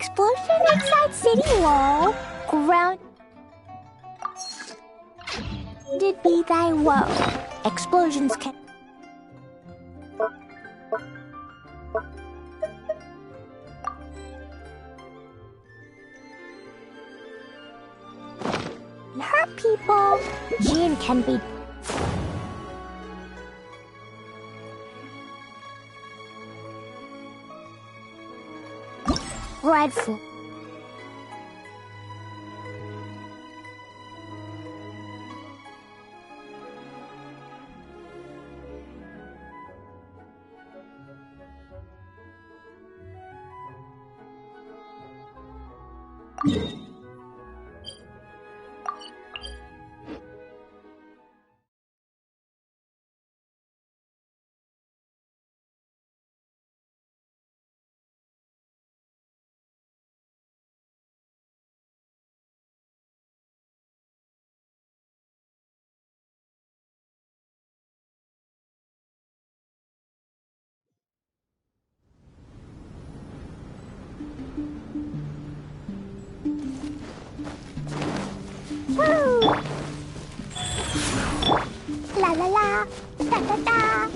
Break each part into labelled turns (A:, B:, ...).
A: Explosion inside city wall. Ground. Did be thy woe. Explosions can. Hurt people. Gene can be. Dreadful. Woo! La la la, da da da.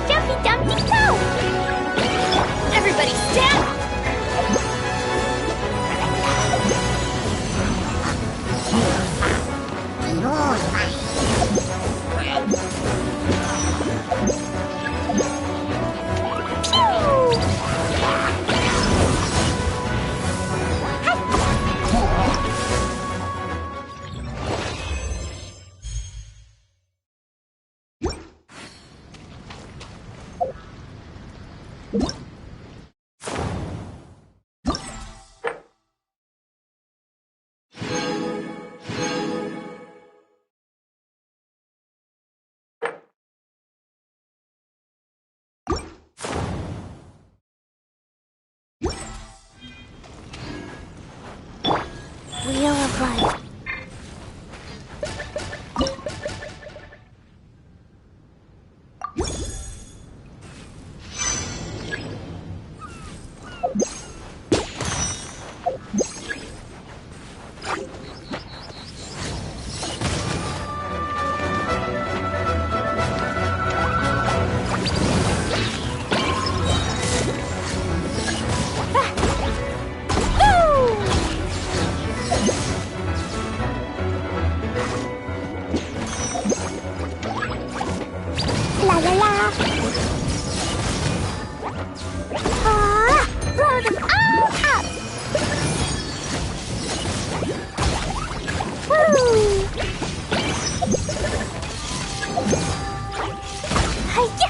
A: Jumpy Dumpty Go!
B: Everybody stand!
A: Wheel of Life. La la la! Ah! Throw them all up! Woo! Hi-ya!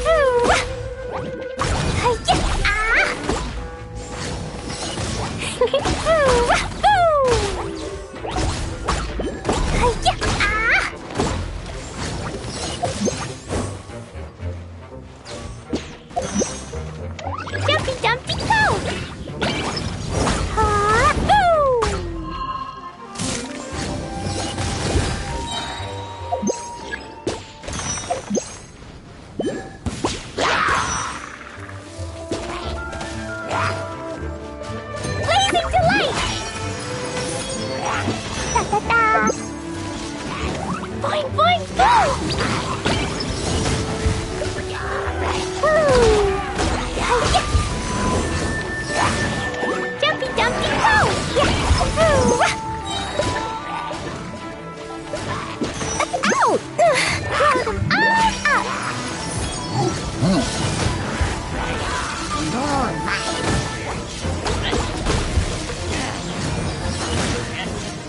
A: Woo! Hi-ya! Ah! Woo! Hi-ya! Ah! Jumpy Dumpty Go! Ah! Woo! Blazing Delight! Da-da-da! Boing, boing, boing! Woo! Hi-ya! Jumpy Dumpty Go! Woo! Ow! Throw them all up!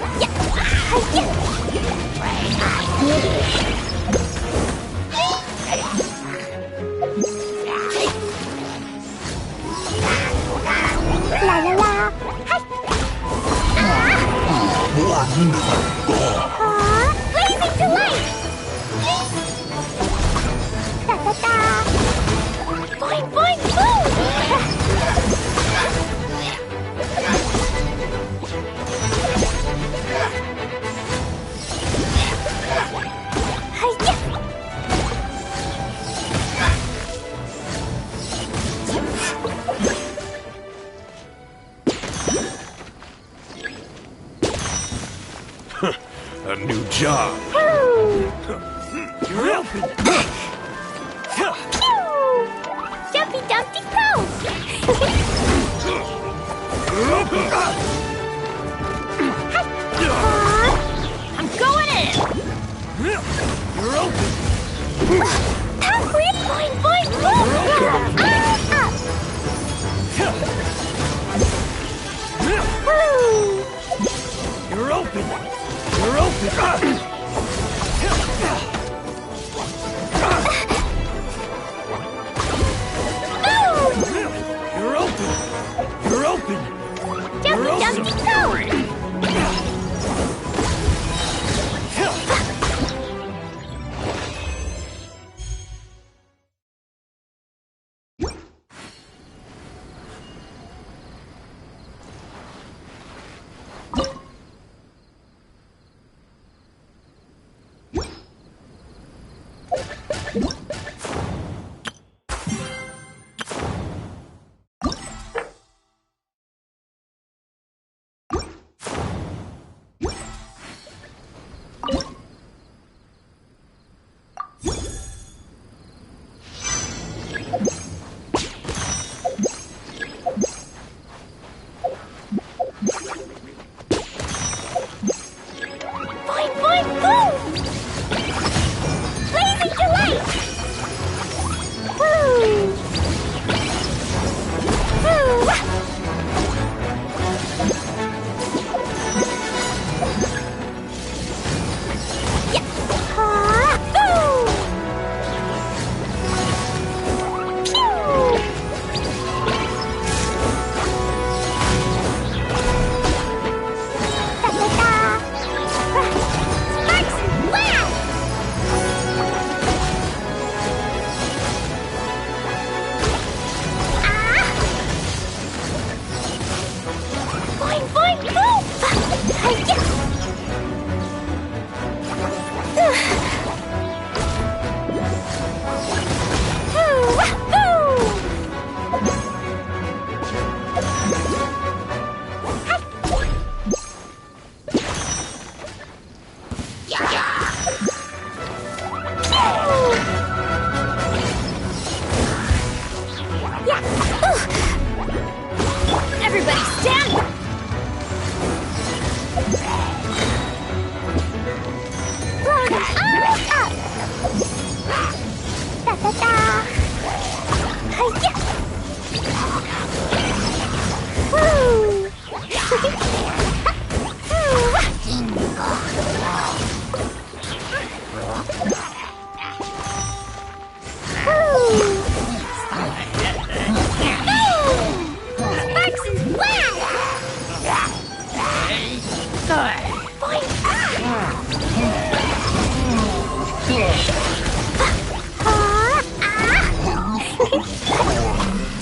A: Yeah! Hi-ya! La la la! Hi! Ah! Blazing Delight! Da-da-da! Boing, boing, boom! Hi-ya!
C: A new job.
A: Woo!
C: You're open.
A: Pew! Jumpy Dumpty Go!
C: You're open.
B: I'm going in!
C: You're open.
A: Hungry! Boing, boing, boing! Ah! Woo!
C: You're open. You're open. You're open. You're open.
A: Jumpy Dumpty Go!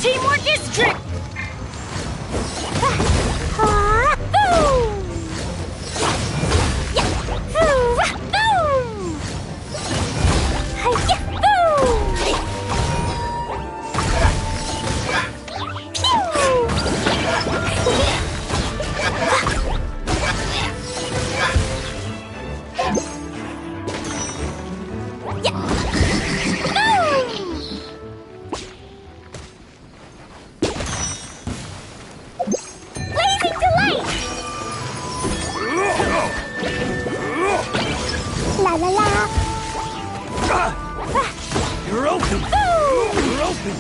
A: Teamwork is trick. La la la.
C: You're open. You're open.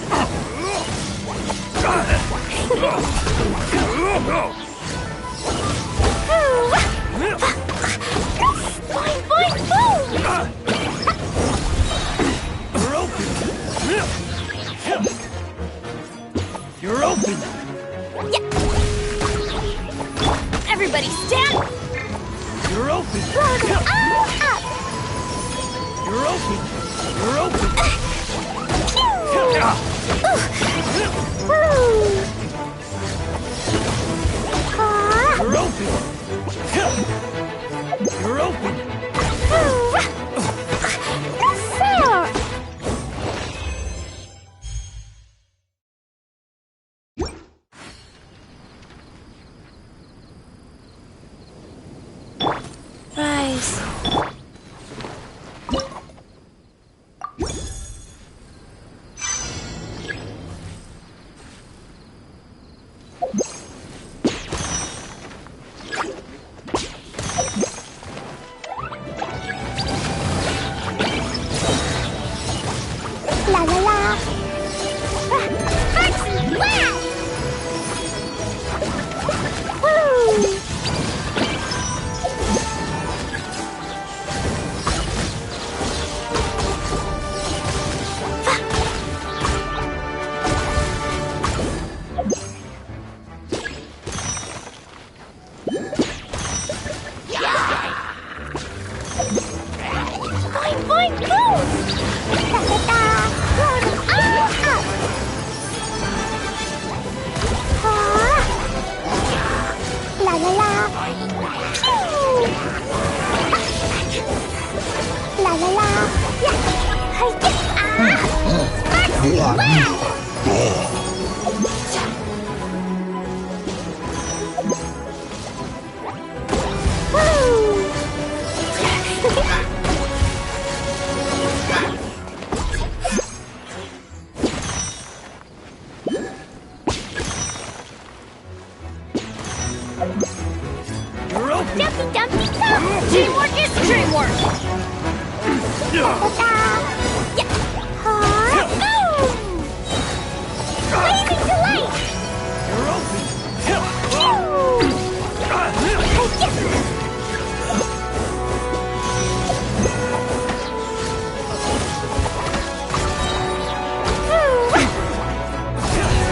A: Boing, boing, boom.
C: You're open. You're open.
A: Everybody stand.
C: You're open.
A: Blow them all up.
C: You're open. You're open. You're open. You're open.
A: Rise. La la la. Foxy, wow! Woo! Boing, boing, boom! Da da da! Blow them all up! La la la! Pew! La la la! Yeah! Hi-ya! Foxy, wow!
C: You're open.
A: Dumpy, dumpy, dump! Teamwork is dreamwork! Da-da-da! Yeah! Boom! Blazing delight!
C: You're open.
A: Pew!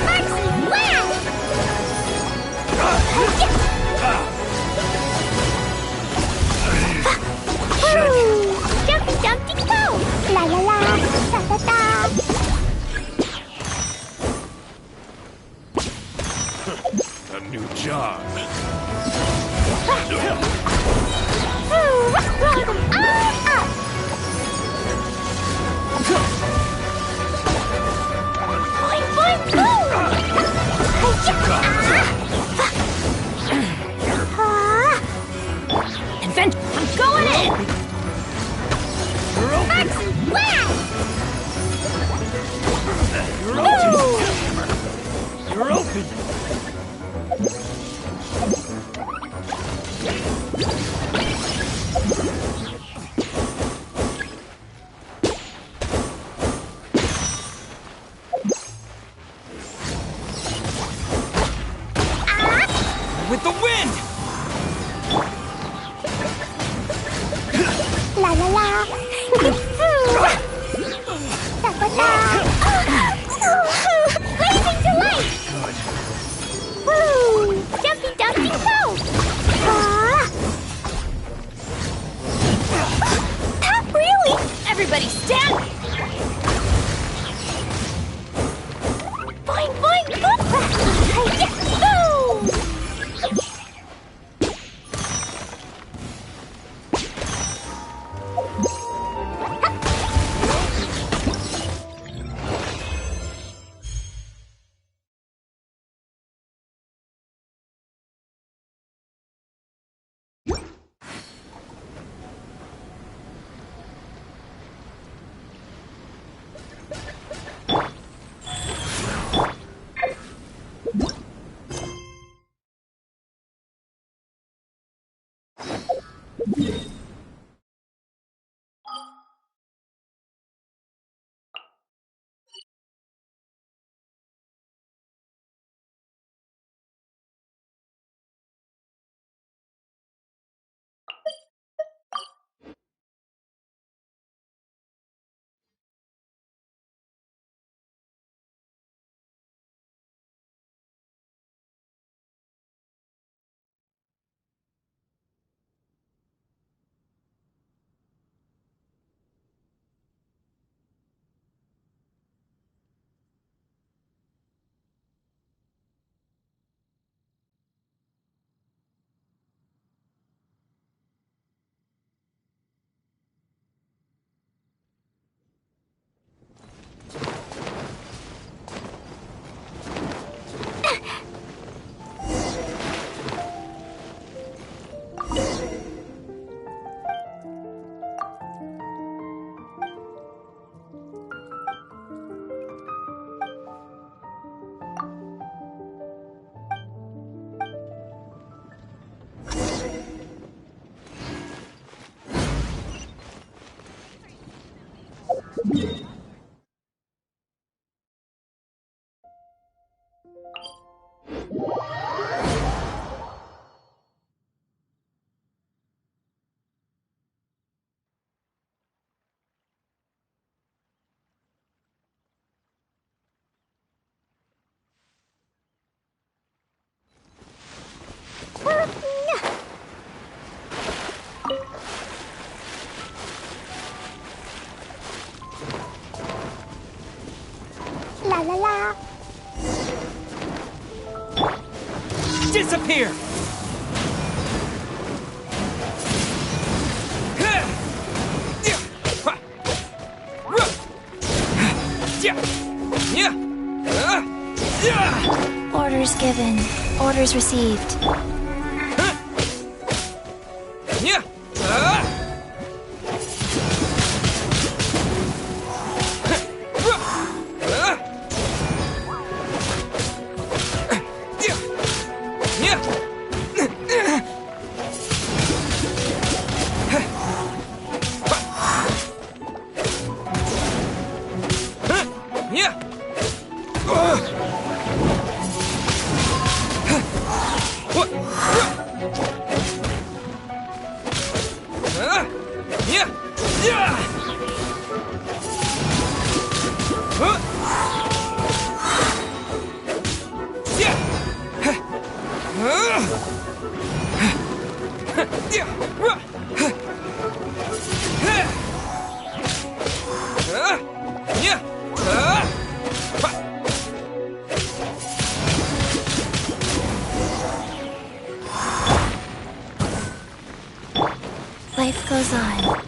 A: Foxy, wow! Dumpy, dumpty, go! La la la! Da da da!
C: A new job.
A: Blow them all up! Boing, boing, boom! Invent! I'm going in!
C: You're open.
A: Foxy, wow!
C: You're open. You're open. With the wind.
A: La la la! Blazing delight! Woo! Jumpy dumpty go! Really? Everybody stand! Boing, boing, boop! Boom! La la la.
C: Disappear!
A: Orders given. Orders received. Life goes on.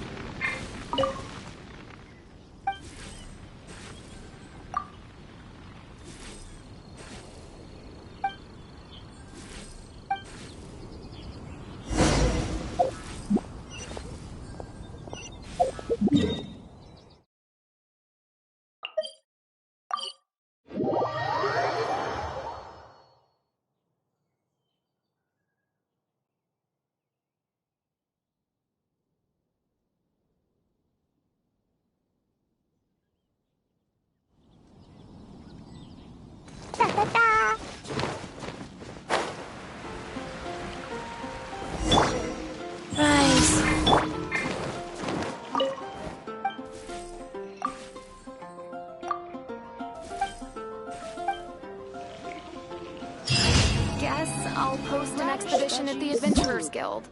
A: Golfers Guild.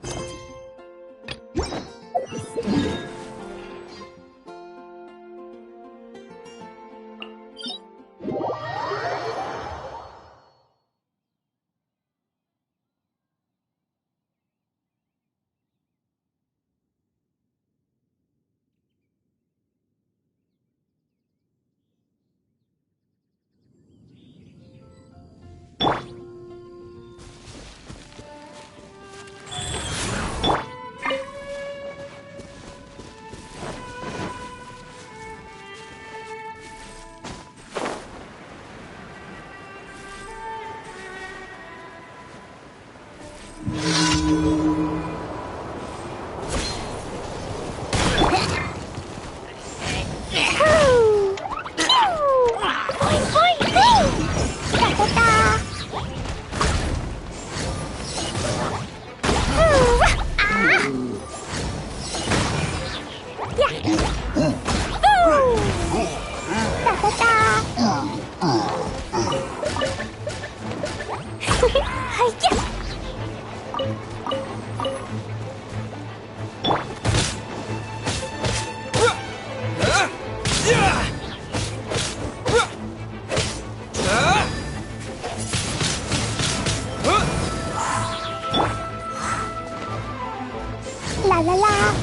B: La la la.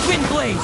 C: Wind blade.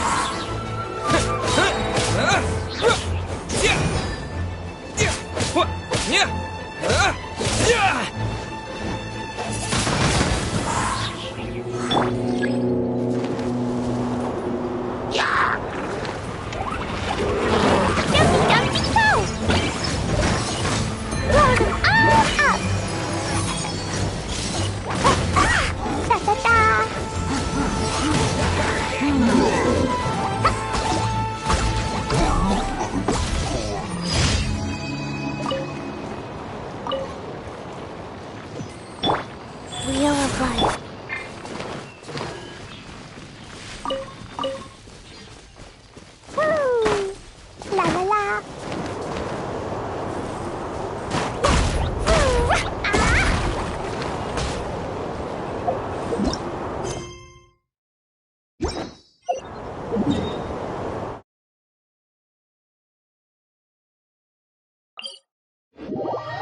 B: Wheel of Life. Woo! La la la. Woo!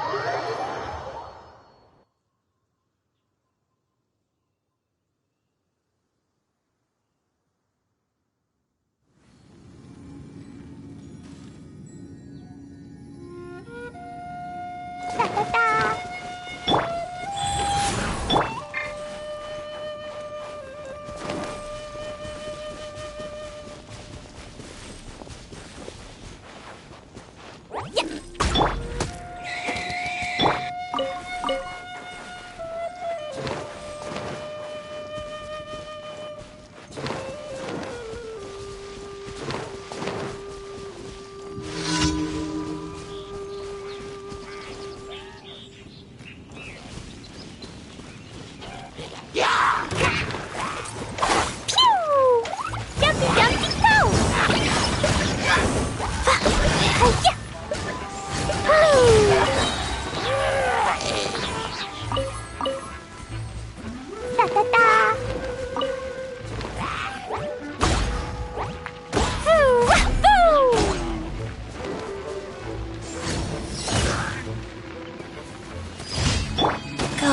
B: Da da da. Pew! Jumpy, jumpy, go! Da da da. Woo! Woo! Go.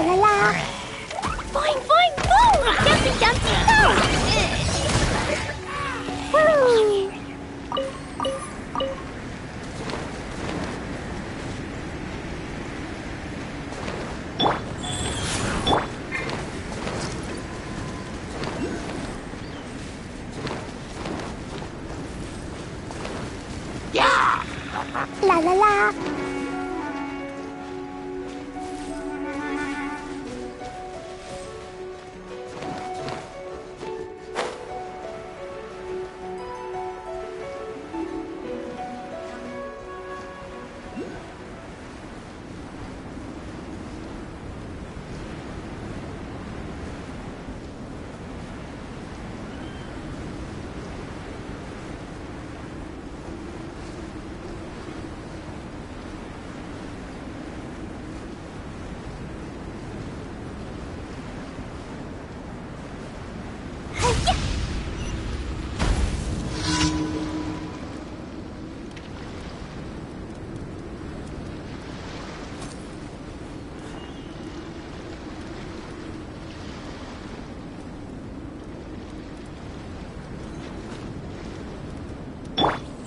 B: La la la. Boing, boing, boom! Jumpy, jumpy, go! Woo!
C: Yeah!
B: La la la.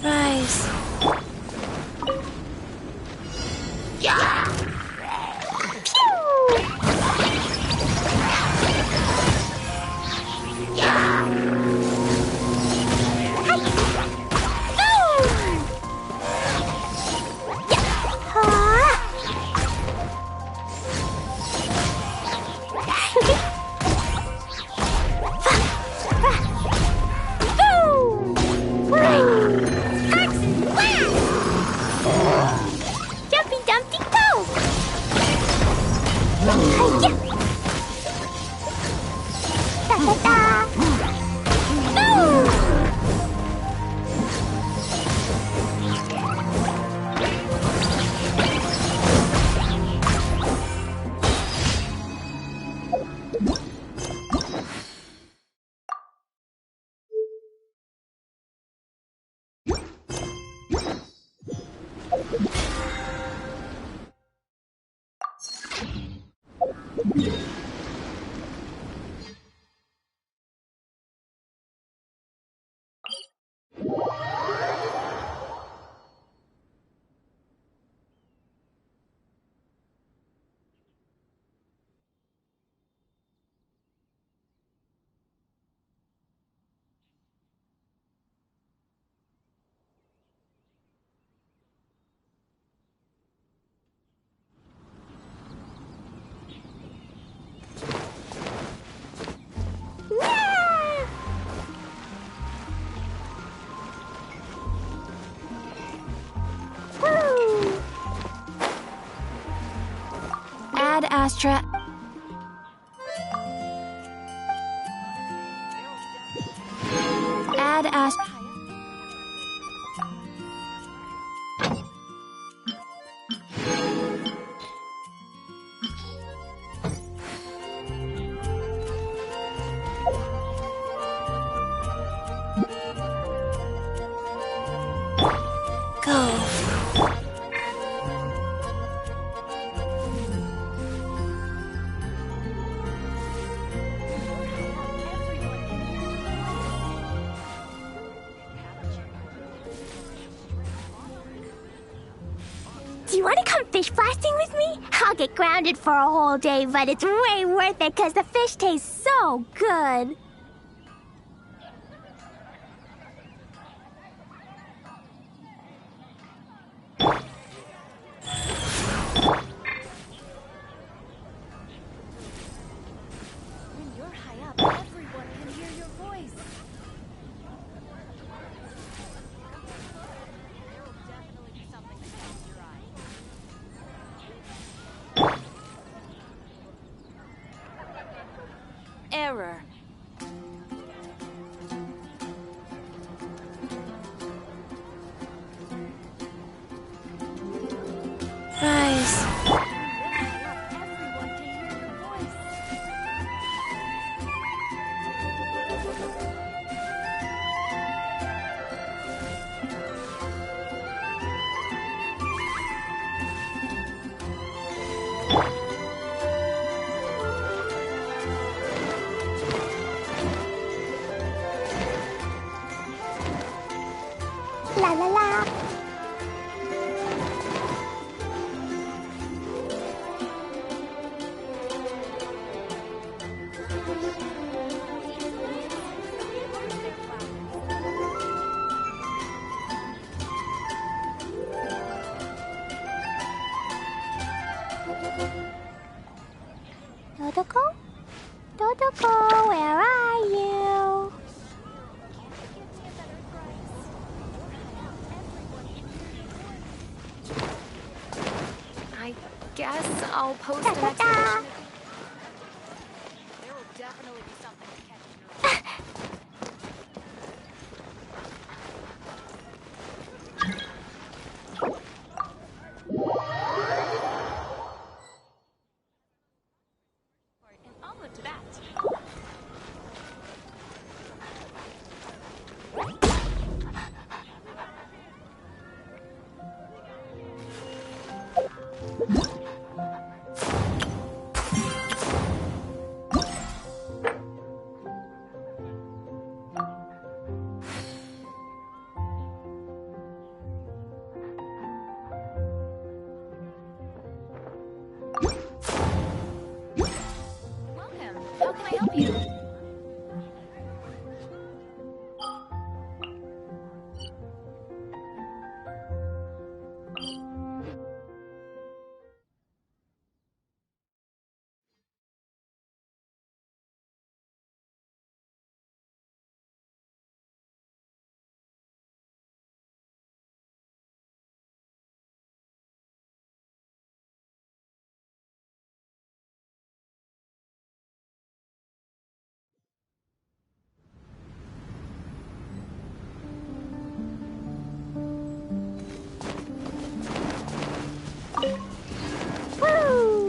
A: Rise.
B: Jumpy, jumpy, go! Da da da! Boom! Yeah! Woo!
A: Add Astra. Add Astra. Go.
B: Do you want to come fish blasting with me? I'll get grounded for a whole day, but it's way worth it because the fish tastes so good.
D: When you're high up, everyone can hear your voice. There will definitely be something that catches your eye. Error. I guess I'll post an
B: Ta-ta-ta!
D: expedition. There will definitely be something to catch your eye. And I'll look to that. Welcome. How can I help you?
B: Woo!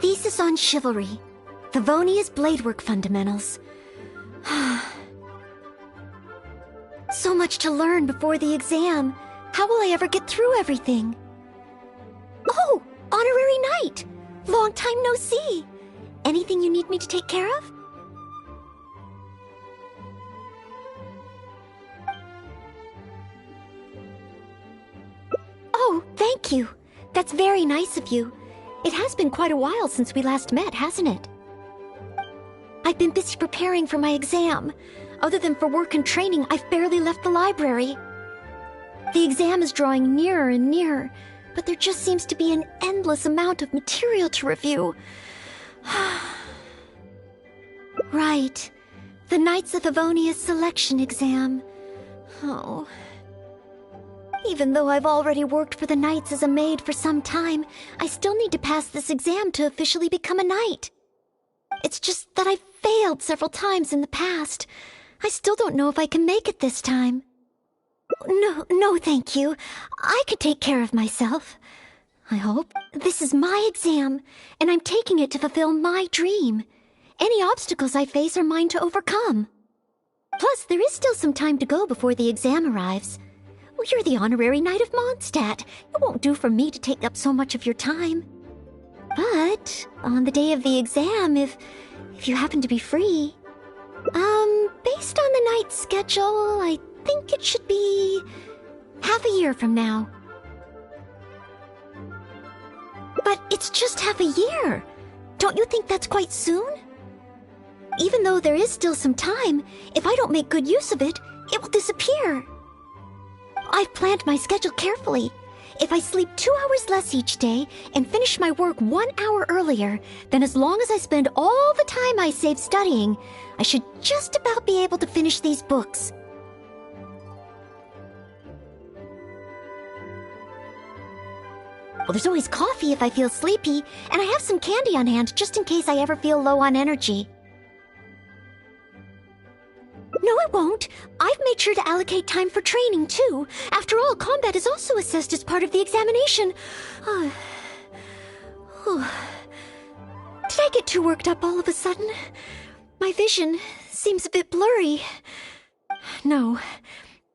A: Thesis on Chivalry. Favonia's Bladework Fundamentals. So much to learn before the exam. How will I ever get through everything? Oh, Honorary Knight! Long time no see. Anything you need me to take care of? Oh, thank you. That's very nice of you. It has been quite a while since we last met, hasn't it? I've been busy preparing for my exam. Other than for work and training, I've barely left the library. The exam is drawing nearer and nearer, but there just seems to be an endless amount of material to review. Right. The Knights of Favonia's selection exam. Oh. Even though I've already worked for the Knights as a maid for some time, I still need to pass this exam to officially become a knight. It's just that I've failed several times in the past. I still don't know if I can make it this time. No, thank you. I could take care of myself. I hope. This is my exam, and I'm taking it to fulfill my dream. Any obstacles I face are mine to overcome. Plus, there is still some time to go before the exam arrives. Well, you're the honorary knight of Mondstadt. It won't do for me to take up so much of your time. But on the day of the exam, if you happen to be free... based on the night's schedule, I think it should be half a year from now. But it's just half a year. Don't you think that's quite soon? Even though there is still some time, if I don't make good use of it, it will disappear. I've planned my schedule carefully. If I sleep 2 hours less each day and finish my work 1 hour earlier, then as long as I spend all the time I save studying, I should just about be able to finish these books. Well, there's always coffee if I feel sleepy, and I have some candy on hand just in case I ever feel low on energy. No, it won't. I've made sure to allocate time for training, too. After all, combat is also assessed as part of the examination. Did I get too worked up all of a sudden? My vision seems a bit blurry. No,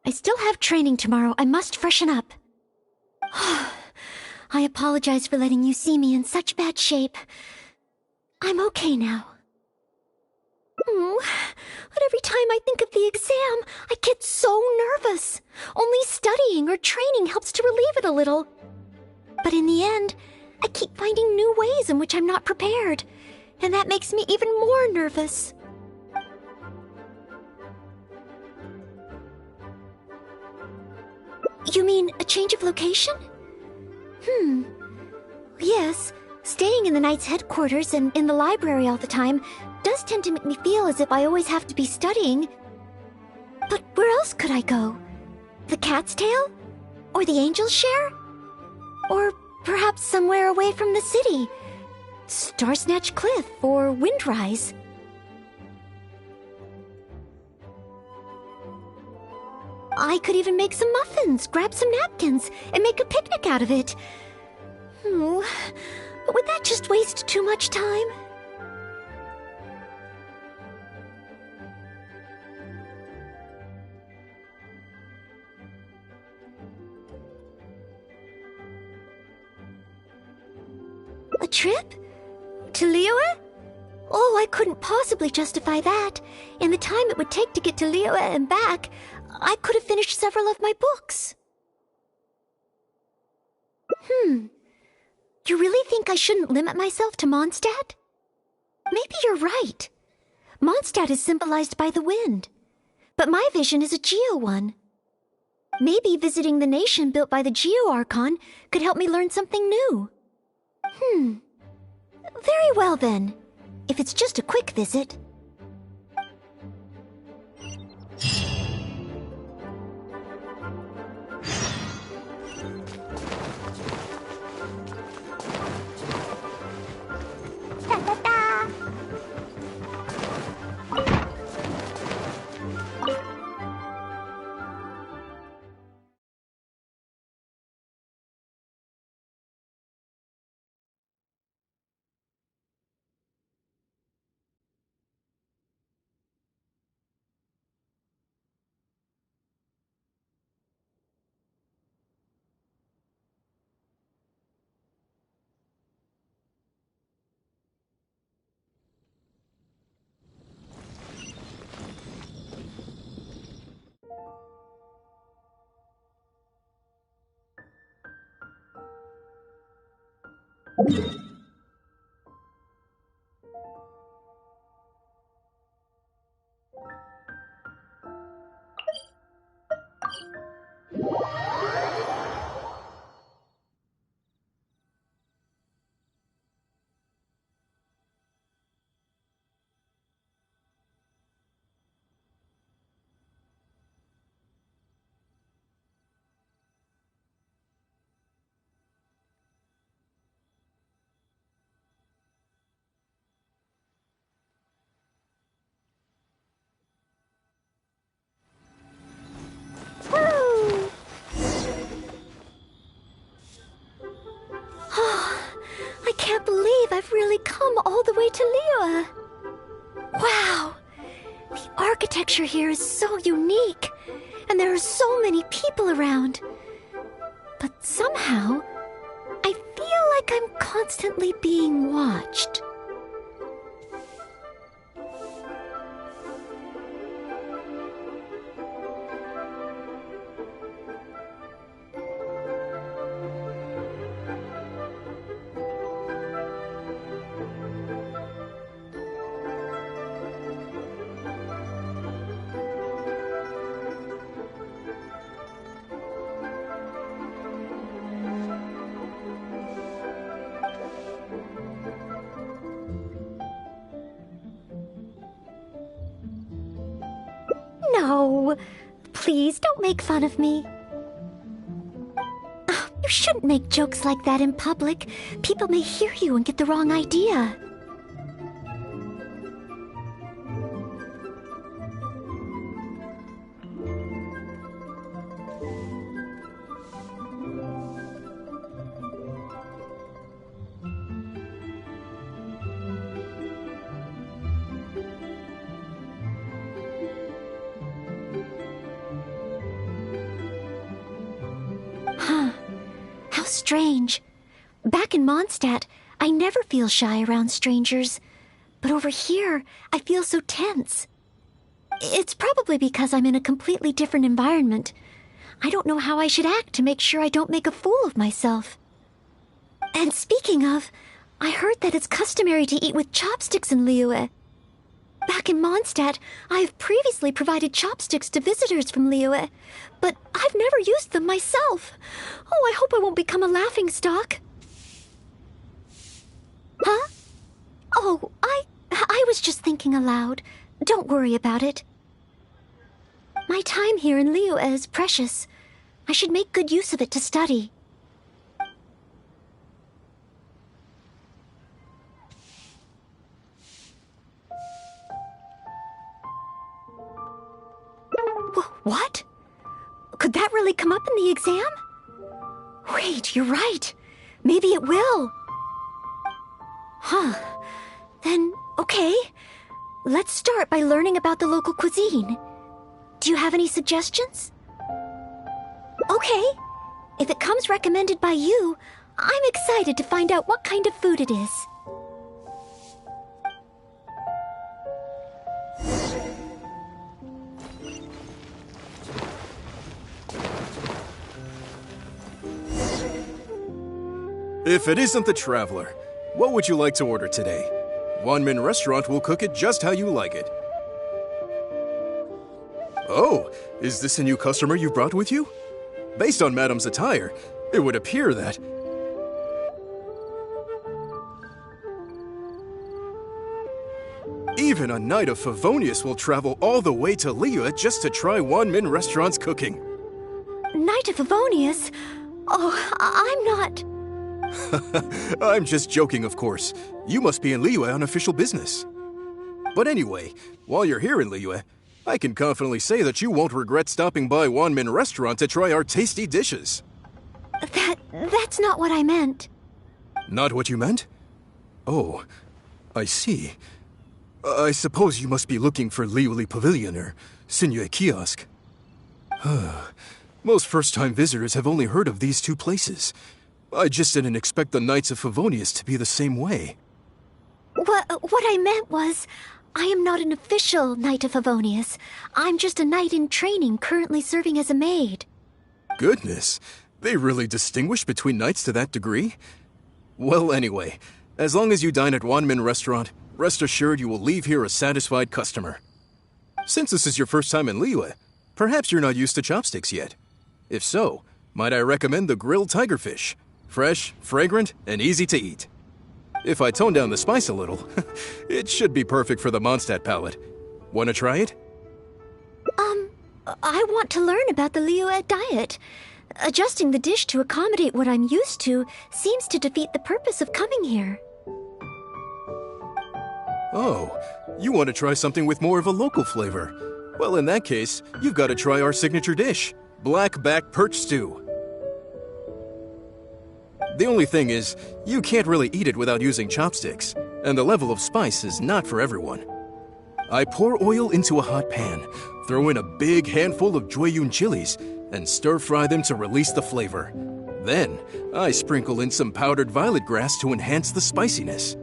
A: I still have training tomorrow. I must freshen up. I apologize for letting you see me in such bad shape. I'm okay now. But every time I think of the exam, I get so nervous. Only studying or training helps to relieve it a little. But in the end, I keep finding new ways in which I'm not prepared, and that makes me even more nervous. You mean a change of location? Yes, staying in the Knight's headquarters and in the library all the time does tend to make me feel as if I always have to be studying. But where else could I go? The Cat's Tail? Or the Angel's Share? Or perhaps somewhere away from the city? Starsnatch Cliff or Windrise? I could even make some muffins, grab some napkins, and make a picnic out of it. But would that just waste too much time? A trip? To Liyue? Oh, I couldn't possibly justify that. In the time it would take to get to Liyue and back, I could have finished several of my books. You really think I shouldn't limit myself to Mondstadt? Maybe you're right. Mondstadt is symbolized by the wind, but my vision is a Geo one. Maybe visiting the nation built by the Geo Archon could help me learn something new. Very well then, if it's just a quick visit.
B: Ta-ta-ta!
A: Woo! I can't believe I've really come all the way to Liyue. Wow! The architecture here is so unique, and there are so many people around. But somehow, I feel like I'm constantly being watched. No, please don't make fun of me. You shouldn't make jokes like that in public. People may hear you and get the wrong idea. How strange. Back in Mondstadt, I never feel shy around strangers. But over here, I feel so tense. It's probably because I'm in a completely different environment. I don't know how I should act to make sure I don't make a fool of myself. And speaking of, I heard that it's customary to eat with chopsticks in Liyue. Back in Mondstadt, I have previously provided chopsticks to visitors from Liyue, but I've never used them myself. Oh, I hope I won't become a laughingstock. Huh? Oh, I was just thinking aloud. Don't worry about it. My time here in Liyue is precious. I should make good use of it to study. What? Could that really come up in the exam? Wait, you're right. Maybe it will. Huh. Then, okay. Let's start by learning about the local cuisine. Do you have any suggestions? Okay. If it comes recommended by you, I'm excited to find out what kind of food it is.
E: If it isn't the Traveler, what would you like to order today? Wanmin Restaurant will cook it just how you like it. Oh, is this a new customer you brought with you? Based on Madam's attire, it would appear that... Even a Knight of Favonius will travel all the way to Liyue just to try Wanmin Restaurant's cooking.
A: Knight of Favonius? Oh, I'm not...
E: I'm just joking, of course. You must be in Liyue on official business. But anyway, while you're here in Liyue, I can confidently say that you won't regret stopping by Wanmin Restaurant to try our tasty dishes.
A: That's not what I meant.
E: Not what you meant? Oh, I see. I suppose you must be looking for Liyue Pavilion or Sinue Kiosk. Most first-time visitors have only heard of these two places. I just didn't expect the Knights of Favonius to be the same way.
A: What I meant was, I am not an official Knight of Favonius. I'm just a knight in training currently serving as a maid.
E: Goodness, they really distinguish between knights to that degree? Well, anyway, as long as you dine at Wanmin Restaurant, rest assured you will leave here a satisfied customer. Since this is your first time in Liyue, perhaps you're not used to chopsticks yet. If so, might I recommend the grilled tigerfish? Fresh, fragrant, and easy to eat. If I tone down the spice a little, it should be perfect for the Mondstadt palate. Wanna try it?
A: I want to learn about the Liyue diet. Adjusting the dish to accommodate what I'm used to seems to defeat the purpose of coming here.
E: Oh, you want to try something with more of a local flavor? Well, in that case, you've got to try our signature dish, black back perch stew. The only thing is, you can't really eat it without using chopsticks, and the level of spice is not for everyone. I pour oil into a hot pan, throw in a big handful of Jueyun chilies, and stir-fry them to release the flavor. Then, I sprinkle in some powdered violet grass to enhance the spiciness.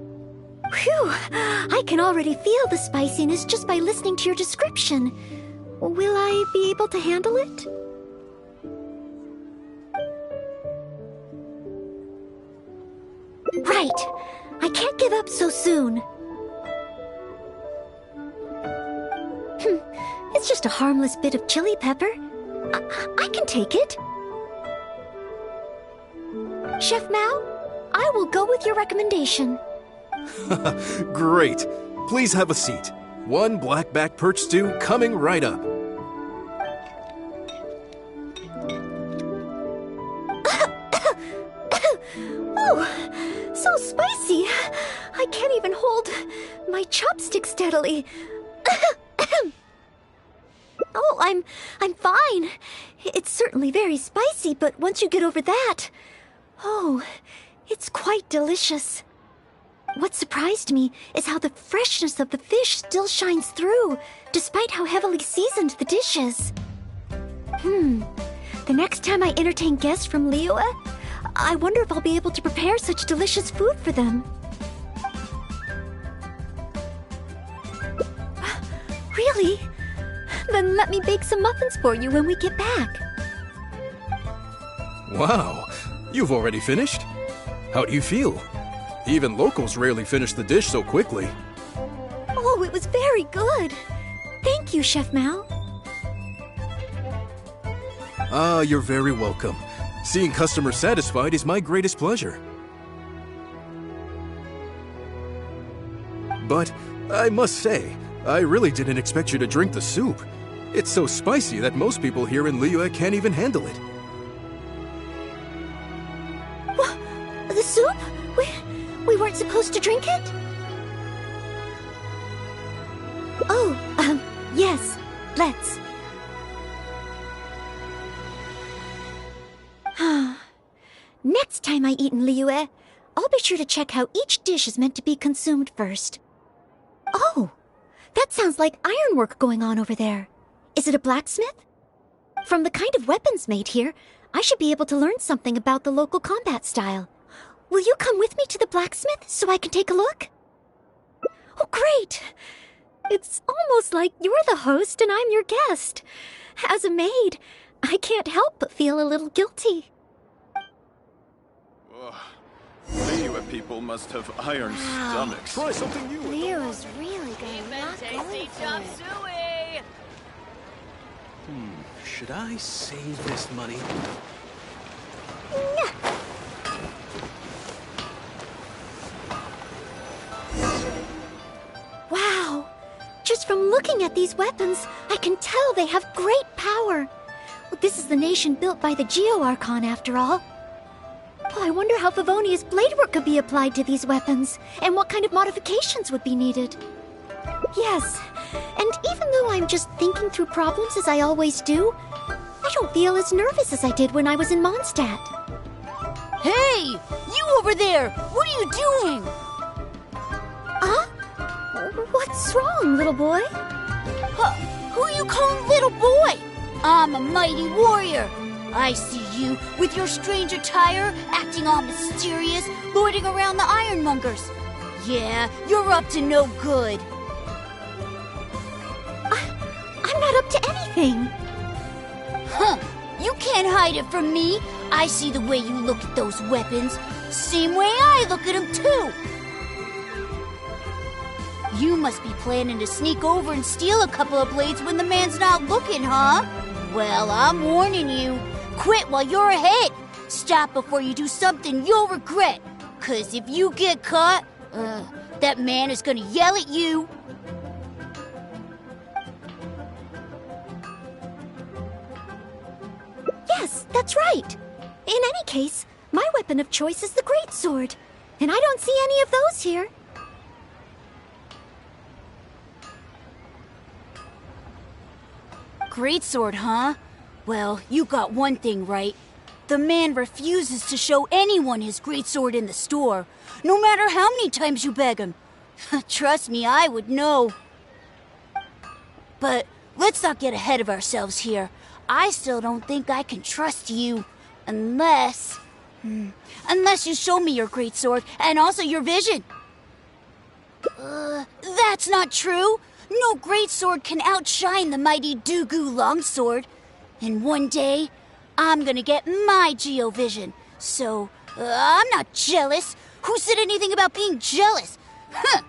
A: Phew! I can already feel the spiciness just by listening to your description. Will I be able to handle it? Right! I can't give up so soon. It's just a harmless bit of chili pepper. I can take it. Chef Mao, I will go with your recommendation.
E: Great. Please have a seat. One blackback perch stew coming right up.
A: Oh, so spicy. I can't even hold my chopstick steadily. Oh, I'm fine. It's certainly very spicy, but once you get over that, oh, it's quite delicious. What surprised me is how the freshness of the fish still shines through, despite how heavily seasoned the dish is. The next time I entertain guests from Liyue, I wonder if I'll be able to prepare such delicious food for them. Really? Then let me bake some muffins for you when we get back.
E: Wow, you've already finished? How do you feel? Even locals rarely finish the dish so quickly.
A: Oh, it was very good. Thank you, Chef Mao.
E: Ah, you're very welcome. Seeing customers satisfied is my greatest pleasure. But I must say, I really didn't expect you to drink the soup. It's so spicy that most people here in Liyue can't even handle it.
A: What? The soup? We weren't supposed to drink it? Oh, yes. Let's. Next time I eat in Liyue, I'll be sure to check how each dish is meant to be consumed first. Oh, that sounds like ironwork going on over there. Is it a blacksmith? From the kind of weapons made here, I should be able to learn something about the local combat style. Will you come with me to the blacksmith so I can take a look? Oh, great! It's almost like you're the host and I'm your guest. As a maid, I can't help but feel a little guilty.
F: Liyue people must have iron stomachs.
E: Try something new.
D: Leo's really got a lot going for it.
C: Should I save this money?
A: Wow! Just from looking at these weapons, I can tell they have great power. Well, this is the nation built by the Geo-Archon, after all. Oh, I wonder how Favonia's bladework could be applied to these weapons, and what kind of modifications would be needed. Yes, and even though I'm just thinking through problems as I always do, I don't feel as nervous as I did when I was in Mondstadt.
D: Hey! You over there! What are you doing?
A: Huh? What's wrong, little boy?
D: Who you calling little boy? I'm a mighty warrior. I see you with your strange attire, acting all mysterious, lording around the ironmongers. Yeah, you're up to no good.
A: I'm not up to anything.
D: Huh, you can't hide it from me. I see the way you look at those weapons. Same way I look at them, too. You must be planning to sneak over and steal a couple of blades when the man's not looking, huh? Well, I'm warning you. Quit while you're ahead. Stop before you do something you'll regret. 'Cause if you get caught, that man is gonna yell at you.
A: Yes, that's right. In any case, my weapon of choice is the greatsword. And I don't see any of those here.
D: Greatsword, huh? Well, you got one thing right. The man refuses to show anyone his greatsword in the store, no matter how many times you beg him. Trust me, I would know. But let's not get ahead of ourselves here. I still don't think I can trust you, unless you show me your greatsword and also your vision. That's not true. No greatsword can outshine the mighty Dugu longsword. And one day, I'm gonna get my Geovision. So, I'm not jealous. Who said anything about being jealous? Huh.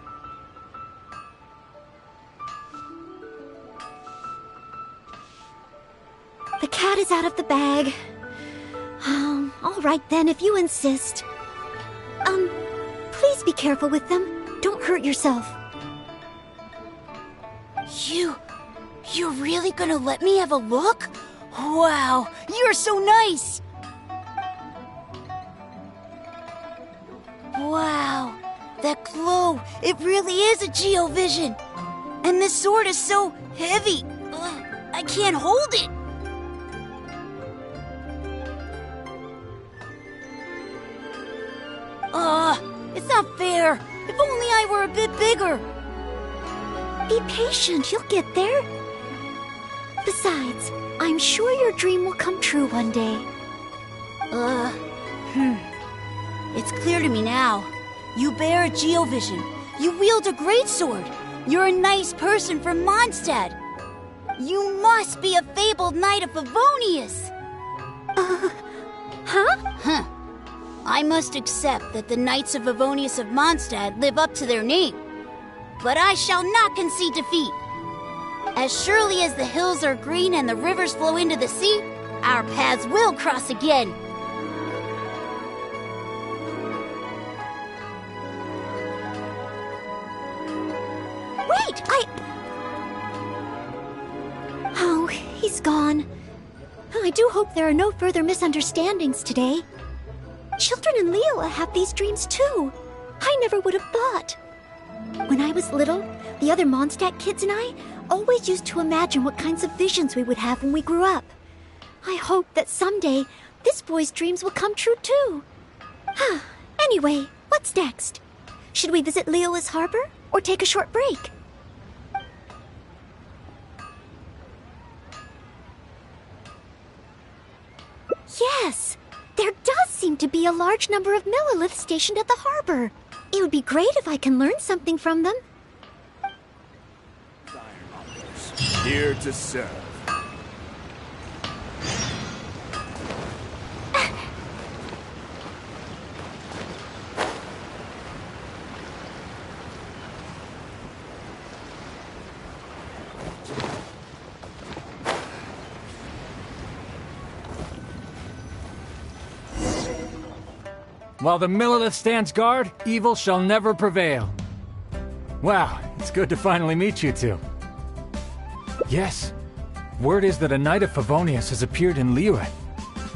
A: The cat is out of the bag. All right then, if you insist. Please be careful with them. Don't hurt yourself.
D: You're really gonna let me have a look? Wow, you're so nice! Wow, that glow, it really is a Geovision! And this sword is so heavy, I can't hold it! It's not fair! If only I were a bit bigger!
A: Be patient, you'll get there. Besides, I'm sure your dream will come true one day.
D: It's clear to me now. You bear a Geovision. You wield a greatsword. You're a nice person from Mondstadt. You must be a fabled knight of Favonius.
A: Huh?
D: I must accept that the Knights of Favonius of Mondstadt live up to their name. But I shall not concede defeat. As surely as the hills are green and the rivers flow into the sea, our paths will cross again.
A: Wait, Oh, he's gone. I do hope there are no further misunderstandings today. Children in Liyue have these dreams too. I never would have thought. When I was little, the other Mondstadt kids and I always used to imagine what kinds of visions we would have when we grew up. I hope that someday this boy's dreams will come true too. Anyway, what's next? Should we visit Liyue's harbor or take a short break? Yes, there does seem to be a large number of Milliliths stationed at the harbor. It would be great if I can learn something from them.
F: Here to serve.
G: While the Millilith stands guard, evil shall never prevail. Wow, it's good to finally meet you two. Yes, word is that a Knight of Favonius has appeared in Liyue.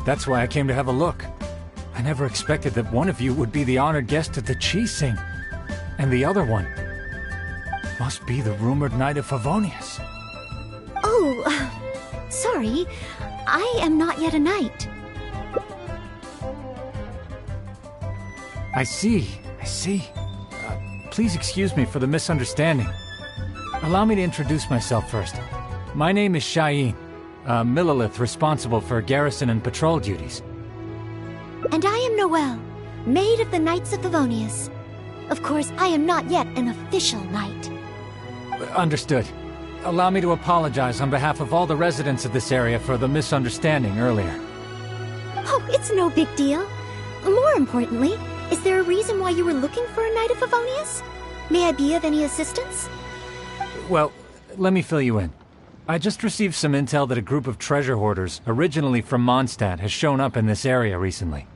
G: That's why I came to have a look. I never expected that one of you would be the honored guest at the Chi Sing. And the other one must be the rumored Knight of Favonius.
A: Oh, sorry. I am not yet a knight.
G: I see. Please excuse me for the misunderstanding. Allow me to introduce myself first. My name is Cheyenne, a Millilith responsible for garrison and patrol duties.
A: And I am Noelle, maid of the Knights of Favonius. Of course, I am not yet an official knight.
G: Understood. Allow me to apologize on behalf of all the residents of this area for the misunderstanding earlier.
A: Oh, it's no big deal. More importantly, is there a reason why you were looking for a Knight of Favonius? May I be of any assistance?
G: Well, let me fill you in. I just received some intel that a group of treasure hoarders, originally from Mondstadt, has shown up in this area recently.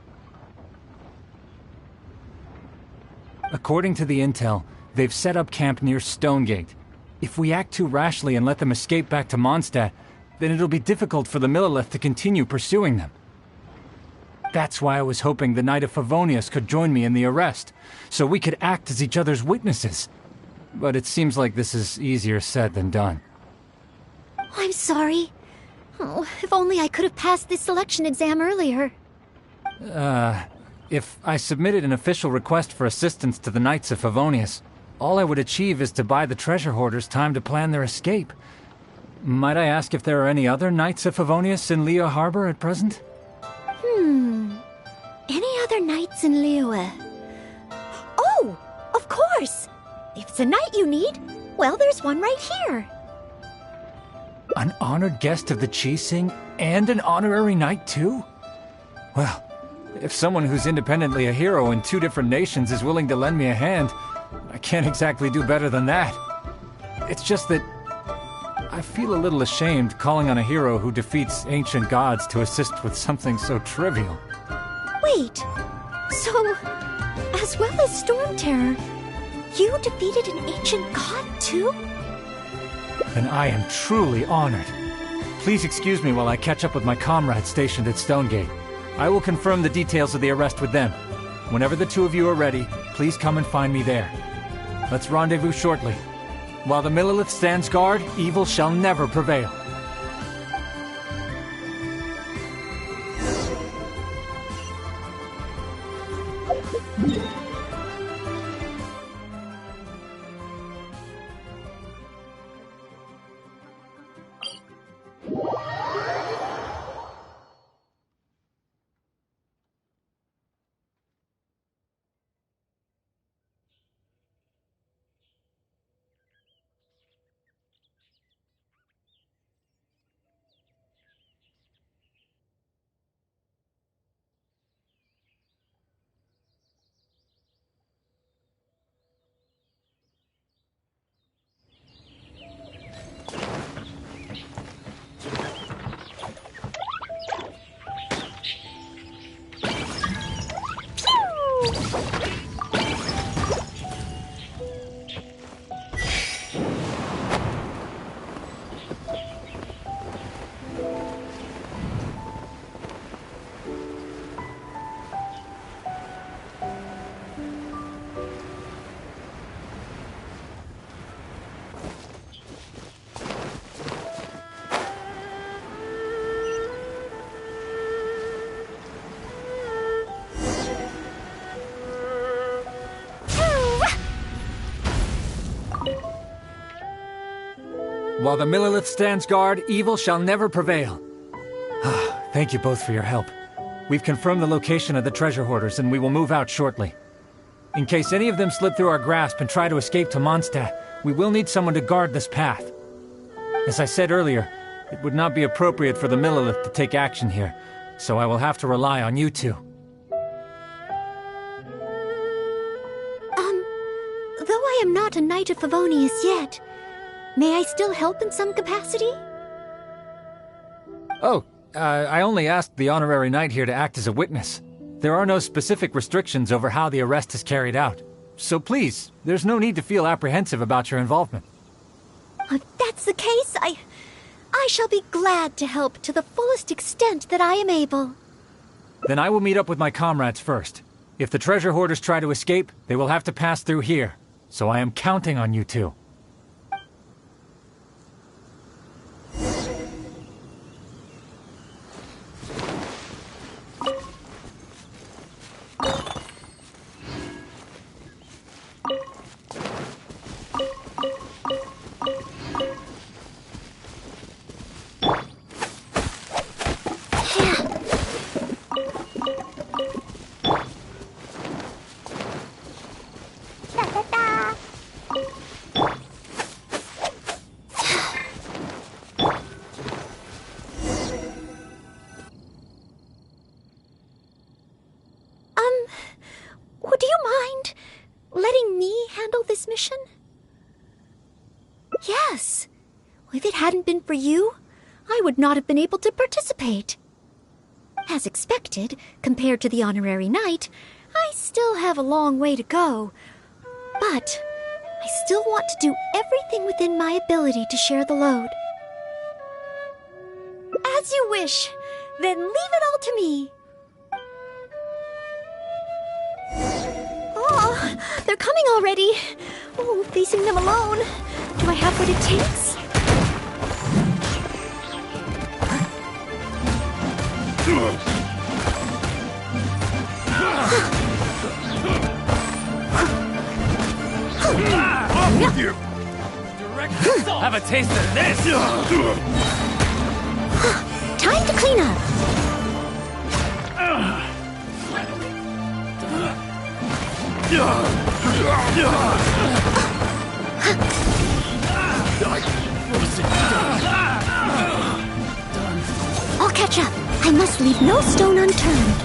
G: According to the intel, they've set up camp near Stonegate. If we act too rashly and let them escape back to Mondstadt, then it'll be difficult for the Millelith to continue pursuing them. That's why I was hoping the Knight of Favonius could join me in the arrest, so we could act as each other's witnesses. But it seems like this is easier said than done.
A: I'm sorry. Oh, if only I could have passed this selection exam earlier.
G: If I submitted an official request for assistance to the Knights of Favonius, all I would achieve is to buy the treasure hoarders time to plan their escape. Might I ask if there are any other Knights of Favonius in Liyue Harbor at present?
A: Any other knights in Liyue? Oh, of course! If it's a knight you need, well, there's one right here.
G: An honored guest of the Qixing and an honorary knight too? Well, if someone who's independently a hero in two different nations is willing to lend me a hand, I can't exactly do better than that. It's just that I feel a little ashamed calling on a hero who defeats ancient gods to assist with something so trivial.
A: Wait, so, as well as Storm Terror, you defeated an ancient god too?
G: Then I am truly honored. Please excuse me while I catch up with my comrades stationed at Stonegate. I will confirm the details of the arrest with them. Whenever the two of you are ready, please come and find me there. Let's rendezvous shortly. While the Millelith stands guard, evil shall never prevail. While the Millelith stands guard, evil shall never prevail. Thank you both for your help. We've confirmed the location of the treasure hoarders, and we will move out shortly. In case any of them slip through our grasp and try to escape to Mondstadt, we will need someone to guard this path. As I said earlier, it would not be appropriate for the Millelith to take action here, so I will have to rely on you two.
A: Though I am not a Knight of Favonius yet, may I still help in some capacity?
G: Oh, I only asked the honorary knight here to act as a witness. There are no specific restrictions over how the arrest is carried out. So please, there's no need to feel apprehensive about your involvement.
A: If that's the case, I shall be glad to help to the fullest extent that I am able.
G: Then I will meet up with my comrades first. If the treasure hoarders try to escape, they will have to pass through here. So I am counting on you two.
B: Da, da, da.
A: letting me handle this mission? Yes. If it hadn't been for you, I would not have been able to participate. As expected, compared to the honorary knight, I still have a long way to go. But I still want to do everything within my ability to share the load. As you wish. Then leave it all to me. Oh, they're coming already. Oh, facing them alone. Do I have what it takes?
G: Off with you! Have a taste of this!
A: Time to clean up. I'll catch up. I must leave no stone unturned.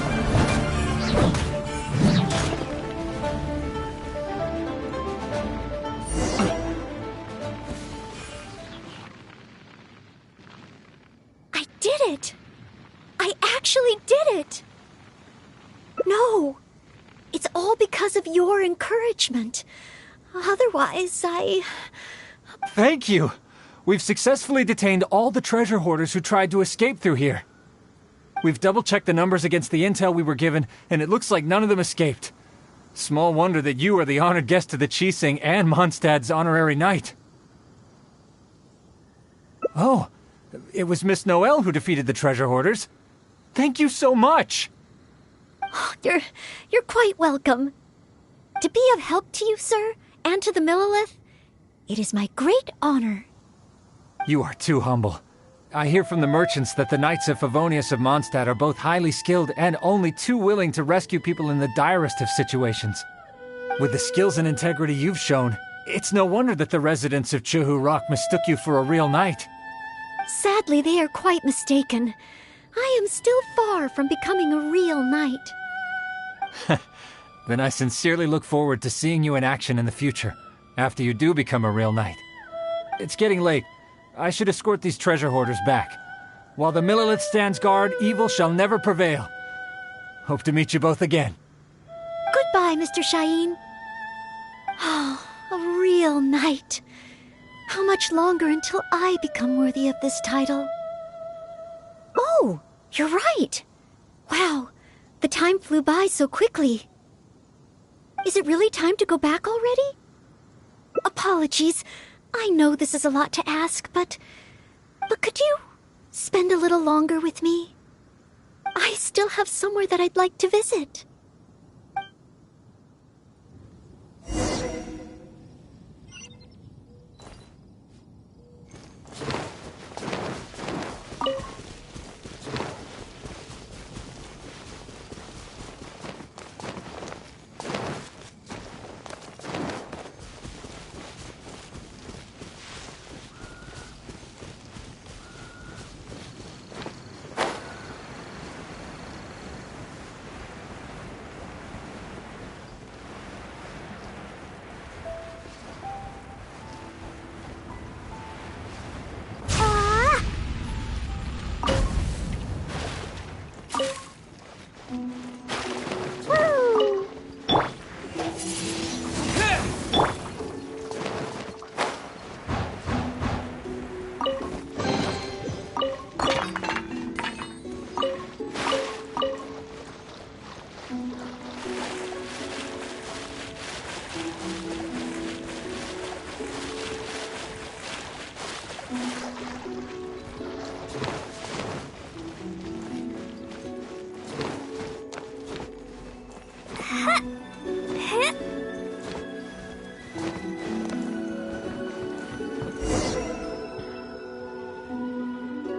A: I did it! I actually did it! No! It's all because of your encouragement. Otherwise,
G: Thank you! We've successfully detained all the treasure hoarders who tried to escape through here. We've double-checked the numbers against the intel we were given, and it looks like none of them escaped. Small wonder that you are the honored guest of the Qixing and Mondstadt's honorary knight. Oh, it was Miss Noelle who defeated the treasure hoarders. Thank you so much!
A: You're quite welcome. To be of help to you, sir, and to the Millelith, it is my great honor.
G: You are too humble. I hear from the merchants that the Knights of Favonius of Mondstadt are both highly skilled and only too willing to rescue people in the direst of situations. With the skills and integrity you've shown, it's no wonder that the residents of Chuhu Rock mistook you for a real knight.
A: Sadly, they are quite mistaken. I am still far from becoming a real knight.
G: Then I sincerely look forward to seeing you in action in the future, after you do become a real knight. It's getting late. I should escort these treasure hoarders back. While the Millelith stands guard, evil shall never prevail. Hope to meet you both again.
A: Goodbye, Mr. Shain. Oh, a real knight. How much longer until I become worthy of this title? Oh, you're right. Wow, the time flew by so quickly. Is it really time to go back already? Apologies. I know this is a lot to ask, but could you spend a little longer with me? I still have somewhere that I'd like to visit.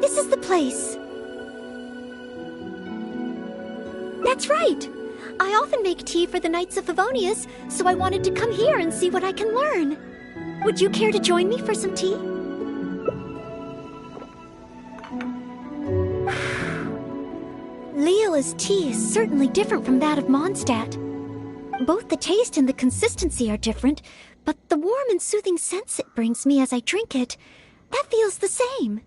A: This is the place. That's right. I often make tea for the Knights of Favonius, so I wanted to come here and see what I can learn. Would you care to join me for some tea? Leela's tea is certainly different from that of Mondstadt. Both the taste and the consistency are different, but the warm and soothing sense it brings me as I drink it, that feels the same.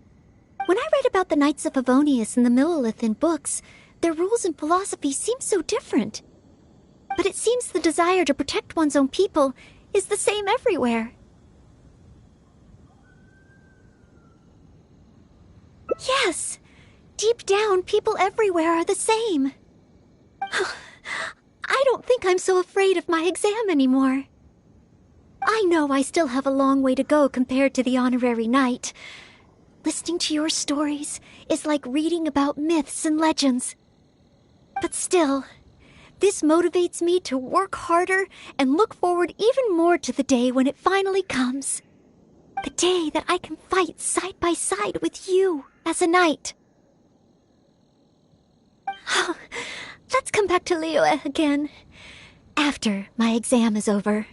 A: When I read about the Knights of Favonius and the Millelith in books, their rules and philosophy seem so different. But it seems the desire to protect one's own people is the same everywhere. Yes, deep down, people everywhere are the same. I don't think I'm so afraid of my exam anymore. I know I still have a long way to go compared to the honorary knight. Listening to your stories is like reading about myths and legends. But still, this motivates me to work harder and look forward even more to the day when it finally comes. The day that I can fight side by side with you as a knight. Let's come back to Liyue again, after my exam is over.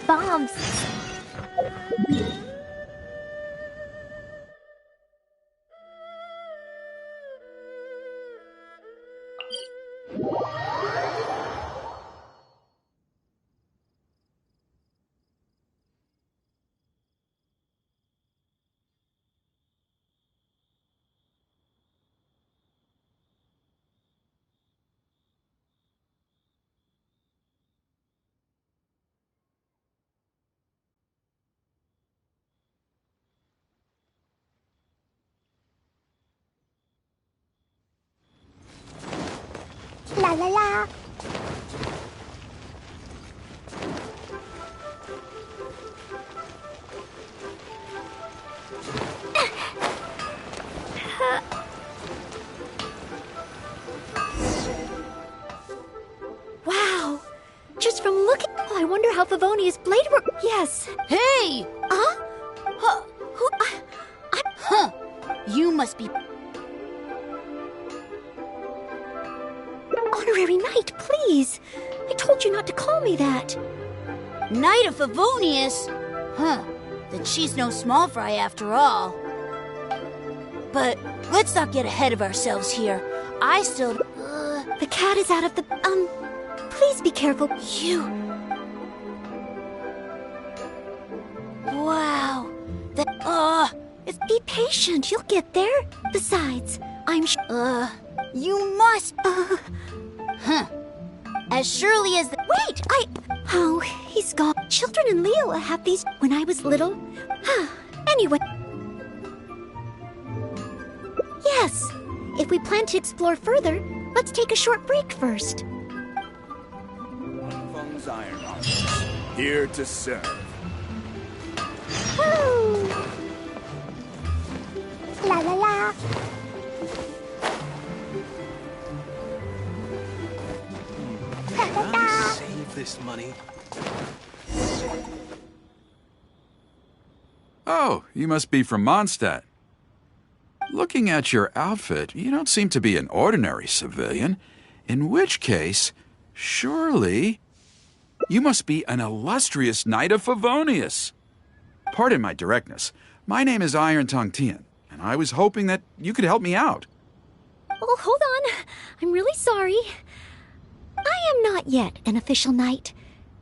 B: Bombs. La la la.
A: Wow! Just from looking... Oh, I wonder how Favonius blade work... Yes.
D: Hey!
A: Huh? Who...
D: Huh. You must be...
A: Honorary Knight, please! I told you not to call me that.
D: Knight of Favonius? Huh. Then she's no small fry after all. But let's not get ahead of ourselves here. I still...
A: The cat is out of the... Please be careful.
D: You... Wow.
A: Be patient. You'll get there. Besides, I'm
D: you must... Huh. As surely as the...
A: Wait! Oh, he's gone. Children in Liyue have these when I was little. Anyway... Yes. If we plan to explore further, let's take a short break first.
F: Feng's Ironmongers, here to serve.
B: Woo! La la la.
C: Can I save this money?
H: Oh, you must be from Mondstadt. Looking at your outfit, you don't seem to be an ordinary civilian. In which case, surely, you must be an illustrious Knight of Favonius. Pardon my directness. My name is Iron Tongue Tian, and I was hoping that you could help me out.
A: Oh, hold on. I'm really sorry. I am not yet an official knight,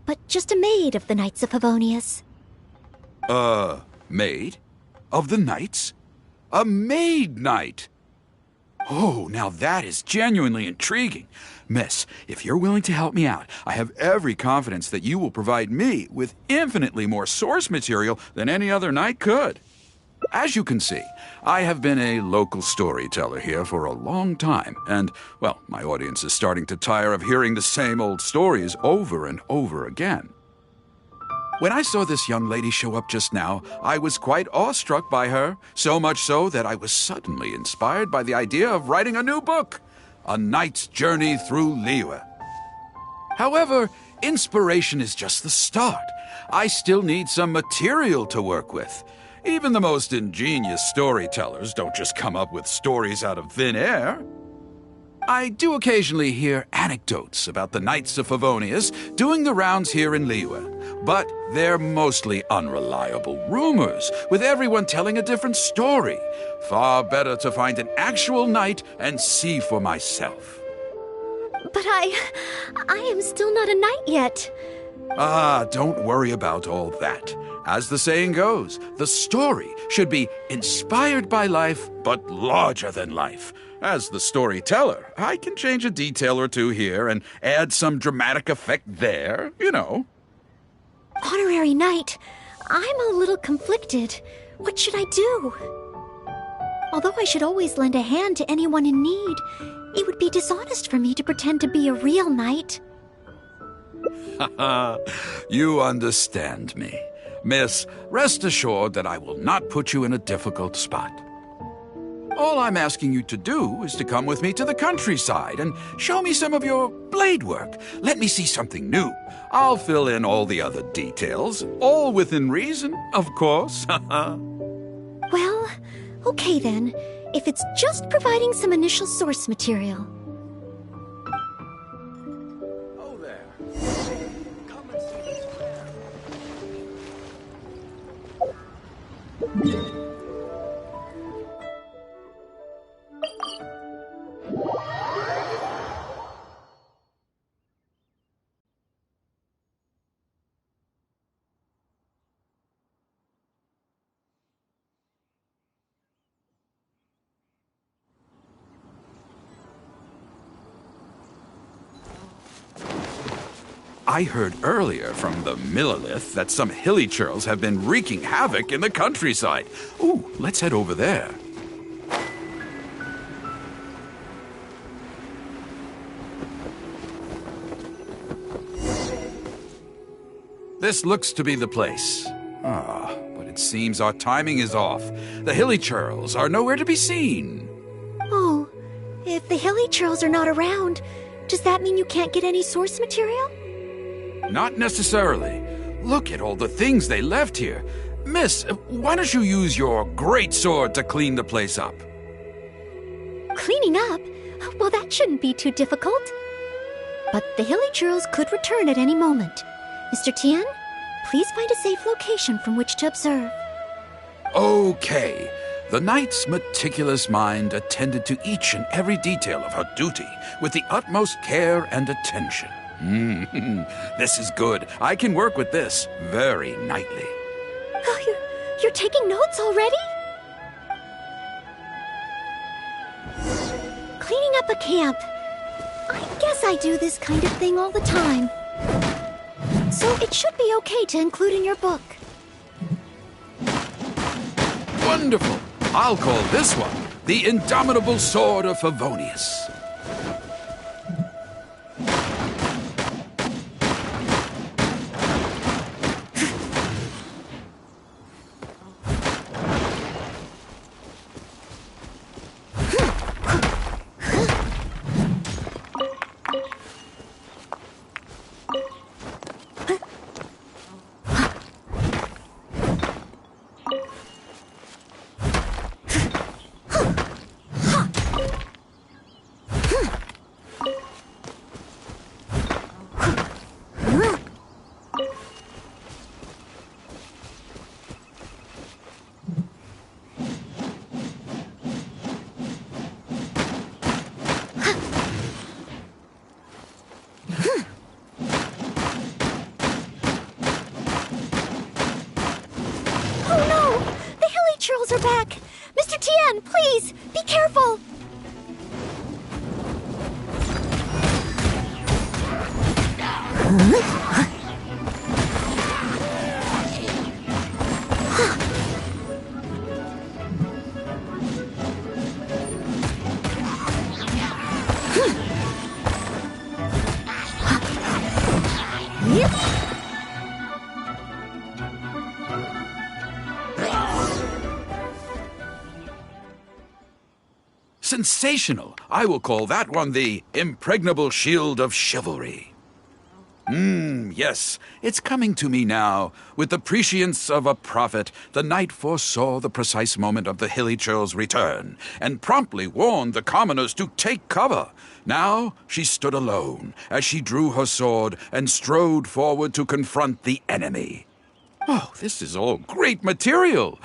A: but just a maid of the Knights of Favonius.
H: Maid? Of the Knights? A maid knight? Oh, now that is genuinely intriguing. Miss, if you're willing to help me out, I have every confidence that you will provide me with infinitely more source material than any other knight could. As you can see, I have been a local storyteller here for a long time, and, well, my audience is starting to tire of hearing the same old stories over and over again. When I saw this young lady show up just now, I was quite awestruck by her, so much so that I was suddenly inspired by the idea of writing a new book. A Knight's Journey Through Liyue. However, inspiration is just the start. I still need some material to work with. Even the most ingenious storytellers don't just come up with stories out of thin air. I do occasionally hear anecdotes about the Knights of Favonius doing the rounds here in Liyue, but they're mostly unreliable rumors, with everyone telling a different story. Far better to find an actual knight and see for myself.
A: But I am still not a knight yet.
H: Ah, don't worry about all that. As the saying goes, the story should be inspired by life, but larger than life. As the storyteller, I can change a detail or two here and add some dramatic effect there, you know.
A: Honorary knight, I'm a little conflicted. What should I do? Although I should always lend a hand to anyone in need, it would be dishonest for me to pretend to be a real knight.
H: You understand me. Miss, rest assured that I will not put you in a difficult spot. All I'm asking you to do is to come with me to the countryside and show me some of your blade work. Let me see something new. I'll fill in all the other details, all within reason, of course.
A: Well, okay then, if it's just providing some initial source material.
C: Oh, there. Come and see this fair.
H: I heard earlier from the Millilith that some hilly churls have been wreaking havoc in the countryside. Ooh, let's head over there. This looks to be the place. Ah, but it seems our timing is off. The hilly churls are nowhere to be seen.
A: Oh, if the hilly churls are not around, does that mean you can't get any source material?
H: Not necessarily. Look at all the things they left here. Miss, why don't you use your great sword to clean the place up?
A: Cleaning up? Well, that shouldn't be too difficult. But the hilly churls could return at any moment. Mr. Tian, please find a safe location from which to observe.
H: Okay. The knight's meticulous mind attended to each and every detail of her duty with the utmost care and attention. This is good. I can work with this very knightly.
A: Oh, you're taking notes already? Cleaning up a camp. I guess I do this kind of thing all the time. So it should be okay to include in your book.
H: Wonderful. I'll call this one the Indomitable Sword of Favonius.
A: Are back! Mr. Tian, please, be careful!
H: sensational. I will call that one the impregnable shield of chivalry. Yes, it's coming to me now. With the prescience of a prophet, the knight foresaw the precise moment of the hilly churl's return, and promptly warned the commoners to take cover. Now she stood alone, as she drew her sword and strode forward to confront the enemy. Oh, this is all great material.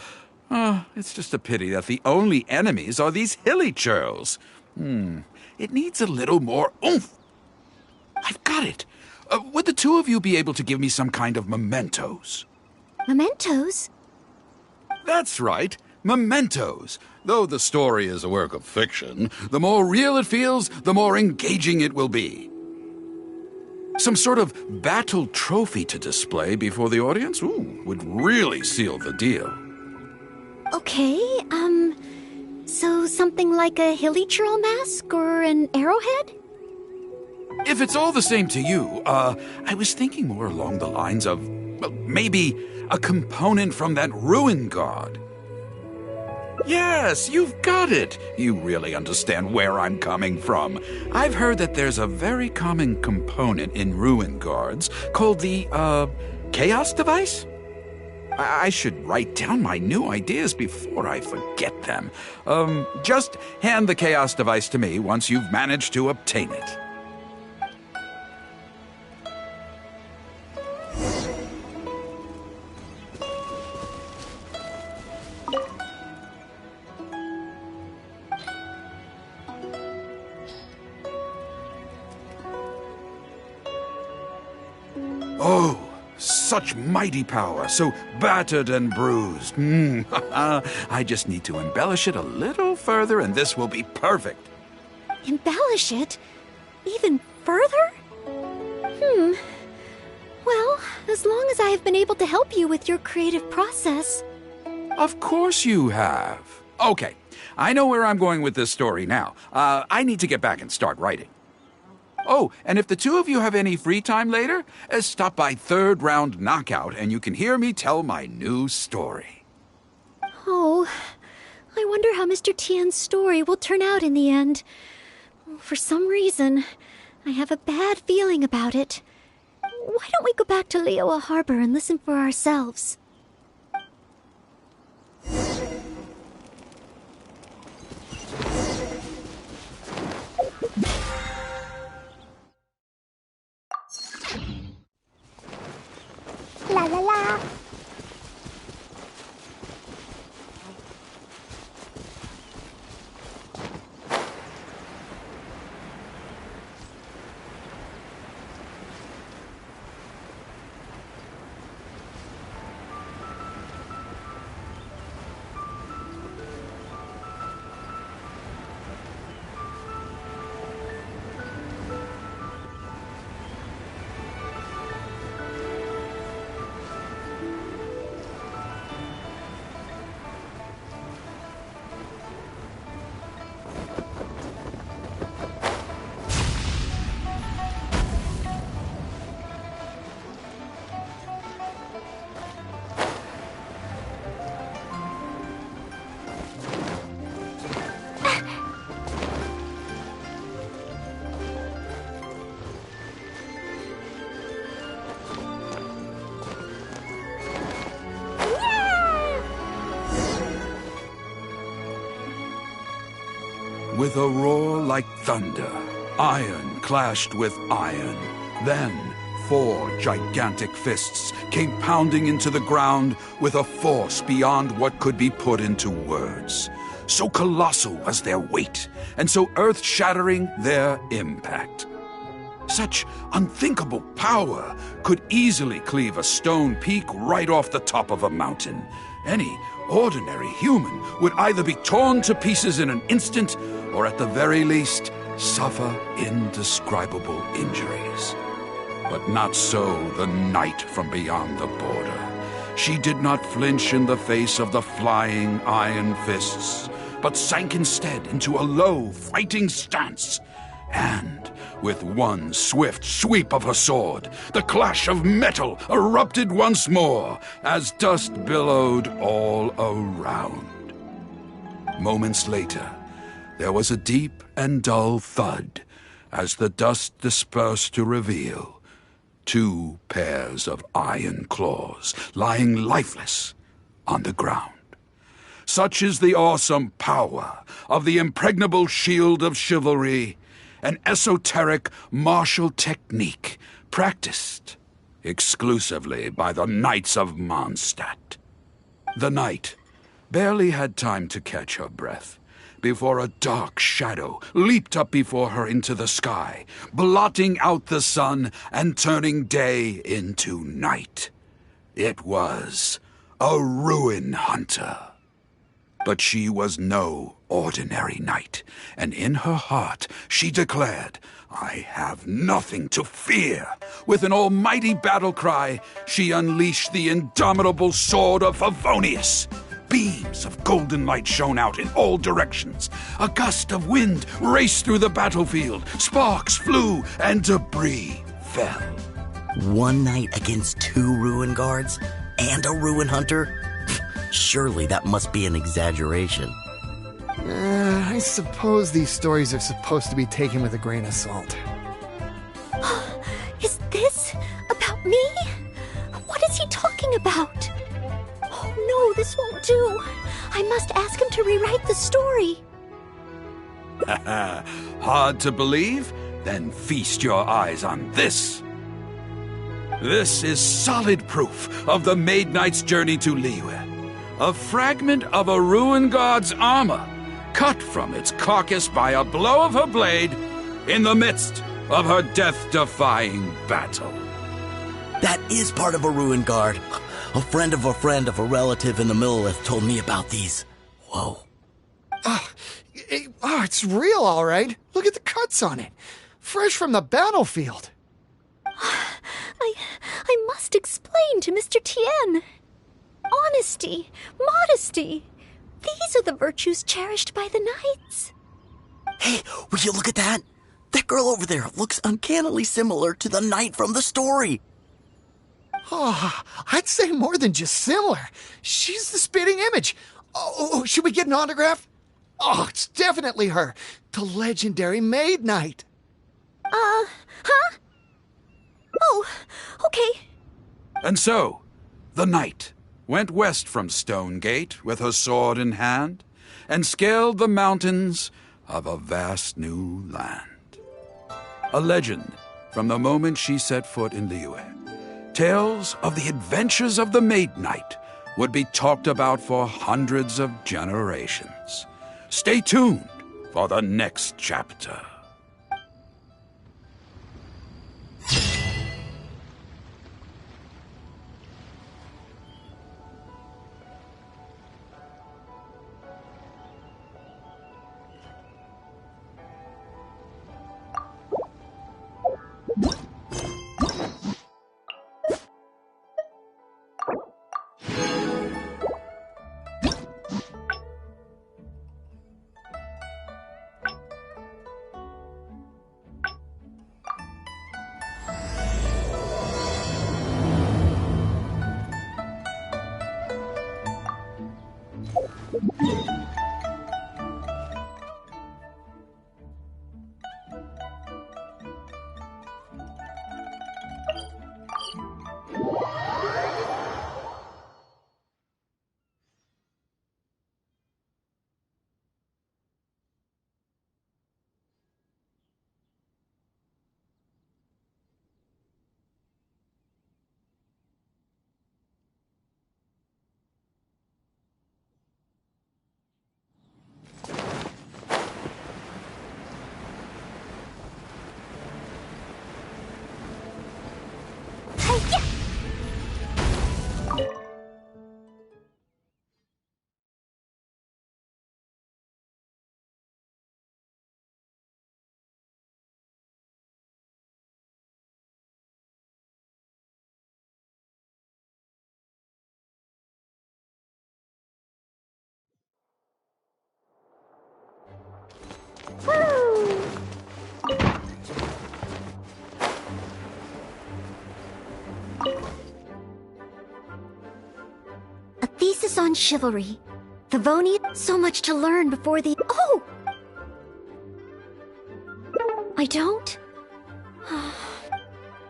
H: It's just a pity that the only enemies are these hilly churls. It needs a little more oomph. I've got it. Would the two of you be able to give me some kind of mementos?
A: Mementos?
H: That's right, mementos. Though the story is a work of fiction, the more real it feels, the more engaging it will be. Some sort of battle trophy to display before the audience? Would really seal the deal.
A: Okay, so something like a hilly churl mask or an arrowhead?
H: If it's all the same to you, I was thinking more along the lines of, well, maybe a component from that ruin guard. Yes, you've got it. You really understand where I'm coming from. I've heard that there's a very common component in ruin guards called the, chaos device? I should write down my new ideas before I forget them. Just hand the chaos device to me once you've managed to obtain it. Oh, such mighty power, so battered and bruised. I just need to embellish it a little further and this will be perfect.
A: Embellish it? Even further? Well, as long as I have been able to help you with your creative process.
H: Of course you have. Okay, I know where I'm going with this story now. I need to get back and start writing. Oh, and if the two of you have any free time later, stop by Third Round Knockout and you can hear me tell my new story.
A: Oh, I wonder how Mr. Tian's story will turn out in the end. For some reason, I have a bad feeling about it. Why don't we go back to Liyue Harbor and listen for ourselves?
B: La la la.
H: With a roar like thunder, iron clashed with iron. Then 4 gigantic fists came pounding into the ground with a force beyond what could be put into words. So colossal was their weight, and so earth-shattering their impact. Such unthinkable power could easily cleave a stone peak right off the top of a mountain. Any ordinary human would either be torn to pieces in an instant, or at the very least, suffer indescribable injuries. But not so the knight from beyond the border. She did not flinch in the face of the flying iron fists, but sank instead into a low, fighting stance. And with one swift sweep of her sword, the clash of metal erupted once more as dust billowed all around. Moments later, there was a deep and dull thud as the dust dispersed to reveal 2 pairs of iron claws lying lifeless on the ground. Such is the awesome power of the impregnable shield of chivalry, an esoteric martial technique practiced exclusively by the Knights of Mondstadt. The knight barely had time to catch her breath before a dark shadow leaped up before her into the sky, blotting out the sun and turning day into night. It was a ruin hunter. But she was no ordinary knight, and in her heart she declared, "I have nothing to fear." With an almighty battle cry, she unleashed the indomitable sword of Favonius. Beams of golden light shone out in all directions. A gust of wind raced through the battlefield. Sparks flew and debris fell.
I: One knight against 2 ruin guards and a ruin hunter? Surely that must be an exaggeration.
J: I suppose these stories are supposed to be taken with a grain of salt.
A: Is this about me? What is he talking about? Oh no, this won't do. I must ask him to rewrite the story.
H: Hard to believe? Then feast your eyes on this. This is solid proof of the Maid Knight's journey to Liyue. A fragment of a ruin god's armor, cut from its carcass by a blow of her blade in the midst of her death-defying battle.
I: That is part of a ruin guard. A friend of a relative in the Millelith told me about these. Whoa.
J: It's real, all right. Look at the cuts on it. Fresh from the battlefield.
A: I must explain to Mr. Tien. Honesty, modesty. These are the virtues cherished by the knights.
I: Hey, will you look at that? That girl over there looks uncannily similar to the knight from the story.
J: Oh, I'd say more than just similar. She's the spitting image. Oh, should we get an autograph? Oh, it's definitely her. The legendary Maid Knight.
A: Huh? Oh, okay.
H: And so, the knight went west from Stonegate with her sword in hand and scaled the mountains of a vast new land. A legend from the moment she set foot in Liyue. Tales of the adventures of the Maid Knight would be talked about for hundreds of generations. Stay tuned for the next chapter.
A: A thesis on chivalry. Favonius, so much to learn before the... Oh! I don't?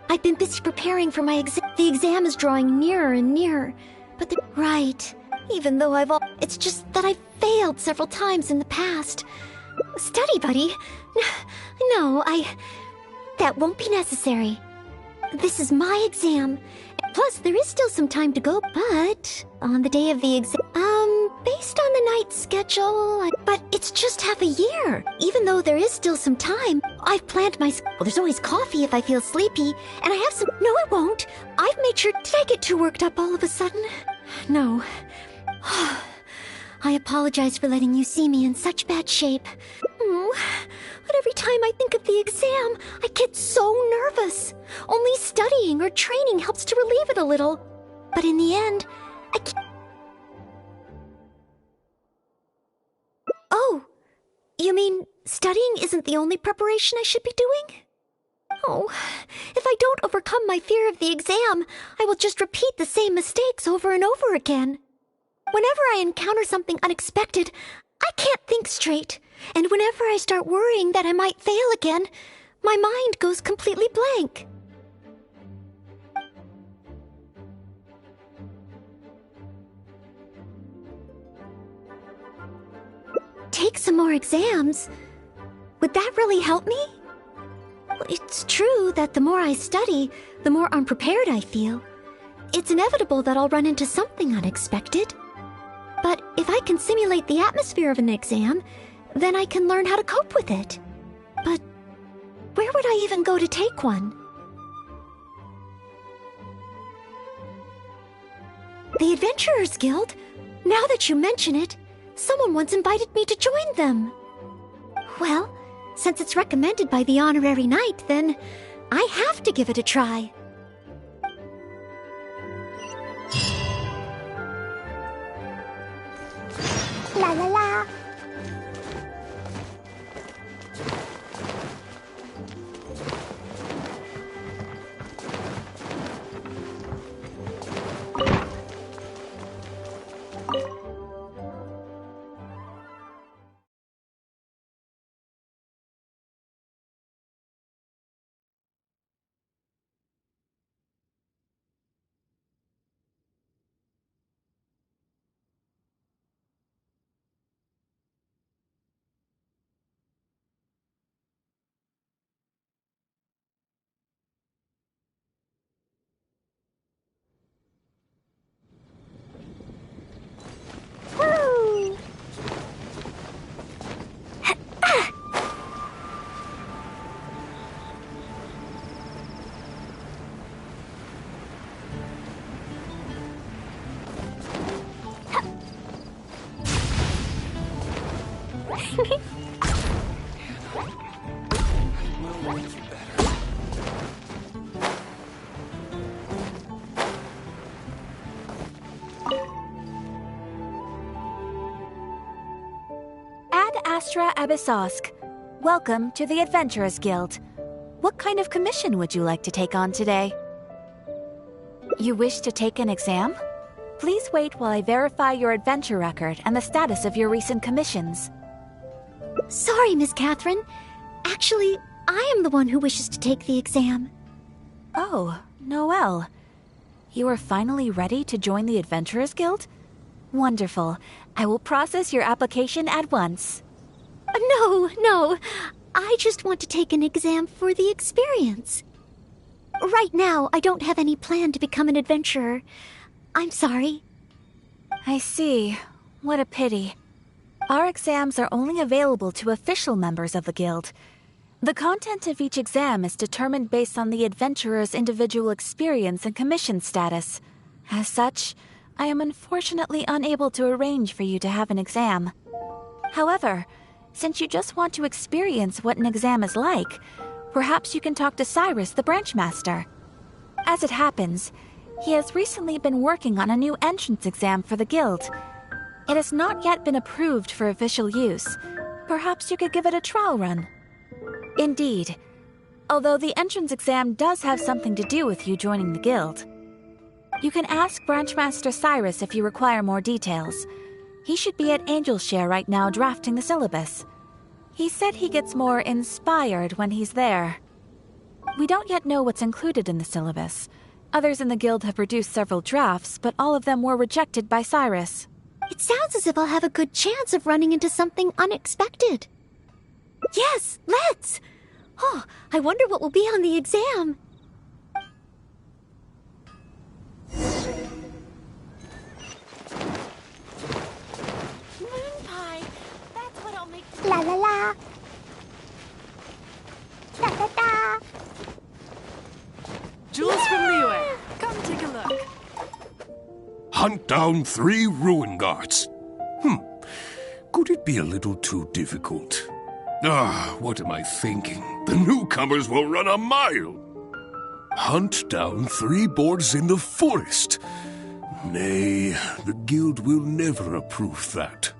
A: I've been busy preparing for my exam. The exam is drawing nearer and nearer. But right. Even though it's just that I've failed several times in the past. Study, buddy. No, that won't be necessary. This is my exam. Plus, there is still some time to go, but on the day of the exam, based on the night schedule, but it's just half a year. Even though there is still some time, I've planned my, well, there's always coffee if I feel sleepy, and I have some, no, it won't. I've made sure, did I get too worked up all of a sudden? No. I apologize for letting you see me in such bad shape. But every time I think of the exam, I get so nervous. Only studying or training helps to relieve it a little. But in the end, I can't... Oh, you mean studying isn't the only preparation I should be doing? Oh, if I don't overcome my fear of the exam, I will just repeat the same mistakes over and over again. Whenever I encounter something unexpected, I can't think straight. And whenever I start worrying that I might fail again, my mind goes completely blank. Take some more exams? Would that really help me? It's true that the more I study, the more unprepared I feel. It's inevitable that I'll run into something unexpected. But if I can simulate the atmosphere of an exam, then I can learn how to cope with it. But where would I even go to take one? The Adventurers Guild? Now that you mention it, someone once invited me to join them. Well, since it's recommended by the honorary knight, then I have to give it a try.
B: La la la. Woo!
K: Ad Astra Abyssosk. Welcome to the Adventurers Guild. What kind of commission would you like to take on today? You wish to take an exam? Please wait while I verify your adventure record and the status of your recent commissions.
A: Sorry, Miss Catherine. Actually, I am the one who wishes to take the exam.
K: Oh, Noelle. You are finally ready to join the Adventurers Guild? Wonderful. I will process your application at once.
A: No. I just want to take an exam for the experience. Right now, I don't have any plan to become an adventurer. I'm sorry.
K: I see. What a pity. Our exams are only available to official members of the guild. The content of each exam is determined based on the adventurer's individual experience and commission status. As such, I am unfortunately unable to arrange for you to have an exam. However, since you just want to experience what an exam is like, perhaps you can talk to Cyrus, the branch master. As it happens, he has recently been working on a new entrance exam for the guild. It has not yet been approved for official use. Perhaps you could give it a trial run. Indeed, although the entrance exam does have something to do with you joining the guild. You can ask Branchmaster Cyrus if you require more details. He should be at Angelshare right now drafting the syllabus. He said he gets more inspired when he's there. We don't yet know what's included in the syllabus. Others in the guild have produced several drafts, but all of them were rejected by Cyrus.
A: It sounds as if I'll have a good chance of running into something unexpected. Yes, let's! Oh, I wonder what will be on the exam.
B: Moon pie. That's what'll make la la la. Da da da.
L: Jewels from Liyue. Come take a look.
M: Hunt down 3 ruin guards. Could it be a little too difficult? What am I thinking? The newcomers will run a mile. Hunt down 3 boars in the forest. Nay, the guild will never approve that.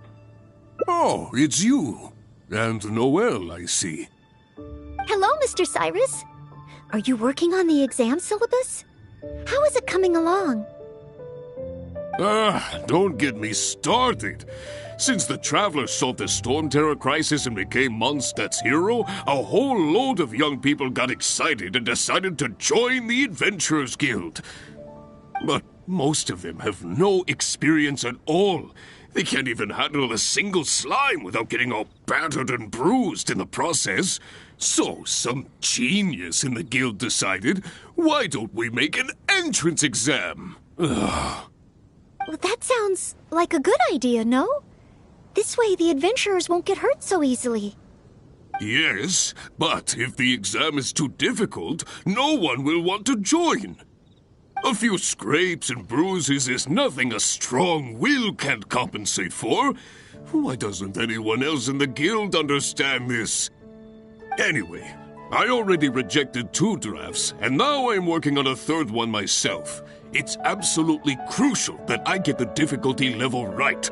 M: Oh, it's you. And Noel, I see.
A: Hello, Mr. Cyrus. Are you working on the exam syllabus? How is it coming along?
M: Don't get me started. Since the Traveler solved the Storm Terror crisis and became Mondstadt's hero, a whole load of young people got excited and decided to join the Adventurers Guild. But most of them have no experience at all. They can't even handle a single slime without getting all battered and bruised in the process. So some genius in the guild decided, why don't we make an entrance exam?
A: Well, that sounds like a good idea, no? This way the adventurers won't get hurt so easily.
M: Yes, but if the exam is too difficult, no one will want to join. A few scrapes and bruises is nothing a strong will can't compensate for. Why doesn't anyone else in the guild understand this? Anyway, I already rejected 2 drafts, and now I'm working on a 3rd one myself. It's absolutely crucial that I get the difficulty level right.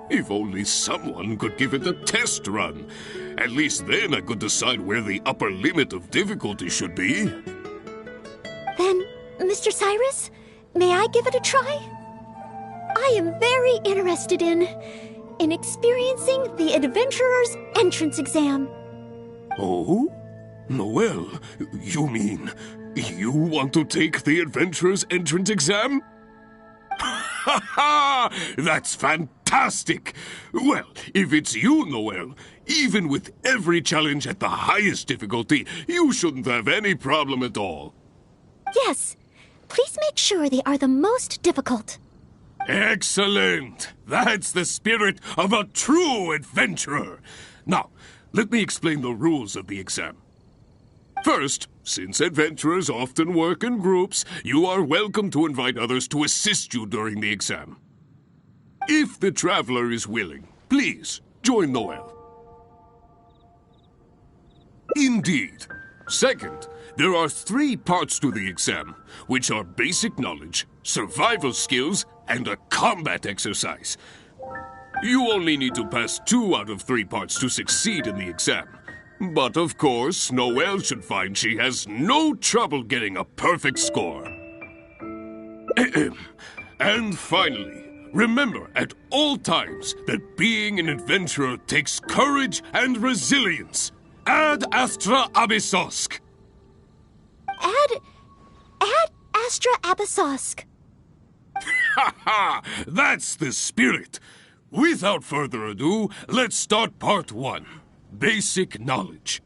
M: If only someone could give it a test run. At least then I could decide where the upper limit of difficulty should be.
A: Then, Mr. Cyrus, may I give it a try? I am very interested in experiencing the Adventurer's entrance exam.
M: Oh? Noel, you mean you want to take the Adventurer's entrance exam? Ha ha! That's fantastic! Well, if it's you, Noel, even with every challenge at the highest difficulty, you shouldn't have any problem at all.
A: Yes. Please make sure they are the most difficult.
M: Excellent! That's the spirit of a true adventurer. Now, let me explain the rules of the exam. First, since adventurers often work in groups, you are welcome to invite others to assist you during the exam. If the traveler is willing, please join Noel. Indeed. Second, there are 3 parts to the exam, which are basic knowledge, survival skills, and a combat exercise. You only need to pass 2 out of 3 parts to succeed in the exam. But of course, Noel should find she has no trouble getting a perfect score. And finally, remember at all times that being an adventurer takes courage and resilience. Ad Astra Abyssosk.
A: Ad Astra Abyssosk.
M: Ha ha! That's the spirit. Without further ado, let's start part 1. Basic knowledge.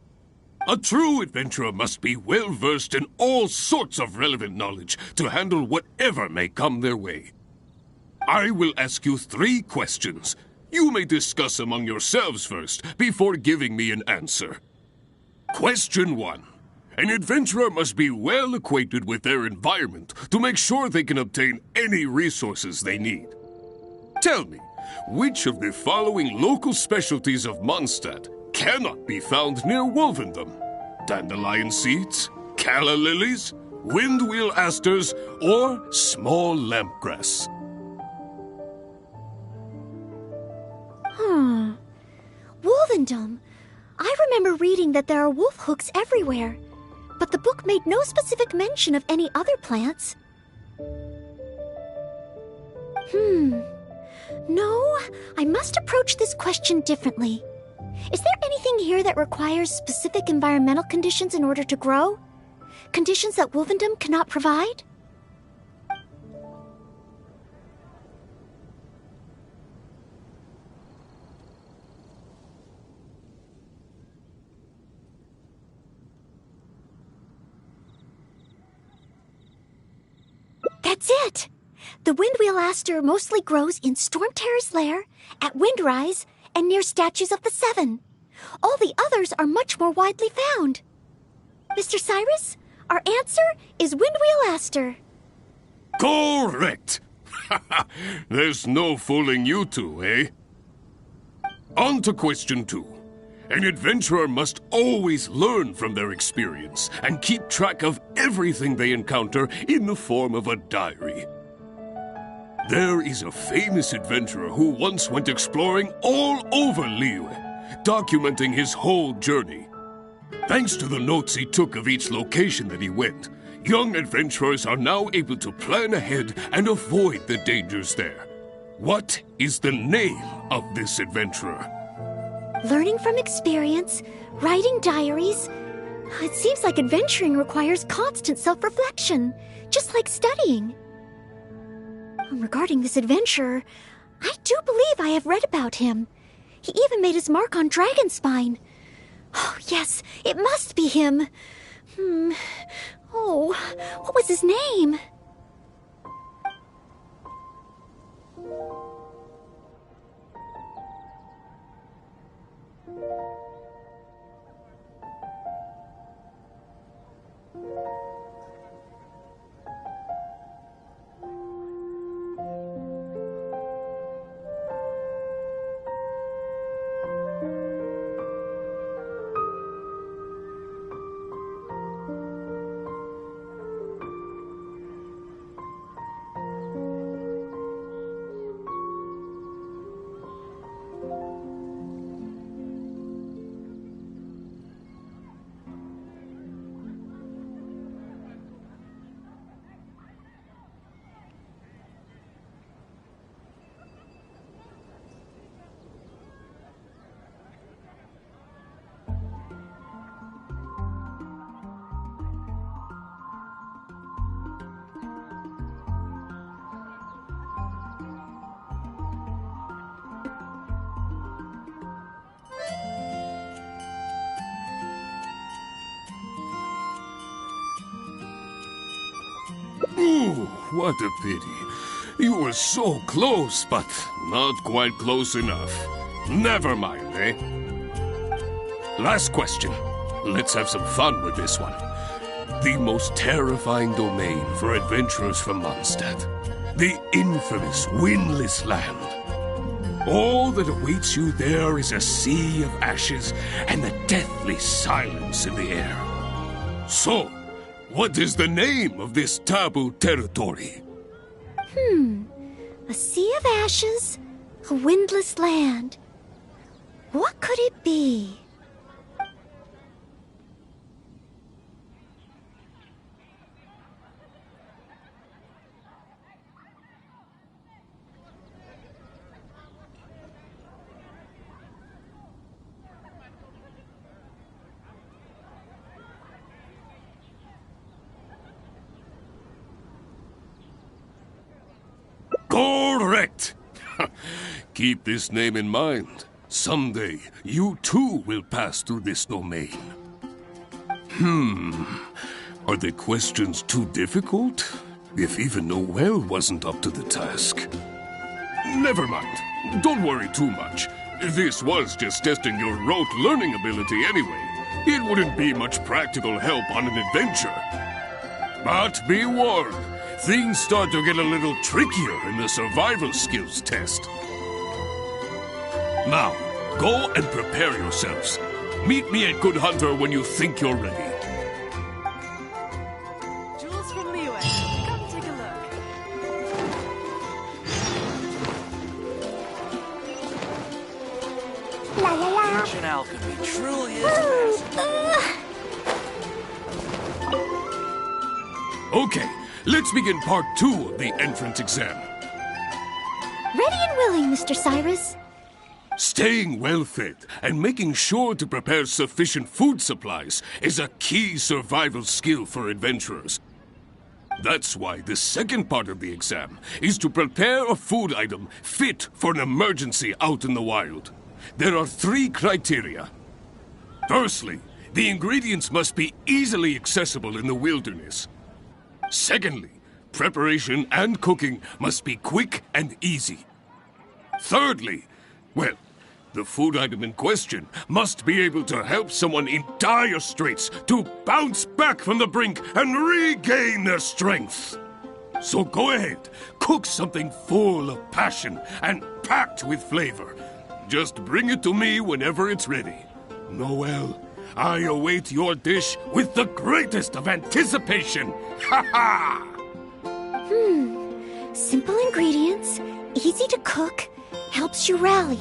M: A true adventurer must be well-versed in all sorts of relevant knowledge to handle whatever may come their way. I will ask you 3 questions. You may discuss among yourselves first, before giving me an answer. Question 1. An adventurer must be well acquainted with their environment to make sure they can obtain any resources they need. Tell me, which of the following local specialties of Mondstadt cannot be found near Wolvendom? Dandelion seeds, calla lilies, windwheel asters, or small lampgrass?
A: Wolvendom. I remember reading that there are wolf hooks everywhere, but the book made no specific mention of any other plants. No, I must approach this question differently. Is there anything here that requires specific environmental conditions in order to grow? Conditions that Wolvendom cannot provide? That's it! The Windwheel Aster mostly grows in Stormterror's lair, at Windrise, and near statues of the Seven. All the others are much more widely found. Mr. Cyrus, our answer is Windwheel Aster.
M: Correct! There's no fooling you two, eh? On to question 2. An adventurer must always learn from their experience and keep track of everything they encounter in the form of a diary. There is a famous adventurer who once went exploring all over Liyue, documenting his whole journey. Thanks to the notes he took of each location that he went, young adventurers are now able to plan ahead and avoid the dangers there. What is the name of this adventurer?
A: Learning from experience, writing diaries. It seems like adventuring requires constant self-reflection, just like studying. Regarding this adventurer, I do believe I have read about him. He even made his mark on Dragonspine. Oh, yes, it must be him. Oh, what was his name?
M: Ooh, what a pity. You were so close, but not quite close enough. Never mind, eh? Last question. Let's have some fun with this one. The most terrifying domain for adventurers from Mondstadt. The infamous Windless Land. All that awaits you there is a sea of ashes and the deathly silence in the air. So, what is the name of this taboo territory?
A: A sea of ashes, a windless land. What could it be?
M: Correct! Keep this name in mind. Someday, you too will pass through this domain. Are the questions too difficult? If even Noel wasn't up to the task. Never mind. Don't worry too much. This was just testing your rote learning ability anyway. It wouldn't be much practical help on an adventure. But be warned. Things start to get a little trickier in the survival skills test. Now, go and prepare yourselves. Meet me at Good Hunter when you think you're ready.
L: Jules from Liyue, come take a look.
B: La la la.
C: Ancient alchemy truly is fascinating.
M: Okay, let's begin part 2 of the entrance exam.
A: Ready Ready and willing, Mr. Cyrus.
M: Staying well-fed and making sure to prepare sufficient food supplies is a key survival skill for adventurers. That's why the second part of the exam is to prepare a food item fit for an emergency out in the wild. There are 3 criteria. Firstly, the ingredients must be easily accessible in the wilderness. Secondly, preparation and cooking must be quick and easy. Thirdly, well, the food item in question must be able to help someone in dire straits to bounce back from the brink and regain their strength. So go ahead, cook something full of passion and packed with flavor. Just bring it to me whenever it's ready. Noel, I await your dish with the greatest of anticipation. Ha ha!
A: Simple ingredients, easy to cook, helps you rally.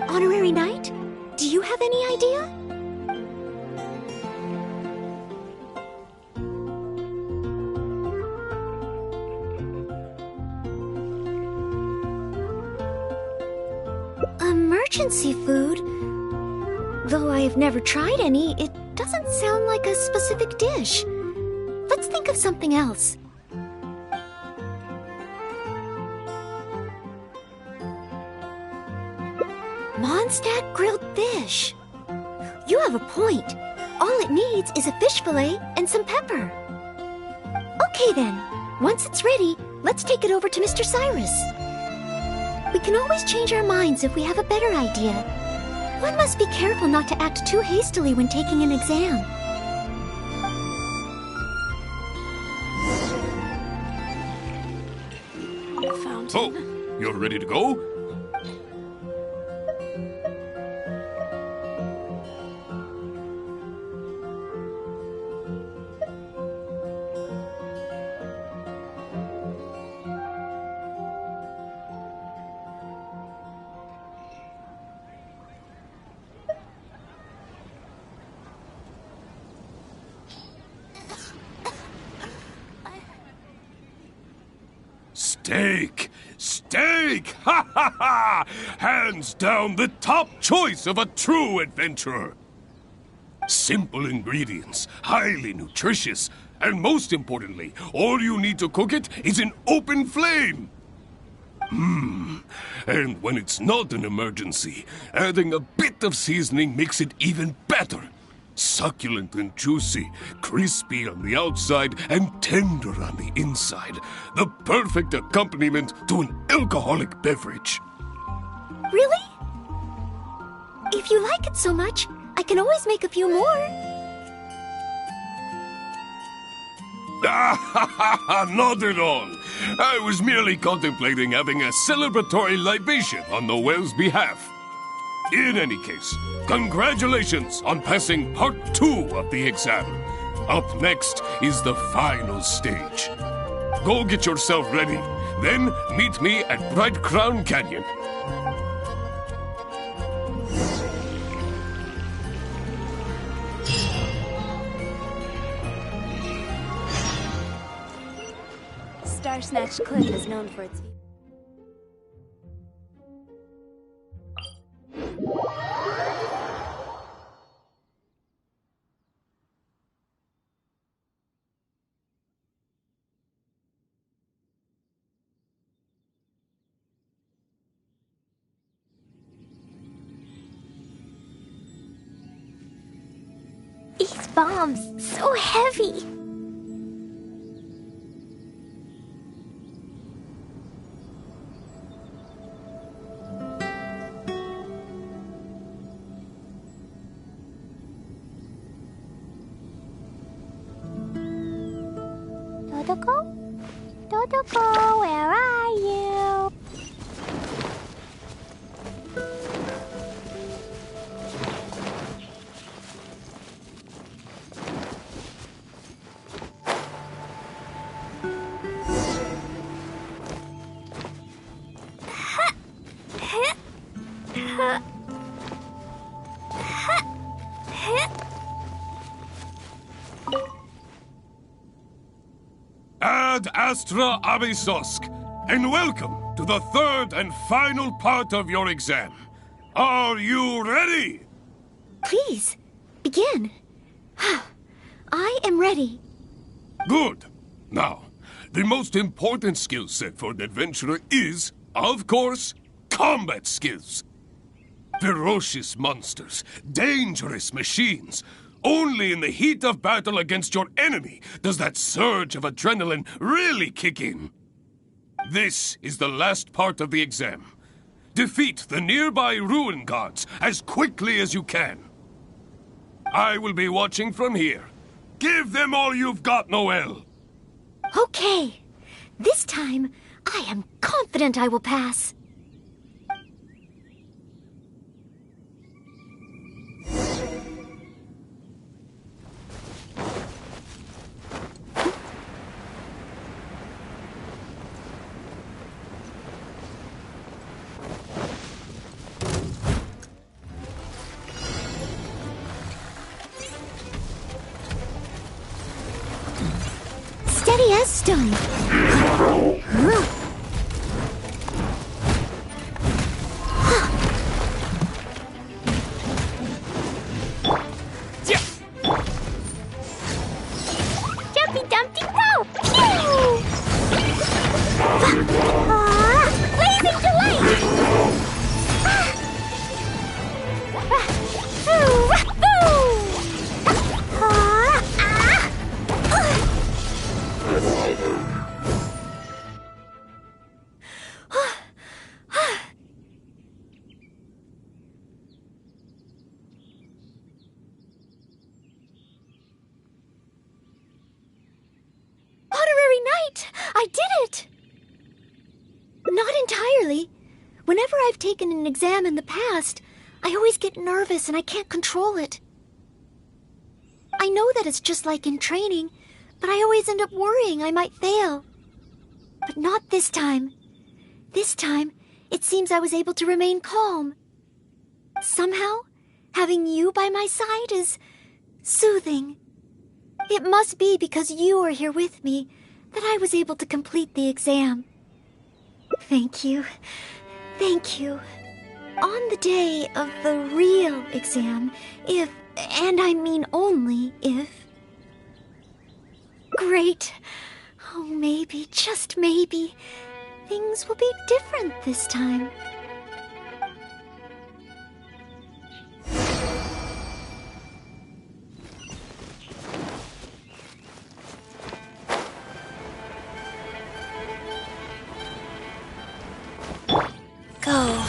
A: Honorary Knight, do you have any idea? Emergency food? Though I have never tried any, it doesn't sound like a specific dish. Let's think of something else. Mondstadt grilled fish. You have a point. All it needs is a fish fillet and some pepper. Okay then, once it's ready, let's take it over to Mr. Cyrus. We can always change our minds if we have a better idea. One must be careful not to act too hastily when taking an exam.
M: Oh, you're ready to go? Steak! Steak! Ha ha ha! Hands down the top choice of a true adventurer. Simple ingredients, highly nutritious, and most importantly, all you need to cook it is an open flame. And when it's not an emergency, adding a bit of seasoning makes it even better. Succulent and juicy, crispy on the outside and tender on the inside. The perfect accompaniment to an alcoholic beverage.
A: Really? If you like it so much, I can always make a few more.
M: Not at all. I was merely contemplating having a celebratory libation on Noel's behalf. In any case, congratulations on passing part 2 of the exam. Up next is the final stage. Go get yourself ready, then meet me at Bright Crown Canyon.
L: Star Snatch Cliff is known for its...
B: These bombs, so heavy. Dodoko? Dodoko, where are you?
M: Ad Astra Abysosk, and welcome to the third and final part of your exam. Are you ready?
A: Please, begin. I am ready.
M: Good. Now, the most important skill set for an adventurer is, of course, combat skills. Ferocious monsters, dangerous machines. Only in the heat of battle against your enemy does that surge of adrenaline really kick in. This is the last part of the exam. Defeat the nearby ruin gods as quickly as you can. I will be watching from here. Give them all you've got, Noelle.
A: Okay. This time, I am confident I will pass. Steady as stone.
B: Jumpy Dumpty Go! Blazing Delight!
A: Honorary Knight! I did it! Not entirely. Whenever I've taken an exam in the past, I always get nervous and I can't control it. I know that it's just like in training, but I always end up worrying I might fail. But not this time. This time, it seems I was able to remain calm. Somehow, having you by my side is soothing. It must be because you are here with me that I was able to complete the exam. Thank you. Thank you. On the day of the real exam, if, and I mean only if... Great. Oh, maybe, just maybe, things will be different this time. Go.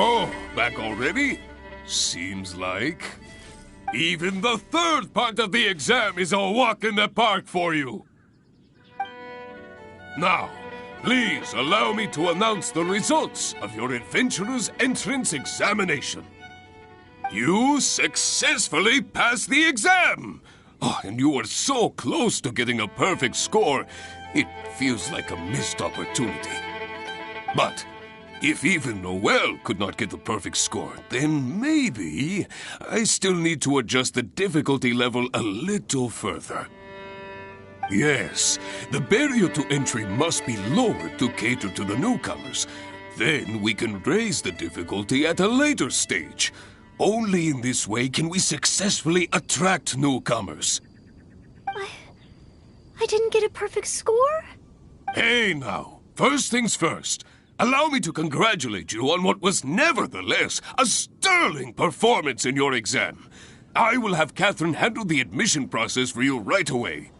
M: Oh, back already? Seems like. Even the third part of the exam is a walk in the park for you. Now, please allow me to announce the results of your adventurer's entrance examination. You successfully passed the exam! Oh, and you were so close to getting a perfect score, it feels like a missed opportunity. But if even Noelle could not get the perfect score, then maybe I still need to adjust the difficulty level a little further. Yes, the barrier to entry must be lowered to cater to the newcomers. Then we can raise the difficulty at a later stage. Only in this way can we successfully attract newcomers.
A: I didn't get a perfect score?
M: Hey now, first things first. Allow me to congratulate you on what was nevertheless a sterling performance in your exam. I will have Catherine handle the admission process for you right away.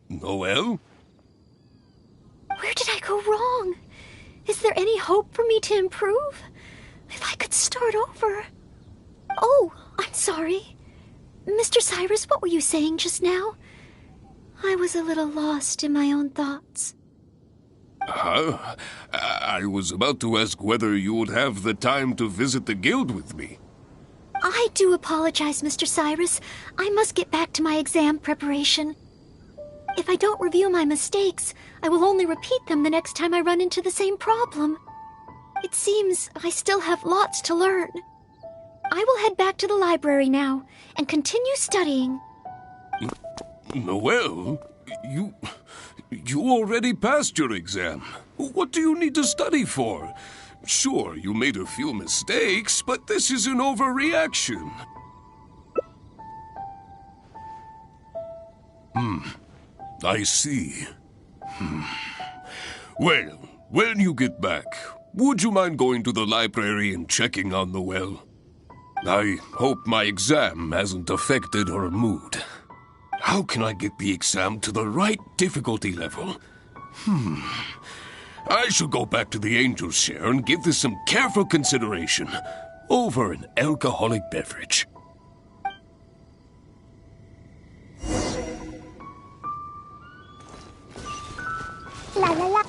M: Noelle?
A: Where did I go wrong? Is there any hope for me to improve? If I could start over. Oh, I'm sorry. Mr. Cyrus, what were you saying just now? I was a little lost in my own thoughts.
M: Huh? I was about to ask whether you would have the time to visit the guild with me.
A: I do apologize, Mr. Cyrus. I must get back to my exam preparation. If I don't review my mistakes, I will only repeat them the next time I run into the same problem. It seems I still have lots to learn. I will head back to the library now and continue studying.
M: Noelle, you already passed your exam. What do you need to study for? Sure, you made a few mistakes, but this is an overreaction. I see. Well, when you get back, would you mind going to the library and checking on Noelle? I hope my exam hasn't affected her mood. How can I get the exam to the right difficulty level? I should go back to the Angel's Share and give this some careful consideration over an alcoholic beverage.
B: La la la.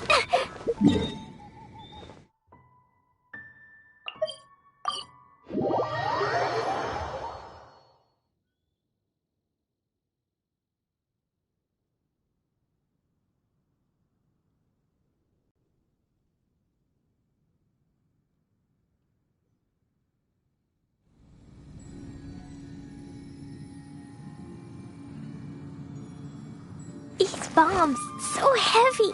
B: These bombs, so heavy.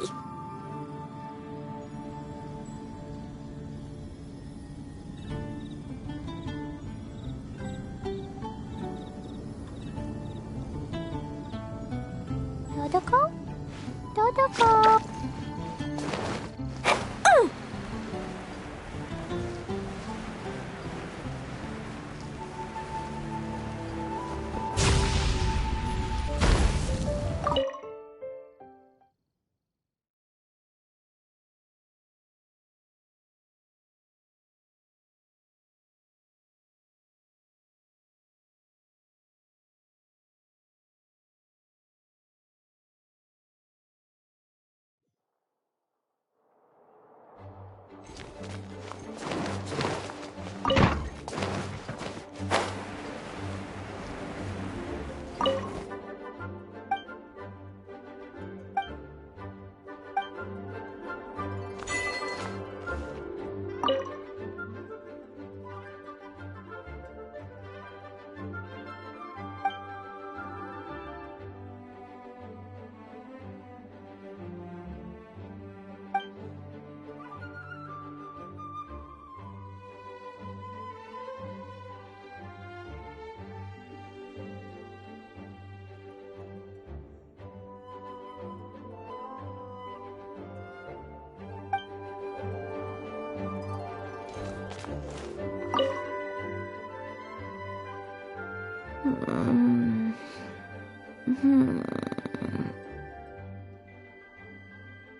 B: Dodoko? Dodoko!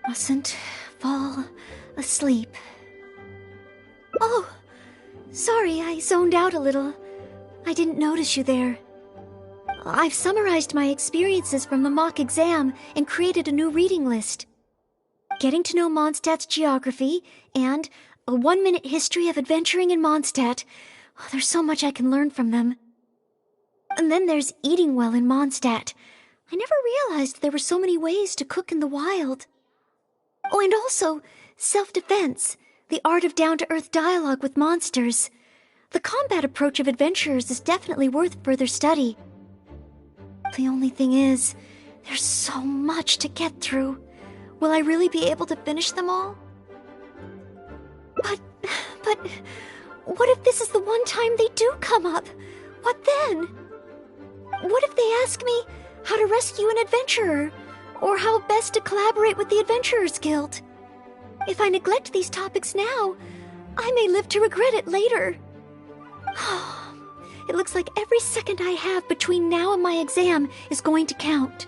A: Mustn't fall asleep. Oh, sorry, I zoned out a little. I didn't notice you there. I've summarized my experiences from the mock exam and created a new reading list. Getting to know Mondstadt's geography and a 1-minute history of adventuring in Mondstadt. Oh, there's so much I can learn from them. And then there's eating well in Mondstadt. I never realized there were so many ways to cook in the wild. Oh, and also self-defense, the art of down-to-earth dialogue with monsters. The combat approach of adventurers is definitely worth further study. The only thing is, there's so much to get through. Will I really be able to finish them all? But, what if this is the one time they do come up? What then? What if they ask me how to rescue an adventurer, or how best to collaborate with the Adventurers Guild? If I neglect these topics now, I may live to regret it later. It looks like every second I have between now and my exam is going to count.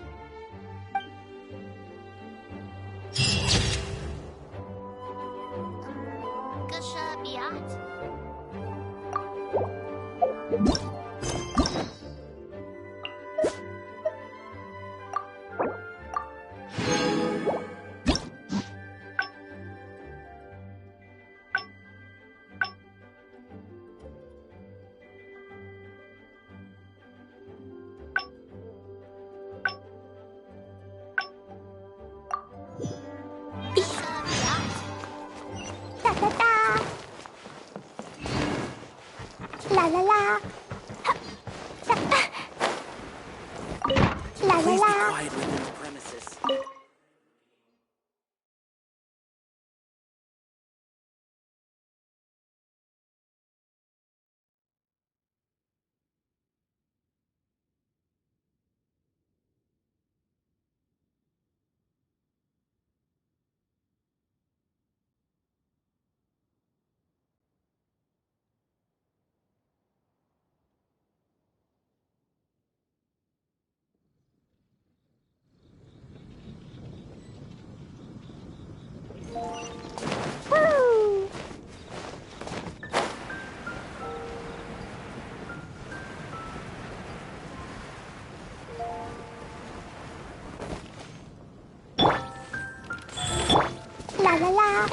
B: La la la. La la
I: Please be
B: la.
I: quiet within the premises.
B: Woo! La la la.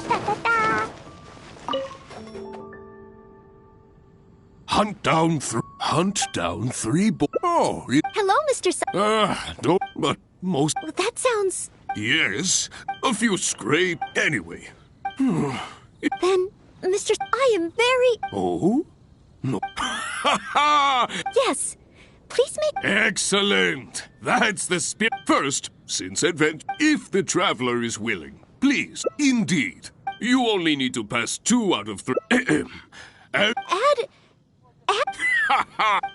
B: Da da da.
M: Hunt down three Oh,
A: Hello, Mr.
M: no, but most.
A: Well, that sounds...
M: Yes, a few scrape. Anyway.
A: Then, Mr. I am very...
M: Oh? No.
A: Yes. Please make...
M: Excellent. That's the spirit. First, since if the traveler is willing, please, indeed. You only need to pass 2 out of 3. And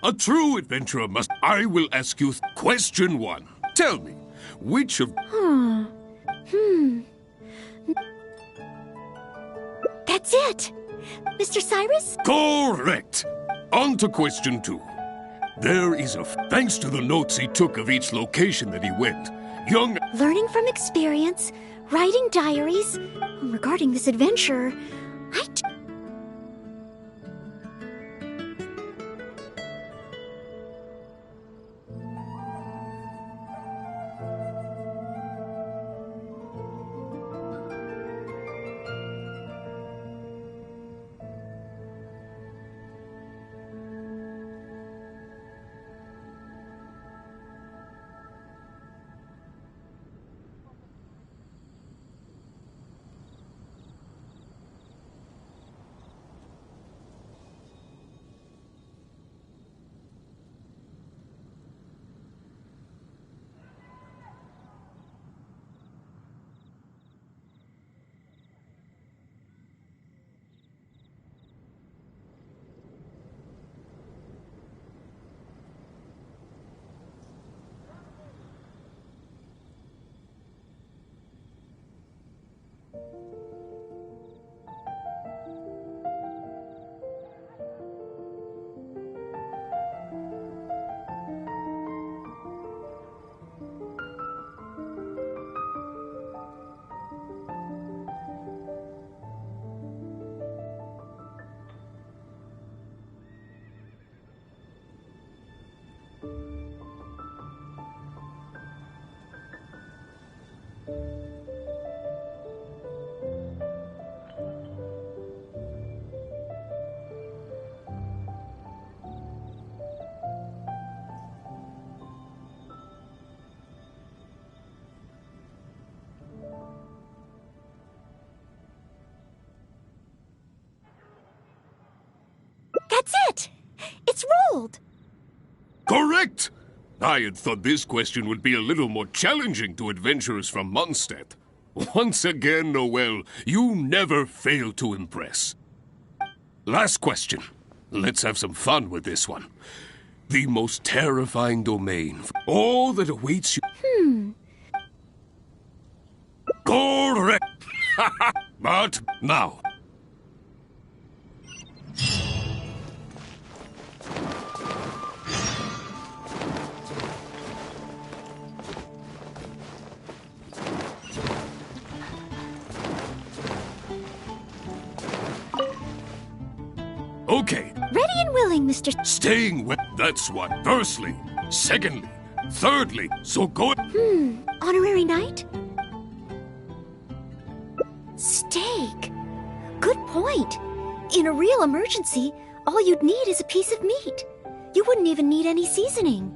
M: a true adventurer must. I will ask you question 1. Tell me, which of.
A: That's it. Mr. Cyrus?
M: Correct. On to question 2. There is thanks to the notes he took of each location that he went, young.
A: Learning from experience, writing diaries. Regarding this adventure, that's it. It's rolled.
M: Correct! I had thought this question would be a little more challenging to adventurers from Mondstadt. Once again, Noel, you never fail to impress. Last question. Let's have some fun with this one. The most terrifying domain. All that awaits you. Correct! But now. Okay.
A: Ready and willing, Mr.
M: Staying wet, that's what. Firstly. Secondly. Thirdly. So go.
A: Honorary knight? Steak. Good point. In a real emergency, All you'd need is a piece of meat. You wouldn't even need any seasoning.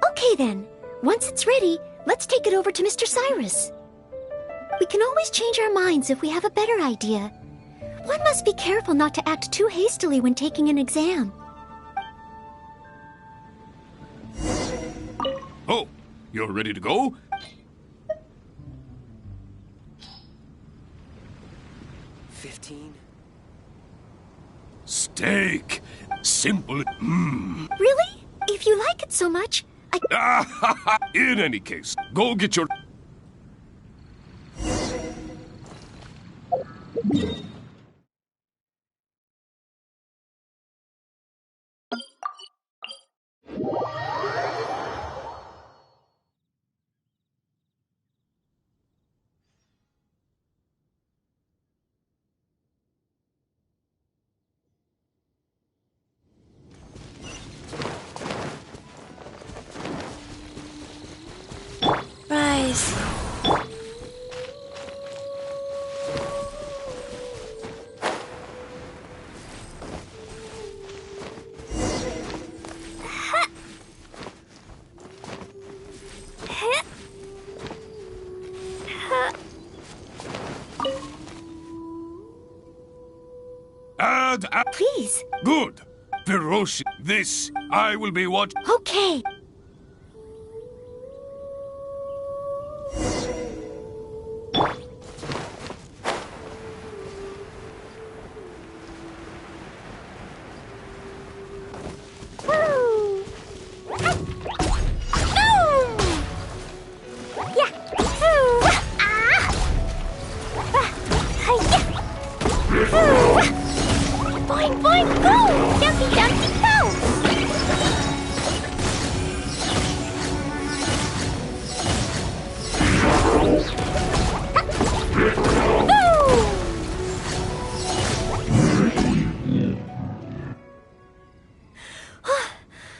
A: Okay then, once it's ready, let's take it over to Mr. Cyrus. We can always change our minds if we have a better idea. One must be careful not to act too hastily when taking an exam.
M: Oh, you're ready to go? Steak. Simple.
A: Really? If you like it so much,
M: In any case, go get your...
K: Rise.
A: please.
M: Good. Ferocious. This, I will be watching.
A: Okay.
B: Boing, boing, go! Dumpy, dumpy, go!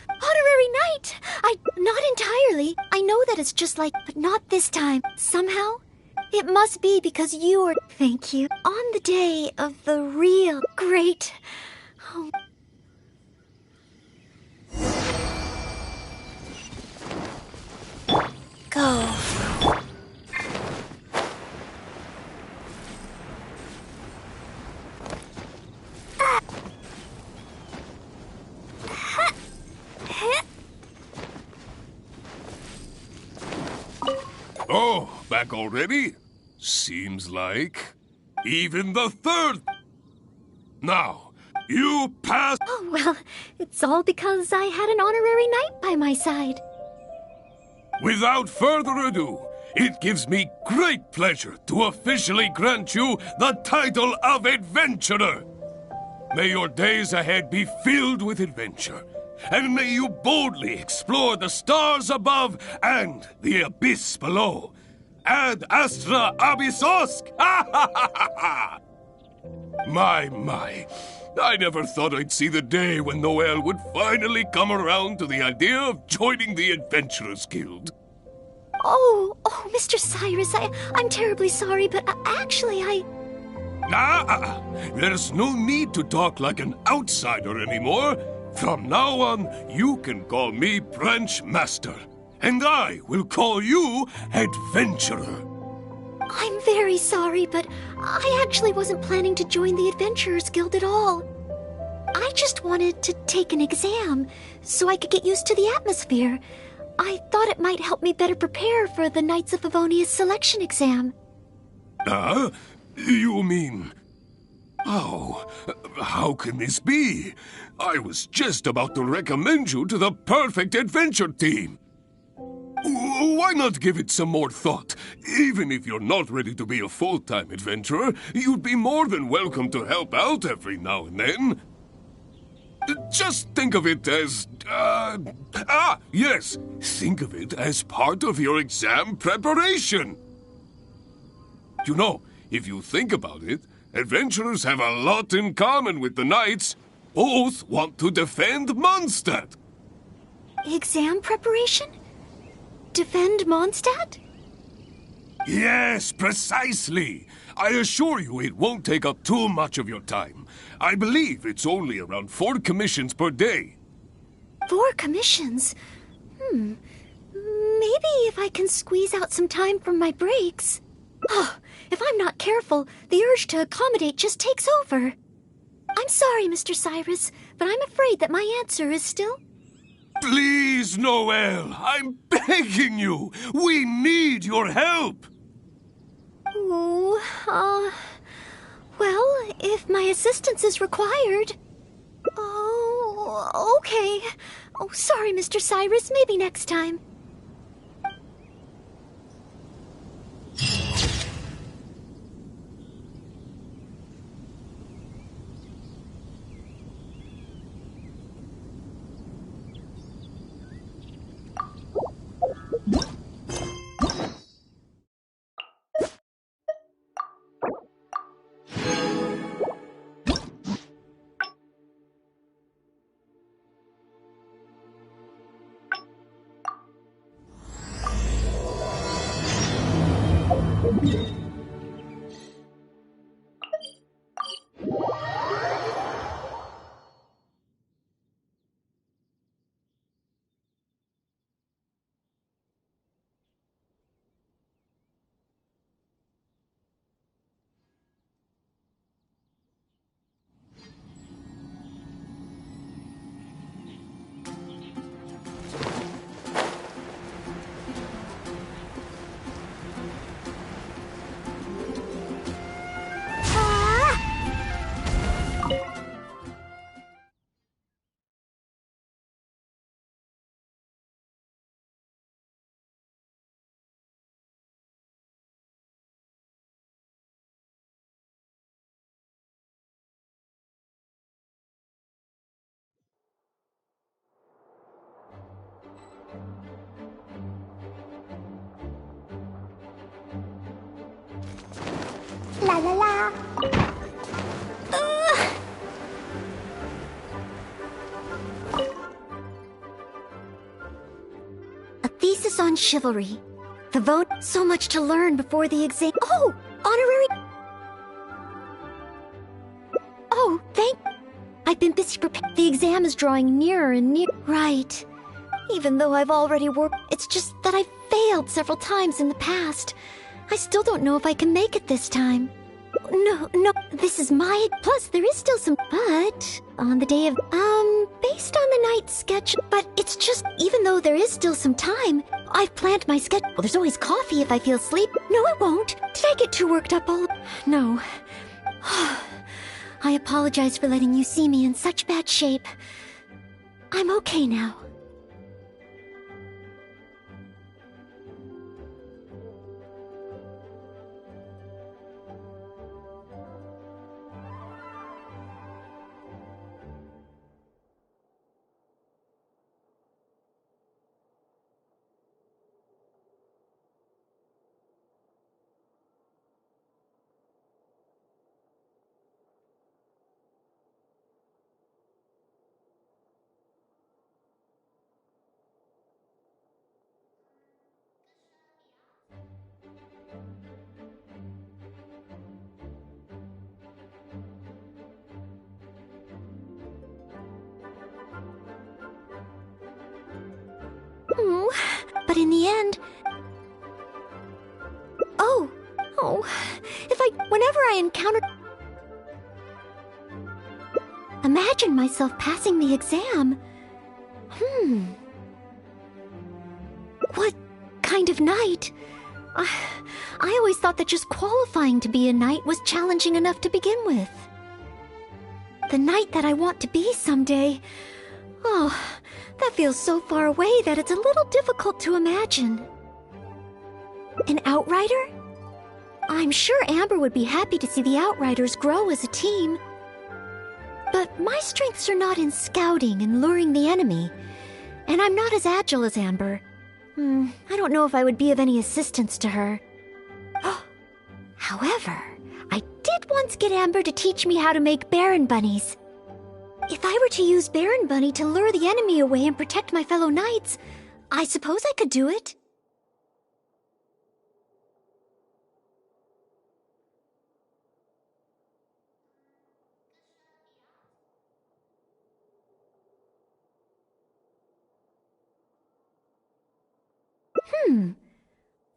A: Honorary Knight! Not entirely. I know that it's just like, but not this time. Somehow, it must be because you are, thank you, on the day of the real great... Oh.
K: Go.
M: Oh, back already? Seems like. Even the third. Now, you pass.
A: Oh, well, it's all because I had an honorary knight by my side.
M: Without further ado, it gives me great pleasure to officially grant you the title of Adventurer. May your days ahead be filled with adventure, and may you boldly explore the stars above and the abyss below. Ad Astra Abyssosk! My. I never thought I'd see the day when Noel would finally come around to the idea of joining the Adventurers Guild.
A: Oh, Mr. Cyrus, I'm terribly sorry, but actually
M: There's no need to talk like an outsider anymore. From now on, you can call me Branch Master, and I will call you Adventurer.
A: I'm very sorry, but I actually wasn't planning to join the Adventurers Guild at all. I just wanted to take an exam so I could get used to the atmosphere. I thought it might help me better prepare for the Knights of Favonia's selection exam.
M: You mean... Oh, how can this be? I was just about to recommend you to the perfect adventure team. Why not give it some more thought? Even if you're not ready to be a full-time adventurer, you'd be more than welcome to help out every now and then. Just think of it as... yes, think of it as part of your exam preparation. You know, if you think about it, adventurers have a lot in common with the knights. Both want to defend Mondstadt.
A: Exam preparation? Defend Mondstadt?
M: Yes, precisely. I assure you it won't take up too much of your time. I believe it's only around 4 commissions per day.
A: 4 commissions? Maybe if I can squeeze out some time from my breaks. Oh, if I'm not careful, the urge to accommodate just takes over. I'm sorry, Mr. Cyrus, but I'm afraid that my answer is still...
M: Please, Noel, I'm begging you. We need your help.
A: Oh, well, if my assistance is required... Oh, okay. Oh, sorry, Mr. Cyrus. Maybe next time.
B: La la la.
A: A thesis on chivalry. The vote, so much to learn before the exam. Oh, honorary. Oh, I've been busy preparing. The exam is drawing nearer and nearer. Right. Even though I've already worked, it's just that I've failed several times in the past. I still don't know if I can make it this time. No, this is my... Plus, there is still some... But, on the day of... based on the night sketch... But it's just, even though there is still some time, I've planned my sketch... Well, there's always coffee if I feel sleep. No, I won't. Did I get too worked up all... No. I apologize for letting you see me in such bad shape. I'm okay now. But in the end... Whenever I encounter... Imagine myself passing the exam. What kind of knight? I always thought that just qualifying to be a knight was challenging enough to begin with. The knight that I want to be someday... Oh, that feels so far away that it's a little difficult to imagine. An outrider? I'm sure Amber would be happy to see the Outriders grow as a team. But my strengths are not in scouting and luring the enemy, and I'm not as agile as Amber. I don't know if I would be of any assistance to her. However, I did once get Amber to teach me how to make Baron Bunnies. If I were to use Baron Bunny to lure the enemy away and protect my fellow knights, I suppose I could do it.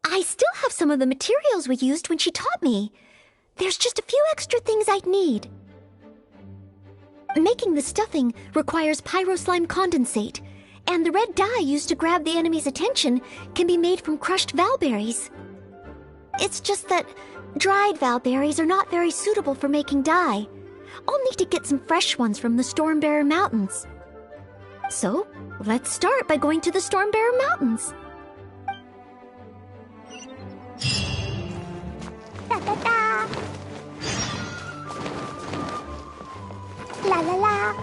A: I still have some of the materials we used when she taught me. There's just a few extra things I'd need. Making the stuffing requires pyroslime condensate, and the red dye used to grab the enemy's attention can be made from crushed valberries. It's just that dried valberries are not very suitable for making dye. I'll need to get some fresh ones from the Stormbearer Mountains. So, let's start by going to the Stormbearer Mountains.
B: Da da da. La la la.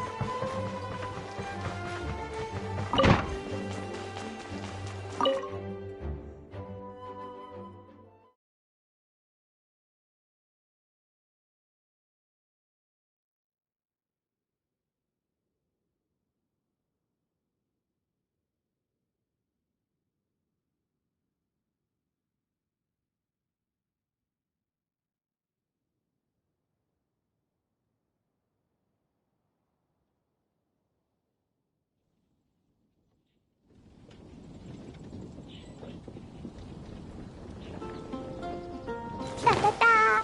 B: Da da da.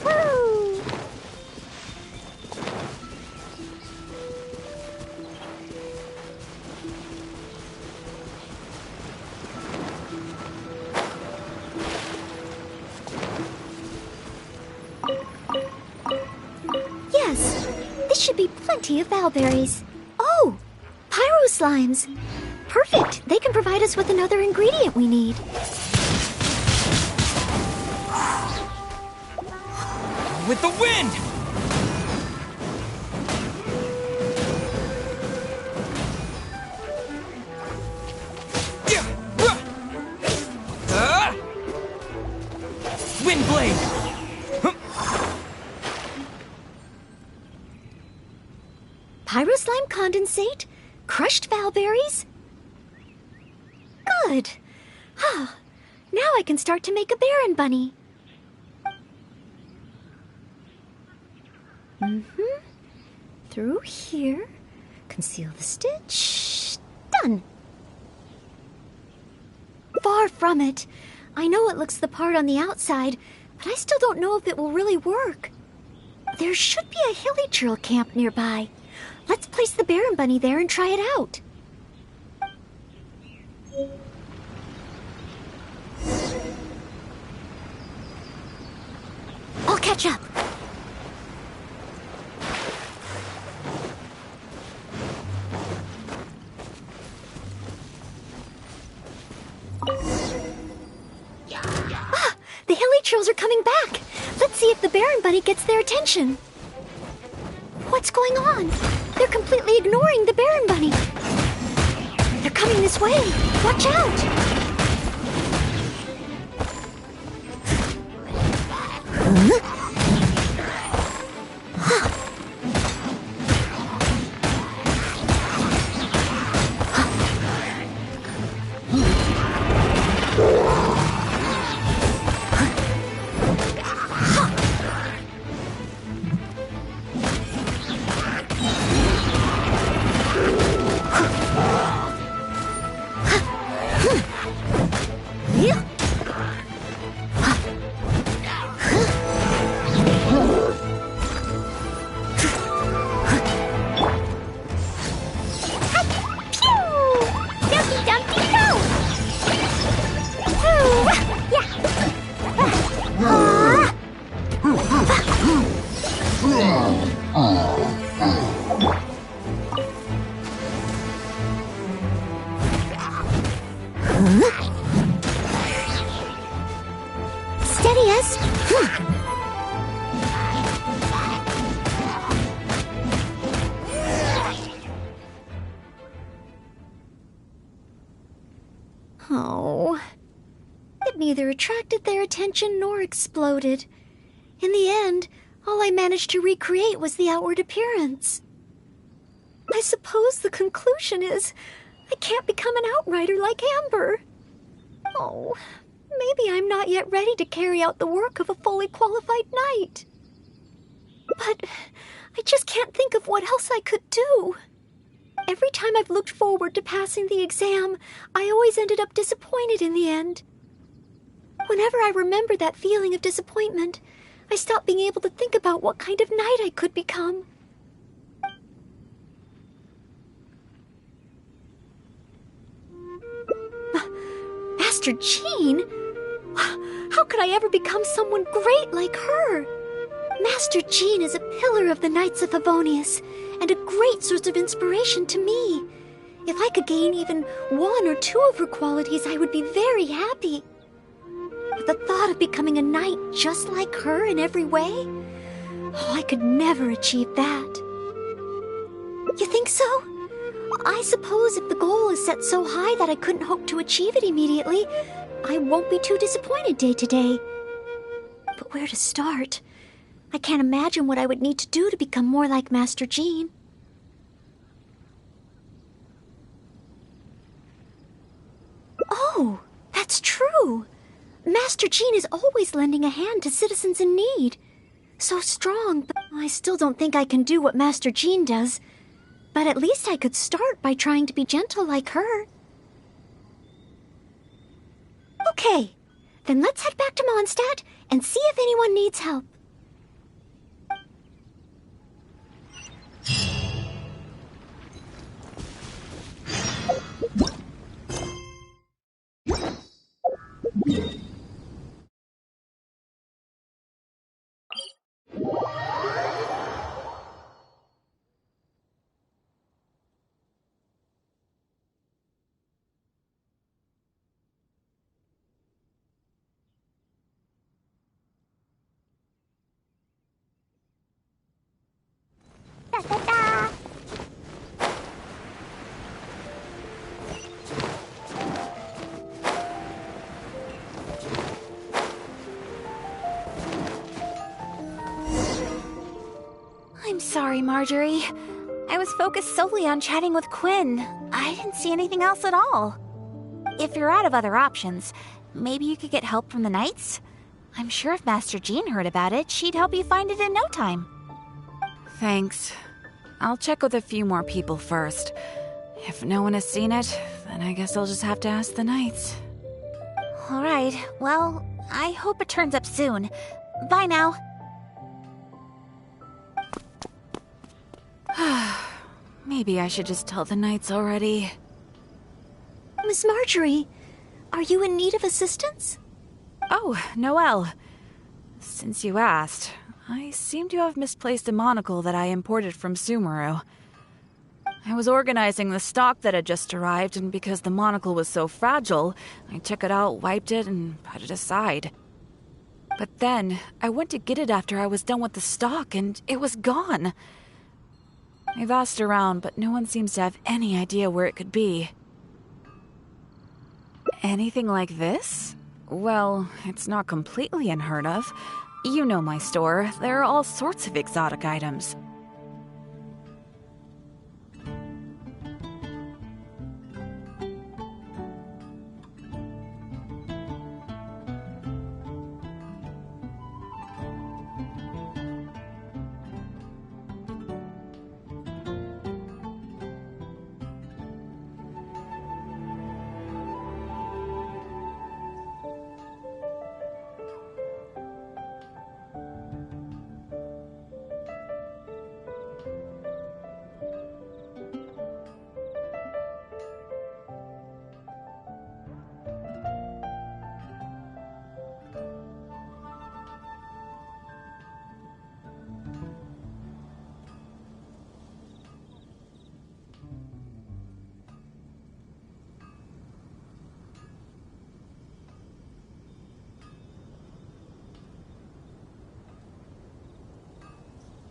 B: Woo!
A: Yes, this should be plenty of valberries. Oh, pyro slimes. Perfect. They can provide us with another ingredient we need.
N: With the wind! Wind blade!
A: Pyroslime condensate? Crushed valberries? Good. Ah, now I can start to make a Baron Bunny. Through here. Conceal the stitch. Done. Far from it. I know it looks the part on the outside, but I still don't know if it will really work. There should be a hilly churl camp nearby. Let's place the Baron Bunny there and try it out. I'll catch up. Ah, the hilly churls are coming back. Let's see if the Baron Bunny gets their attention. What's going on? They're completely ignoring the Baron Bunny. They're coming this way. Watch out! Steady us. Oh. It neither attracted their attention nor exploded. In the end, All I managed to recreate was the outward appearance. I suppose the conclusion is I can't become an outrider like Amber. Oh, maybe I'm not yet ready to carry out the work of a fully qualified knight. But I just can't think of what else I could do. Every time I've looked forward to passing the exam, I always ended up disappointed in the end. Whenever I remember that feeling of disappointment, I stop being able to think about what kind of knight I could become. Master Jean? How could I ever become someone great like her? Master Jean is a pillar of the Knights of Favonius, and a great source of inspiration to me. If I could gain even 1 or 2 of her qualities, I would be very happy. But the thought of becoming a knight just like her in every way? Oh, I could never achieve that. You think so? I suppose if the goal is set so high that I couldn't hope to achieve it immediately, I won't be too disappointed day to day. But where to start? I can't imagine what I would need to do to become more like Master Jean. Oh, that's true. Master Jean is always lending a hand to citizens in need. So strong, but I still don't think I can do what Master Jean does. But at least I could start by trying to be gentle like her. Okay, then let's head back to Mondstadt and see if anyone needs help.
K: I'm sorry, Marjorie. I was focused solely on chatting with Quinn. I didn't see anything else at all. If you're out of other options, maybe you could get help from the Knights? I'm sure if Master Jean heard about it, she'd help you find it in no time.
O: Thanks. I'll check with a few more people first. If no one has seen it, then I guess I'll just have to ask the Knights.
K: Alright, well, I hope it turns up soon. Bye now.
O: Maybe I should just tell the Knights already.
A: Miss Marjorie, are you in need of assistance?
O: Oh, Noelle. Since you asked, I seem to have misplaced a monocle that I imported from Sumeru. I was organizing the stock that had just arrived, and because the monocle was so fragile, I took it out, wiped it, and put it aside. But then, I went to get it after I was done with the stock, and it was gone. I've asked around, but no one seems to have any idea where it could be. Anything like this? Well, it's not completely unheard of. You know my store. There are all sorts of exotic items.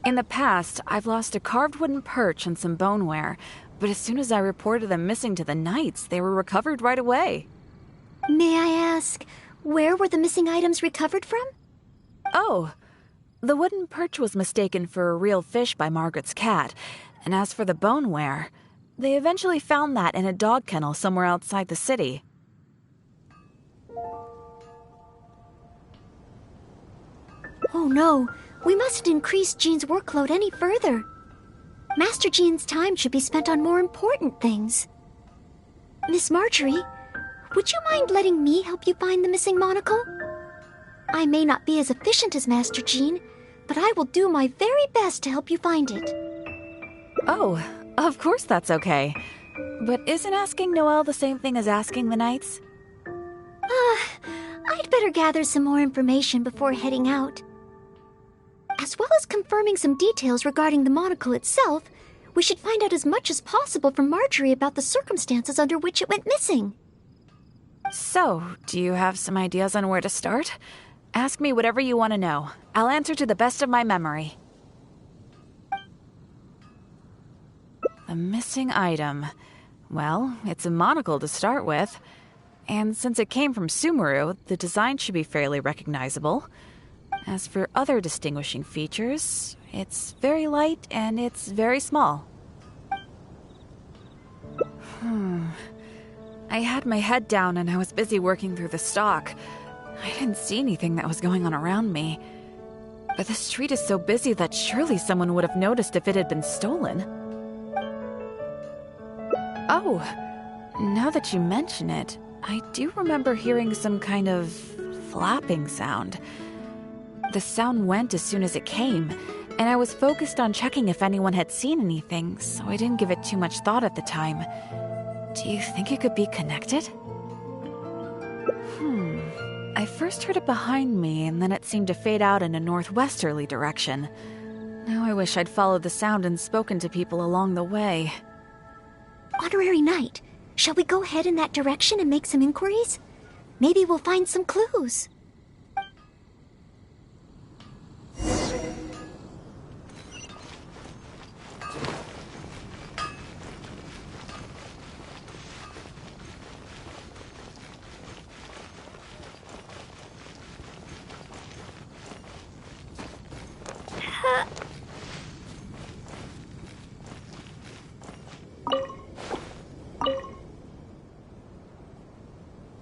O: In the past, I've lost a carved wooden perch and some boneware, but as soon as I reported them missing to the Knights, they were recovered right away.
A: May I ask, where were the missing items recovered from?
O: Oh, The wooden perch was mistaken for a real fish by Margaret's cat, and as for the boneware, they eventually found that in a dog kennel somewhere outside the city.
A: Oh no, we mustn't increase Jean's workload any further. Master Jean's time should be spent on more important things. Miss Marjorie, would you mind letting me help you find the missing monocle? I may not be as efficient as Master Jean, but I will do my very best to help you find it.
O: Oh, of course that's okay. But isn't asking Noelle the same thing as asking the Knights?
A: I'd better gather some more information before heading out. As well as confirming some details regarding the monocle itself, we should find out as much as possible from Marjorie about the circumstances under which it went missing.
O: So, do you have some ideas on where to start? Ask me whatever you want to know. I'll answer to the best of my memory. The missing item. Well, it's a monocle to start with. And since it came from Sumeru, the design should be fairly recognizable. As for other distinguishing features, it's very light and it's very small. I had my head down and I was busy working through the stock. I didn't see anything that was going on around me. But the street is so busy that surely someone would have noticed if it had been stolen. Oh, now that you mention it, I do remember hearing some kind of flapping sound. The sound went as soon as it came, and I was focused on checking if anyone had seen anything, so I didn't give it too much thought at the time. Do you think it could be connected? I first heard it behind me, and then it seemed to fade out in a northwesterly direction. Now I wish I'd followed the sound and spoken to people along the way.
A: Honorary Knight, shall we go ahead in that direction and make some inquiries? Maybe we'll find some clues.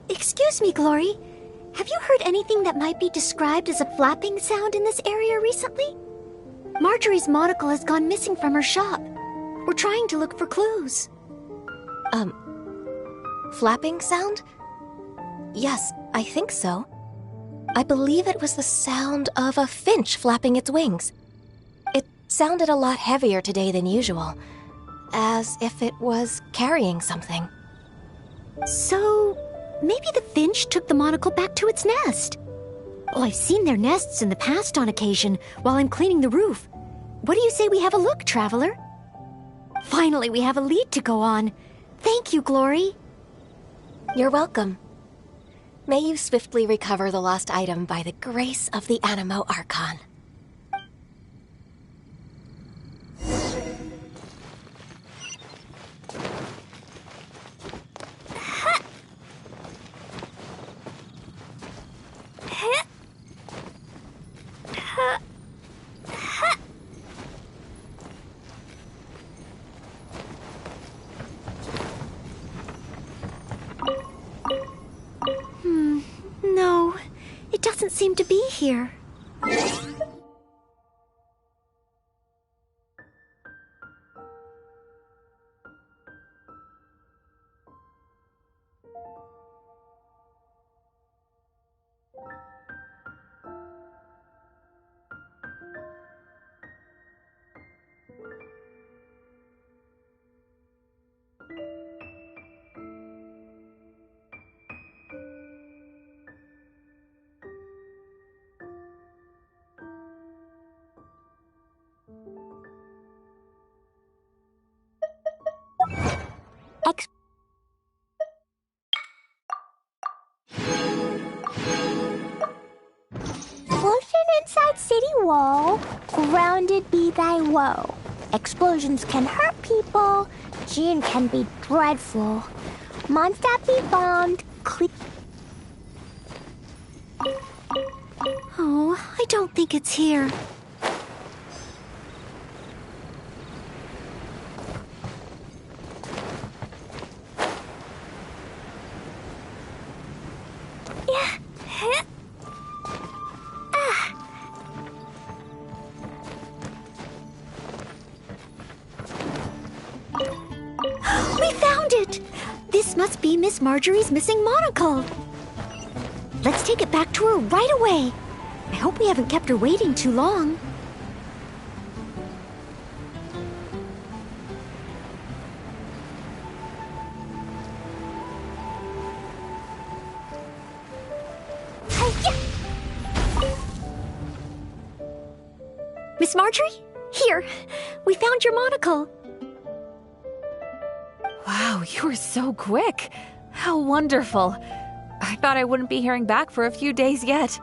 A: Excuse me, Glory. Have you heard anything that might be described as a flapping sound in this area recently? Marjorie's monocle has gone missing from her shop. We're trying to look for clues.
P: Flapping sound? Yes, I think so. I believe it was the sound of a finch flapping its wings. It sounded a lot heavier today than usual, as if it was carrying something.
A: So, maybe the finch took the monocle back to its nest. Oh, I've seen their nests in the past on occasion while I'm cleaning the roof. What do you say we have a look, Traveler? Finally, we have a lead to go on. Thank you, Glory.
P: You're welcome. May you swiftly recover the lost item by the grace of the Animo Archon.
A: No, it doesn't seem to be here.
B: Explosion inside city wall, grounded be thy woe. Explosions can hurt people, Jean can be dreadful. Monster be bombed, click.
A: Oh, I don't think it's here. We found it! This must be Miss Marjorie's missing monocle. Let's take it back to her right away. I hope we haven't kept her waiting too long. Miss Marjorie? Here, we found your monocle.
O: Wow, you were so quick. How wonderful. I thought I wouldn't be hearing back for a few days yet.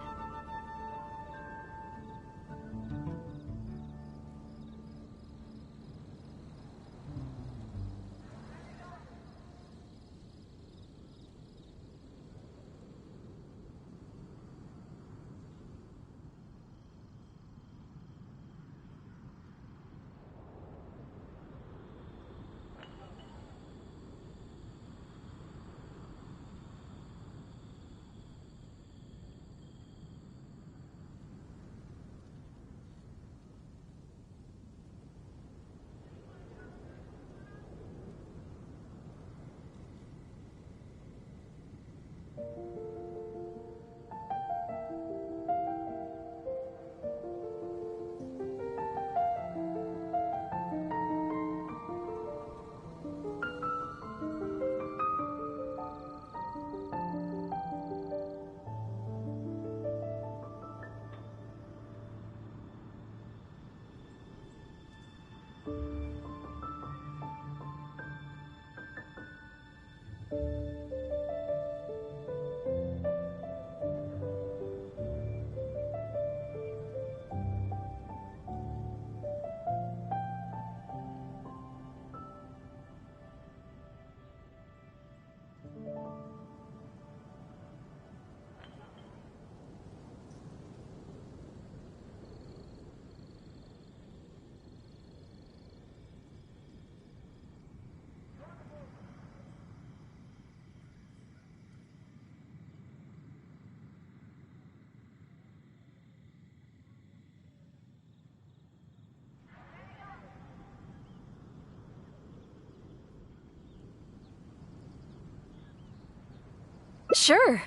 O: Sure.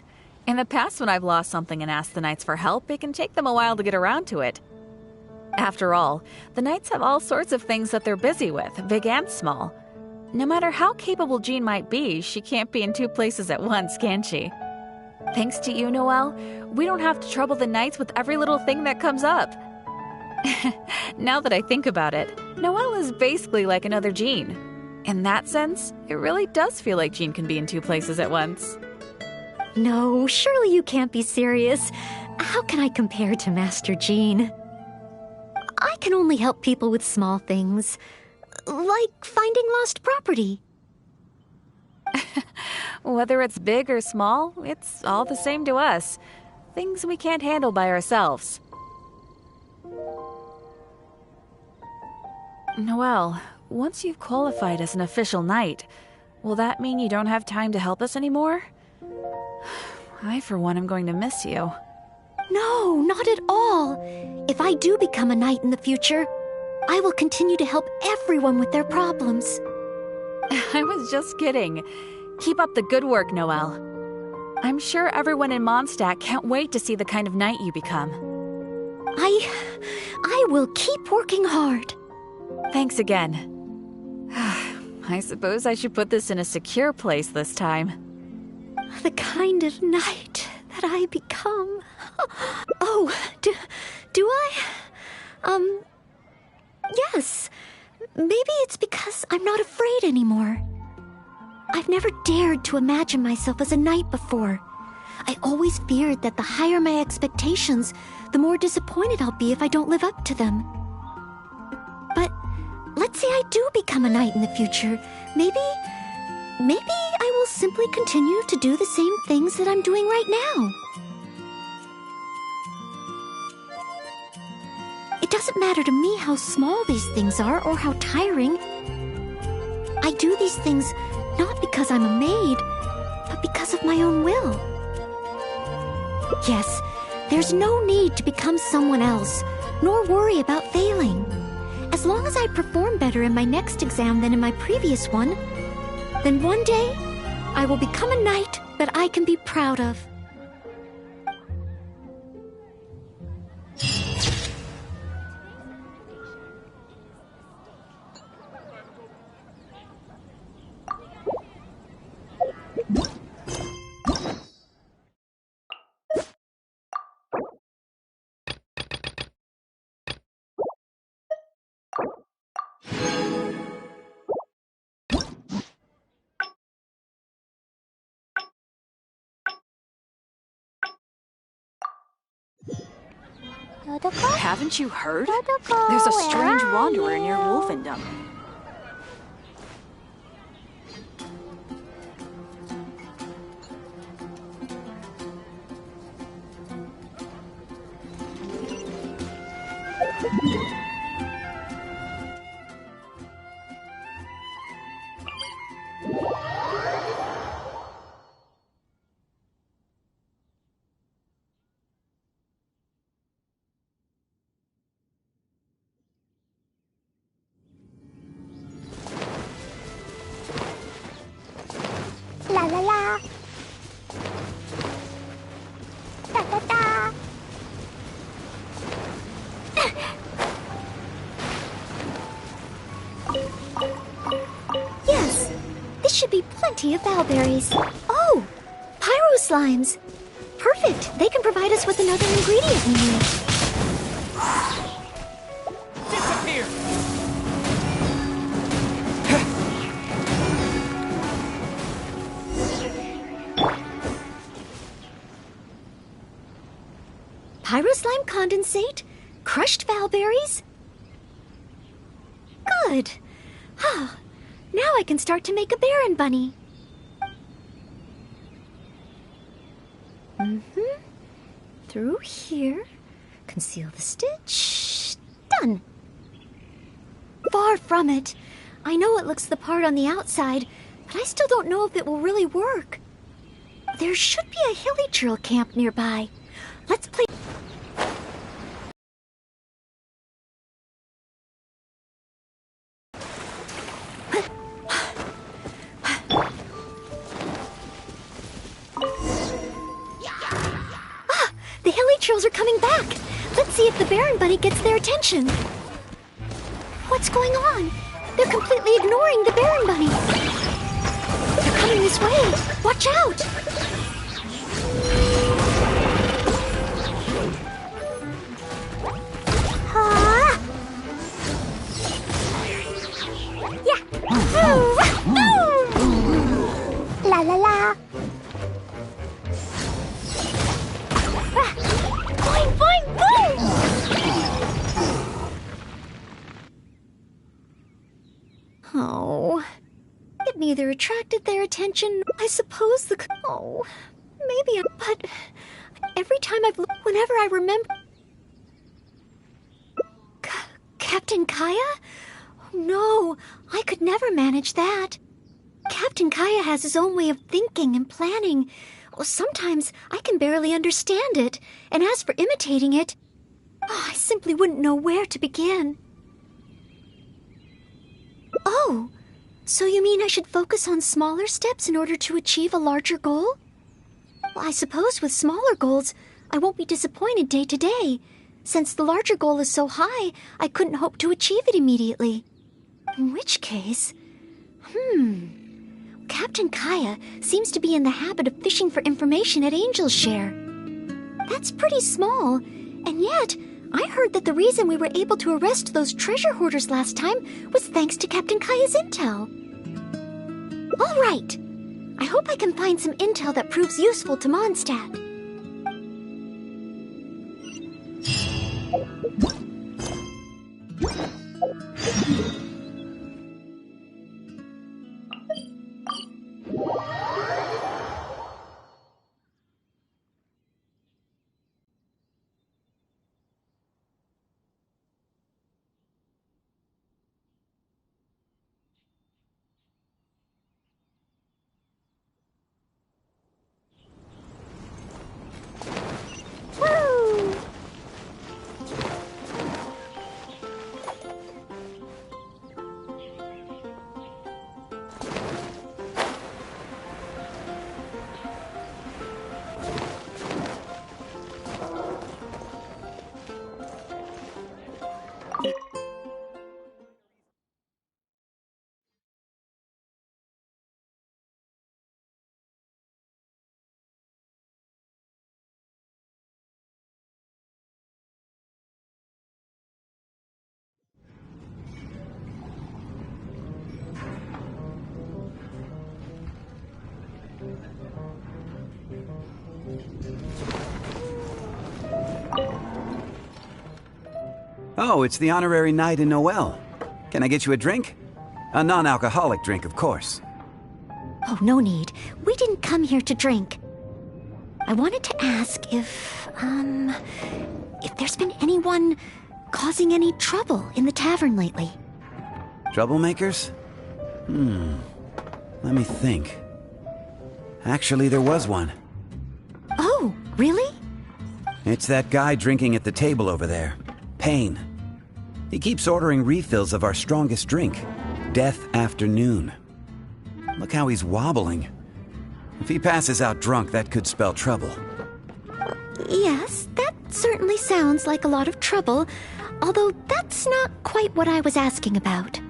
O: In the past, when I've lost something and asked the Knights for help, it can take them a while to get around to it. After all, the Knights have all sorts of things that they're busy with, big and small. No matter how capable Jean might be, she can't be in two places at once, can she? Thanks to you, Noelle, we don't have to trouble the Knights with every little thing that comes up. Now that I think about it, Noelle is basically like another Jean. In that sense, it really does feel like Jean can be in two places at once.
A: No, surely you can't be serious. How can I compare to Master Jean? I can only help people with small things, like finding lost property.
O: Whether it's big or small, it's all the same to us. Things we can't handle by ourselves. Noelle, once you've qualified as an official knight, will that mean you don't have time to help us anymore? I, for one, am going to miss you.
A: No, not at all. If I do become a knight in the future, I will continue to help everyone with their problems.
O: I was just kidding. Keep up the good work, Noelle. I'm sure everyone in Mondstadt can't wait to see the kind of knight you become.
A: I will keep working hard.
O: Thanks again. I suppose I should put this in a secure place this time.
A: The kind of knight that I become. Oh, do I? Yes. Maybe it's because I'm not afraid anymore. I've never dared to imagine myself as a knight before. I always feared that the higher my expectations, the more disappointed I'll be if I don't live up to them. But let's say I do become a knight in the future. Maybe I will simply continue to do the same things that I'm doing right now. It doesn't matter to me how small these things are or how tiring. I do these things not because I'm a maid, but because of my own will. Yes, there's no need to become someone else, nor worry about failing. As long as I perform better in my next exam than in my previous one, then one day I will become a knight that I can be proud of.
O: Haven't you heard? There's a strange wanderer near Wolfendom.
B: La la la. Da da da.
A: Yes, this should be plenty of valberries. Oh, pyro slimes. Perfect. They can provide us with another ingredient we need.
N: Disappear!
A: Pyro slime condensate? Crushed valberries? Good. Ah, now I can start to make a Baron bunny. Through here. Conceal the stitch. Done. Far from it. I know it looks the part on the outside, but I still don't know if it will really work. There should be a hilly trail camp nearby. Let's play. The hilly trails are coming back. Let's see if the Baron Bunny gets their attention. What's going on? They're completely ignoring the Baron Bunny. They're coming this way. Watch out!
B: La la la. Boing, boing, boing!
A: Oh, it neither attracted their attention. I suppose oh, maybe. But every time whenever I remember, Captain Kaya. Oh, no, I could never manage that. Captain Kaya has his own way of thinking and planning. Well, sometimes I can barely understand it, and as for imitating it, I simply wouldn't know where to begin. Oh, so you mean I should focus on smaller steps in order to achieve a larger goal? Well, I suppose with smaller goals, I won't be disappointed day to day. Since the larger goal is so high, I couldn't hope to achieve it immediately. In which case, Captain Kaya seems to be in the habit of fishing for information at Angel's Share. That's pretty small, and yet I heard that the reason we were able to arrest those treasure hoarders last time was thanks to Captain Kaya's intel. All right. I hope I can find some intel that proves useful to Mondstadt.
Q: Oh, it's the honorary knight in Noel. Can I get you a drink? A non-alcoholic drink, of course.
A: Oh, no need. We didn't come here to drink. I wanted to ask if there's been anyone causing any trouble in the tavern lately.
Q: Troublemakers? Let me think. Actually, there was one.
A: Oh, really?
Q: It's that guy drinking at the table over there. Payne. He keeps ordering refills of our strongest drink, Death Afternoon. Look how he's wobbling. If he passes out drunk, that could spell trouble.
A: Yes, that certainly sounds like a lot of trouble, although that's not quite what I was asking about.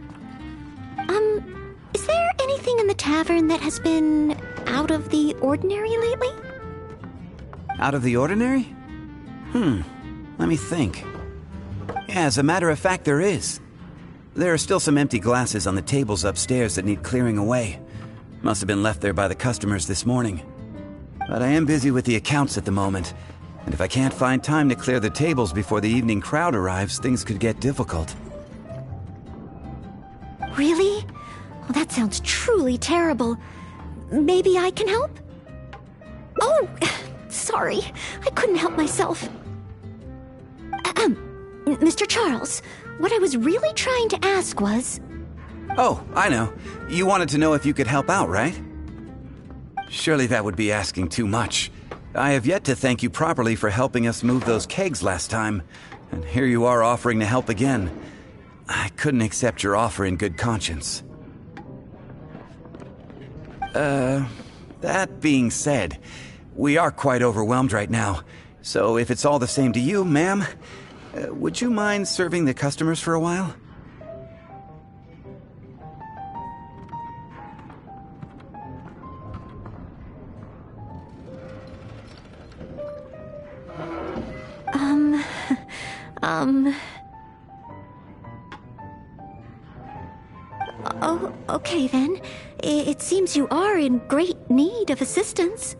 A: Is there anything in the tavern that has been out of the ordinary lately?
Q: Out of the ordinary? Let me think. Yeah, as a matter of fact, there is. There are still some empty glasses on the tables upstairs that need clearing away. Must have been left there by the customers this morning. But I am busy with the accounts at the moment, and if I can't find time to clear the tables before the evening crowd arrives, things could get difficult.
A: Really? Well, that sounds truly terrible. Maybe I can help? Oh, sorry. I couldn't help myself. Mr. Charles, what I was really trying to ask was...
Q: Oh, I know. You wanted to know if you could help out, right? Surely that would be asking too much. I have yet to thank you properly for helping us move those kegs last time, and here you are offering to help again. I couldn't accept your offer in good conscience. That being said, we are quite overwhelmed right now, so if it's all the same to you, ma'am, would you mind serving the customers for a while?
A: Oh, okay then. It seems you are in great need of assistance.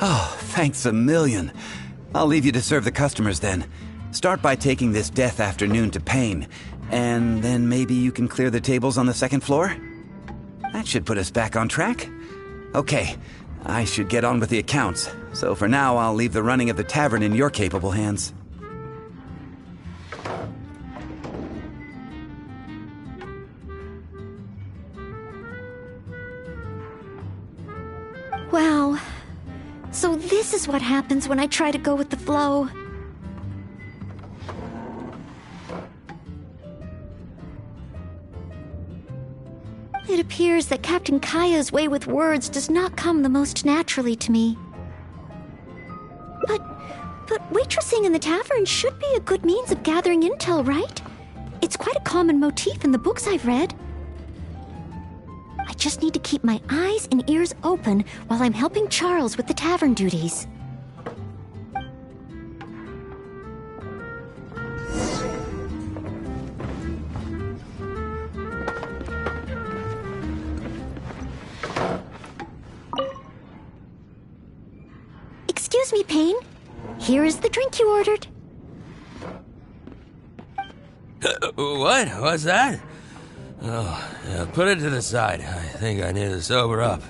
Q: Oh, thanks a million. I'll leave you to serve the customers then. Start by taking this Death Afternoon to Payne, and then maybe you can clear the tables on the second floor? That should put us back on track. Okay, I should get on with the accounts, so for now I'll leave the running of the tavern in your capable hands.
A: Wow. So this is what happens when I try to go with the flow. It appears that Captain Kaya's way with words does not come the most naturally to me. But waitressing in the tavern should be a good means of gathering intel, right? It's quite a common motif in the books I've read. I just need to keep my eyes and ears open while I'm helping Charles with the tavern duties. Excuse me, Payne. Here is the drink you ordered.
R: What? What's that? Oh, yeah, put it to the side. I think I need to sober up.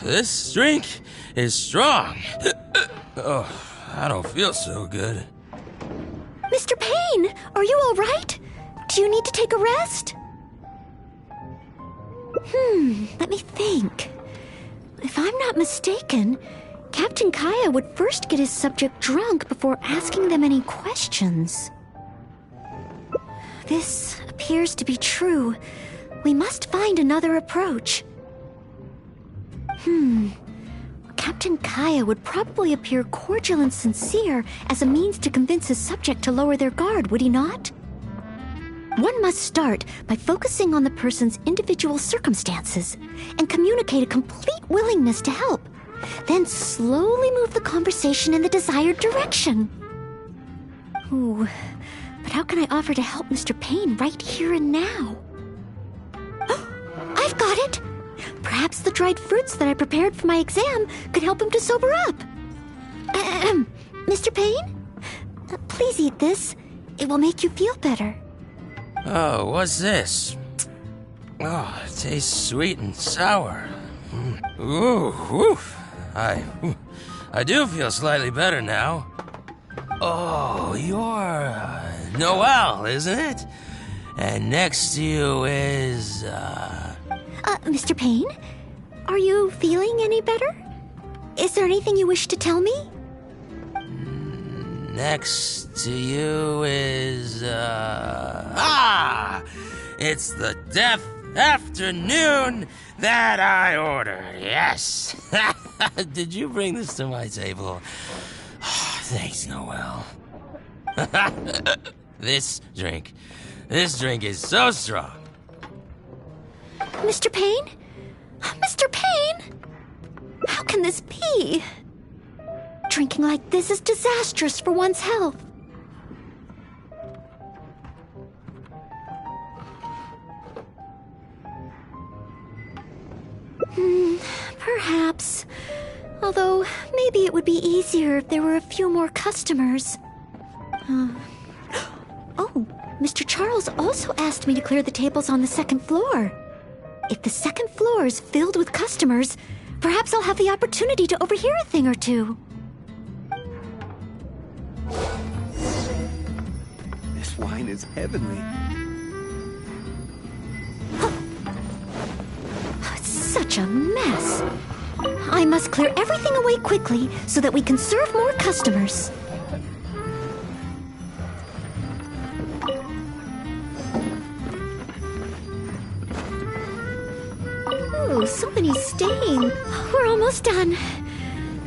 R: This drink is strong. Oh, I don't feel so good.
A: Mr. Payne, are you all right? Do you need to take a rest? Let me think. If I'm not mistaken, Captain Kaya would first get his subject drunk before asking them any questions. This appears to be true. We must find another approach. Captain Kaya would probably appear cordial and sincere as a means to convince his subject to lower their guard, would he not? One must start by focusing on the person's individual circumstances and communicate a complete willingness to help, then slowly move the conversation in the desired direction. Ooh, but how can I offer to help Mr. Payne right here and now? I've got it! Perhaps the dried fruits that I prepared for my exam could help him to sober up. Mr. Payne? Please eat this. It will make you feel better.
R: Oh, what's this? Oh, it tastes sweet and sour. Ooh, woof. I do feel slightly better now. Oh, you're Noelle, isn't it? And next to you is,
A: Mr. Payne? Are you feeling any better? Is there anything you wish to tell me?
R: Next to you is, it's the death afternoon that I ordered, yes. Did you bring this to my table? Thanks, Noelle. This drink is so strong.
A: Mr. Payne? Mr. Payne? How can this be? Drinking like this is disastrous for one's health. Perhaps. Although, maybe it would be easier if there were a few more customers. Oh, Mr. Charles also asked me to clear the tables on the second floor. If the second floor is filled with customers, perhaps I'll have the opportunity to overhear a thing or two.
S: This wine is heavenly.
A: It's such a mess. I must clear everything away quickly so that we can serve more customers. Ooh, so many stains. We're almost done.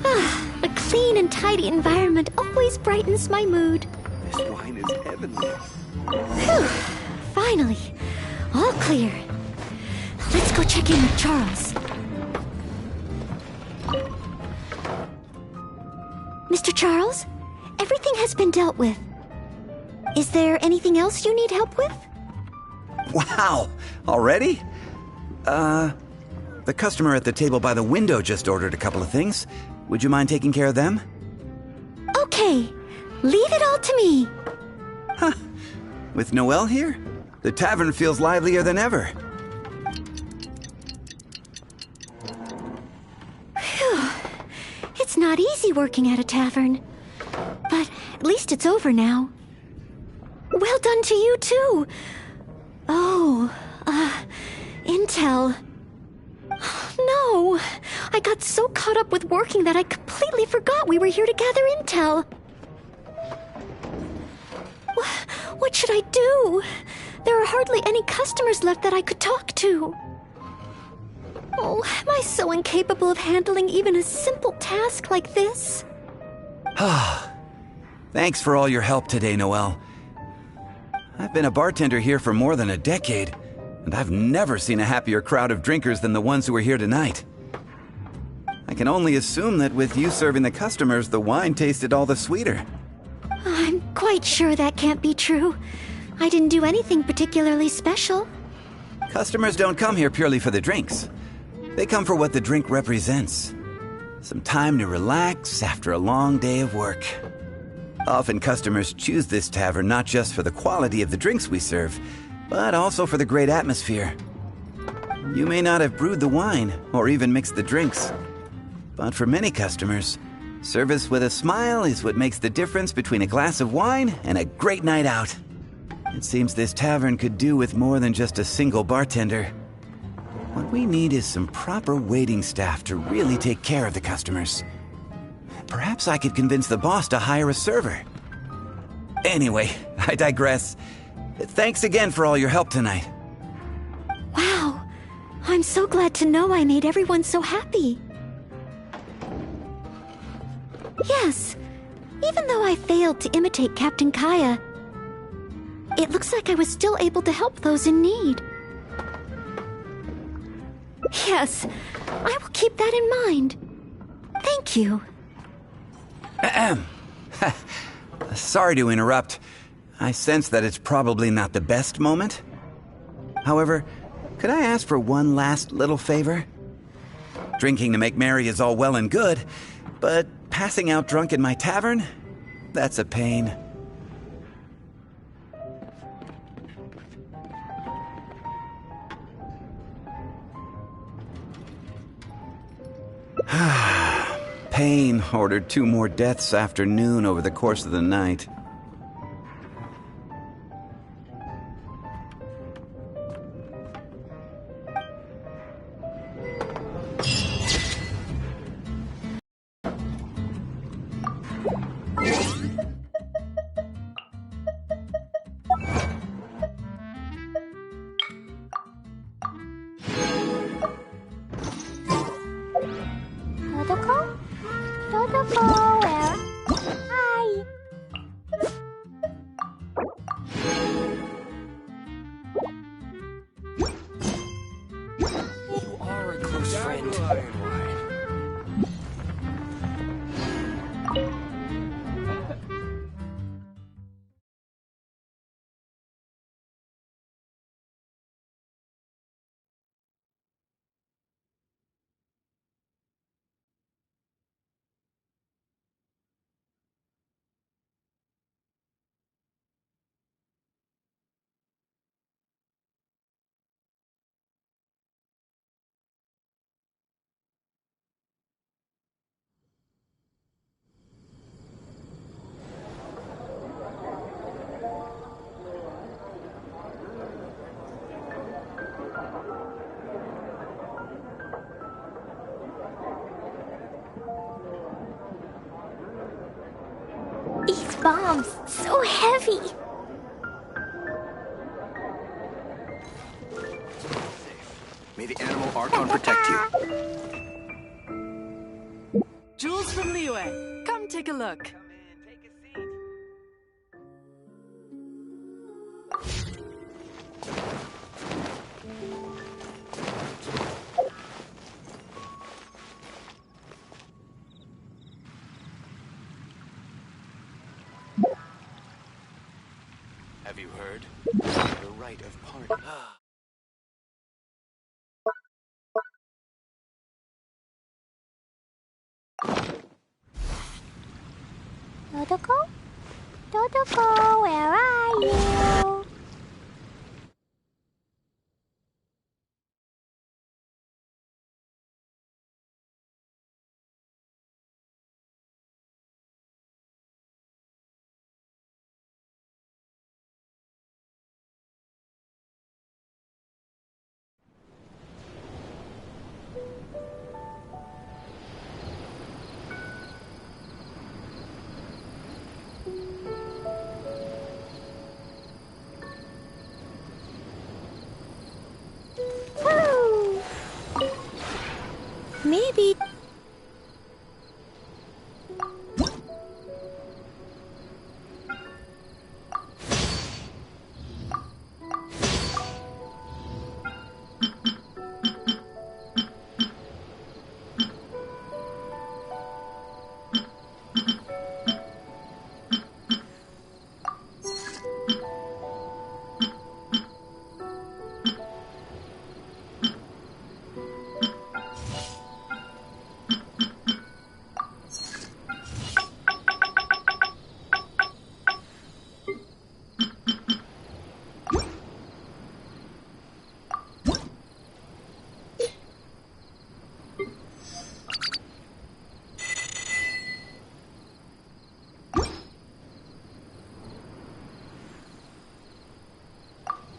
A: A clean and tidy environment always brightens my mood.
S: This wine is heavenly.
A: Whew. Finally, all clear. Let's go check in with Charles. Mr. Charles, everything has been dealt with. Is there anything else you need help with?
Q: Wow! Already? The customer at the table by the window just ordered a couple of things. Would you mind taking care of them?
A: Okay. Leave it all to me.
Q: Huh. With Noelle here, the tavern feels livelier than ever.
A: Phew. It's not easy working at a tavern. But at least it's over now. Well done to you, too. Oh, intel. No, I got so caught up with working that I completely forgot we were here to gather intel. What should I do? There are hardly any customers left that I could talk to. Oh, am I so incapable of handling even a simple task like this?
Q: Thanks for all your help today, Noelle. I've been a bartender here for more than a decade, and I've never seen a happier crowd of drinkers than the ones who are here tonight. I can only assume that with you serving the customers, the wine tasted all the sweeter.
A: I'm quite sure that can't be true. I didn't do anything particularly special.
Q: Customers don't come here purely for the drinks. They come for what the drink represents. Some time to relax after a long day of work. Often customers choose this tavern not just for the quality of the drinks we serve, but also for the great atmosphere. You may not have brewed the wine or even mixed the drinks, but for many customers, service with a smile is what makes the difference between a glass of wine and a great night out. It seems this tavern could do with more than just a single bartender. What we need is some proper waiting staff to really take care of the customers. Perhaps I could convince the boss to hire a server. Anyway, I digress. Thanks again for all your help tonight.
A: Wow, I'm so glad to know I made everyone so happy. Yes, even though I failed to imitate Captain Kaya, it looks like I was still able to help those in need. Yes, I will keep that in mind. Thank you.
Q: Sorry to interrupt. I sense that it's probably not the best moment. However, Could I ask for one last little favor? Drinking to make merry is all well and good, but passing out drunk in my tavern? That's a pain. Pain ordered 2 more deaths after noon over the course of the night.
B: Dodoko? Dodoko, where? Hi.
N: You are a close friend.
B: These bombs, so heavy.
S: May the animal Archon protect you.
T: Jules from Liyue, come take a look.
S: Have you heard? The rite of parting.
B: Dodoko? Dodoko, where are you? Woo!
A: Maybe...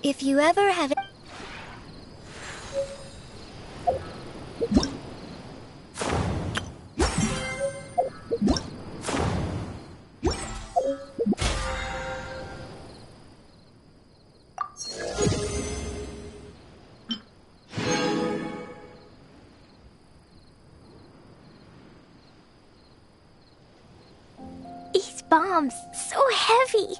A: If you ever have...
B: These bombs, so heavy.